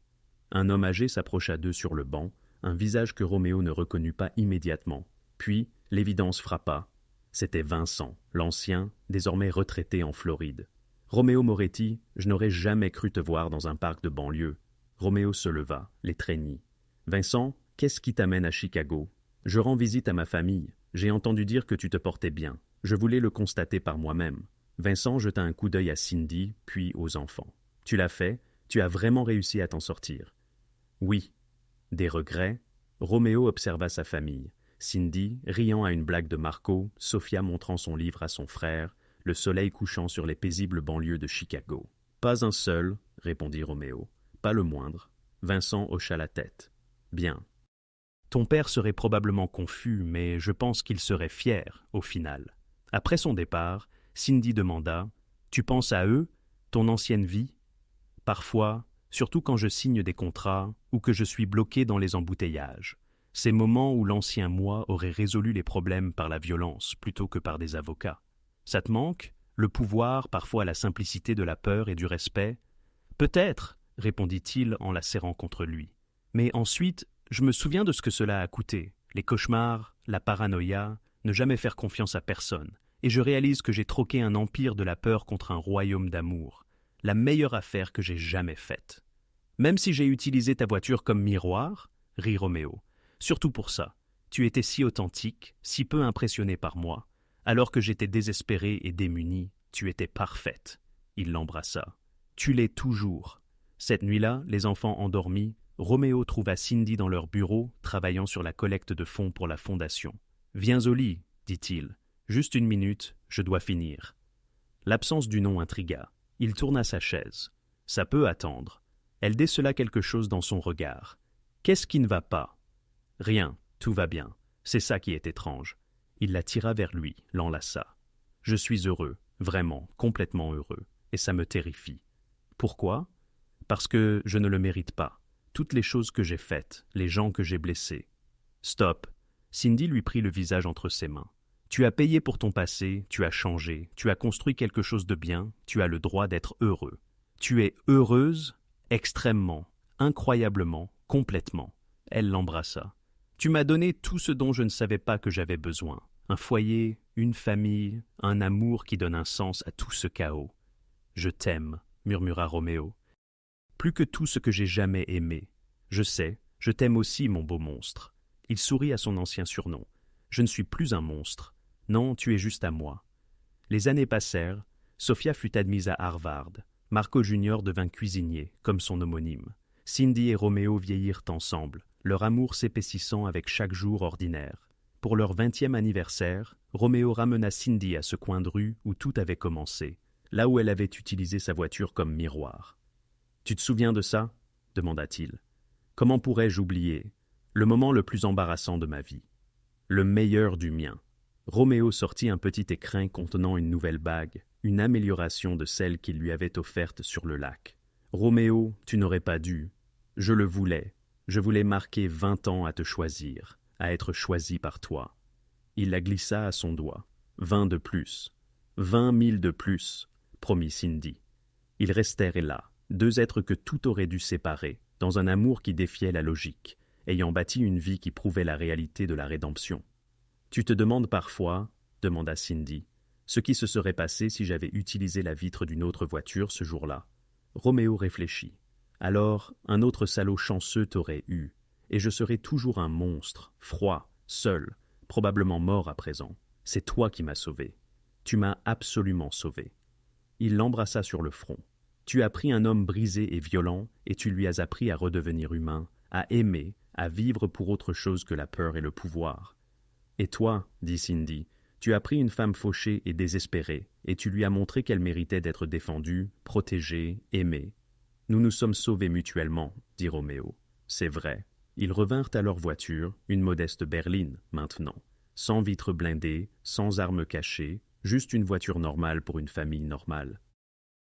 S1: Un homme âgé s'approcha d'eux sur le banc, un visage que Roméo ne reconnut pas immédiatement. Puis, l'évidence frappa. C'était Vincent, l'ancien, désormais retraité en Floride. « Roméo Moretti, je n'aurais jamais cru te voir dans un parc de banlieue. » Roméo se leva, l'étreignit. « Vincent, qu'est-ce qui t'amène à Chicago? Je rends visite à ma famille. J'ai entendu dire que tu te portais bien. Je voulais le constater par moi-même. » Vincent jeta un coup d'œil à Cindy, puis aux enfants. « Tu l'as fait? Tu as vraiment réussi à t'en sortir? » « Oui. » Des regrets? Roméo observa sa famille. Cindy, riant à une blague de Marco, Sophia montrant son livre à son frère, le soleil couchant sur les paisibles banlieues de Chicago. « Pas un seul, » répondit Roméo. « Pas le moindre. » Vincent hocha la tête. « Bien. » Ton père serait probablement confus, mais je pense qu'il serait fier, au final. Après son départ, Cindy demanda « Tu penses à eux, ton ancienne vie ?» Parfois, surtout quand je signe des contrats ou que je suis bloqué dans les embouteillages. Ces moments où l'ancien moi aurait résolu les problèmes par la violence plutôt que par des avocats. Ça te manque? Le pouvoir, parfois la simplicité de la peur et du respect? Peut-être, répondit-il en la serrant contre lui. Mais ensuite, je me souviens de ce que cela a coûté. Les cauchemars, la paranoïa, ne jamais faire confiance à personne. Et je réalise que j'ai troqué un empire de la peur contre un royaume d'amour. La meilleure affaire que j'ai jamais faite. Même si j'ai utilisé ta voiture comme miroir, rit Roméo. Surtout pour ça. Tu étais si authentique, si peu impressionné par moi. Alors que j'étais désespéré et démuni, tu étais parfaite. Il l'embrassa. Tu l'es toujours. Cette nuit-là, les enfants endormis, Roméo trouva Cindy dans leur bureau, travaillant sur la collecte de fonds pour la fondation. « Viens au lit, dit-il. Juste une minute, je dois finir. » L'absence du nom intrigua. Il tourna sa chaise. Ça peut attendre. Elle décela quelque chose dans son regard. Qu'est-ce qui ne va pas? Rien, tout va bien. C'est ça qui est étrange. Il la tira vers lui, l'enlaça. Je suis heureux, vraiment, complètement heureux, et ça me terrifie. Pourquoi? Parce que je ne le mérite pas. Toutes les choses que j'ai faites, les gens que j'ai blessés. Stop. Cindy lui prit le visage entre ses mains. Tu as payé pour ton passé, tu as changé, tu as construit quelque chose de bien, tu as le droit d'être heureux. Tu es heureuse, extrêmement, incroyablement, complètement. Elle l'embrassa. Tu m'as donné tout ce dont je ne savais pas que j'avais besoin. Un foyer, une famille, un amour qui donne un sens à tout ce chaos. Je t'aime, murmura Roméo. Plus que tout ce que j'ai jamais aimé. Je sais, je t'aime aussi, mon beau monstre. Il sourit à son ancien surnom. Je ne suis plus un monstre. Non, tu es juste à moi. Les années passèrent. Sophia fut admise à Harvard. Marco Junior devint cuisinier, comme son homonyme. Cindy et Roméo vieillirent ensemble, leur amour s'épaississant avec chaque jour ordinaire. Pour leur 20e anniversaire, Roméo ramena Cindy à ce coin de rue où tout avait commencé, là où elle avait utilisé sa voiture comme miroir. « Tu te souviens de ça ?» demanda-t-il. « Comment pourrais-je oublier? Le moment le plus embarrassant de ma vie. Le meilleur du mien. Roméo sortit un petit écrin contenant une nouvelle bague, une amélioration de celle qu'il lui avait offerte sur le lac. « Roméo, tu n'aurais pas dû. Je le voulais. Je voulais marquer 20 ans à te choisir, à être choisi par toi. » Il la glissa à son doigt. 20 de plus. 20 000 de plus, promit Cindy. Ils restèrent là, deux êtres que tout aurait dû séparer, dans un amour qui défiait la logique, ayant bâti une vie qui prouvait la réalité de la rédemption. « Tu te demandes parfois, demanda Cindy, ce qui se serait passé si j'avais utilisé la vitre d'une autre voiture ce jour-là. Roméo réfléchit. Alors, un autre salaud chanceux t'aurait eu, et je serais toujours un monstre, froid, seul, probablement mort à présent. C'est toi qui m'as sauvé. Tu m'as absolument sauvé. » Il l'embrassa sur le front. « Tu as pris un homme brisé et violent, et tu lui as appris à redevenir humain, à aimer, à vivre pour autre chose que la peur et le pouvoir. Et toi, dit Cindy, tu as pris une femme fauchée et désespérée, et tu lui as montré qu'elle méritait d'être défendue, protégée, aimée. Nous nous sommes sauvés mutuellement, dit Roméo. C'est vrai. Ils revinrent à leur voiture, une modeste berline, maintenant, sans vitres blindées, sans armes cachées, juste une voiture normale pour une famille normale.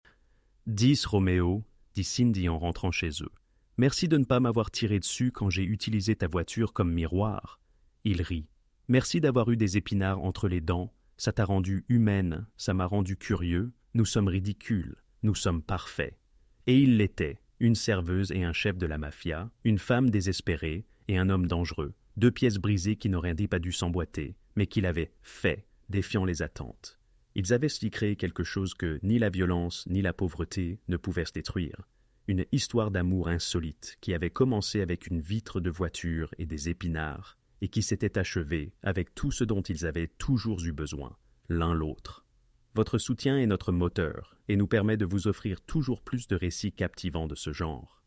S1: « 10, Roméo, dit Cindy en rentrant chez eux. Merci de ne pas m'avoir tiré dessus quand j'ai utilisé ta voiture comme miroir. » Il rit. « Merci d'avoir eu des épinards entre les dents. Ça t'a rendue humaine, ça m'a rendu curieux. Nous sommes ridicules, nous sommes parfaits. » Et il l'était, une serveuse et un chef de la mafia, une femme désespérée et un homme dangereux, deux pièces brisées qui n'auraient pas dû s'emboîter, mais qu'il avait fait, défiant les attentes. Ils avaient si créé quelque chose que ni la violence ni la pauvreté ne pouvaient se détruire. Une histoire d'amour insolite qui avait commencé avec une vitre de voiture et des épinards, et qui s'était achevée avec tout ce dont ils avaient toujours eu besoin, l'un l'autre. Votre soutien est notre moteur et nous permet de vous offrir toujours plus de récits captivants de ce genre.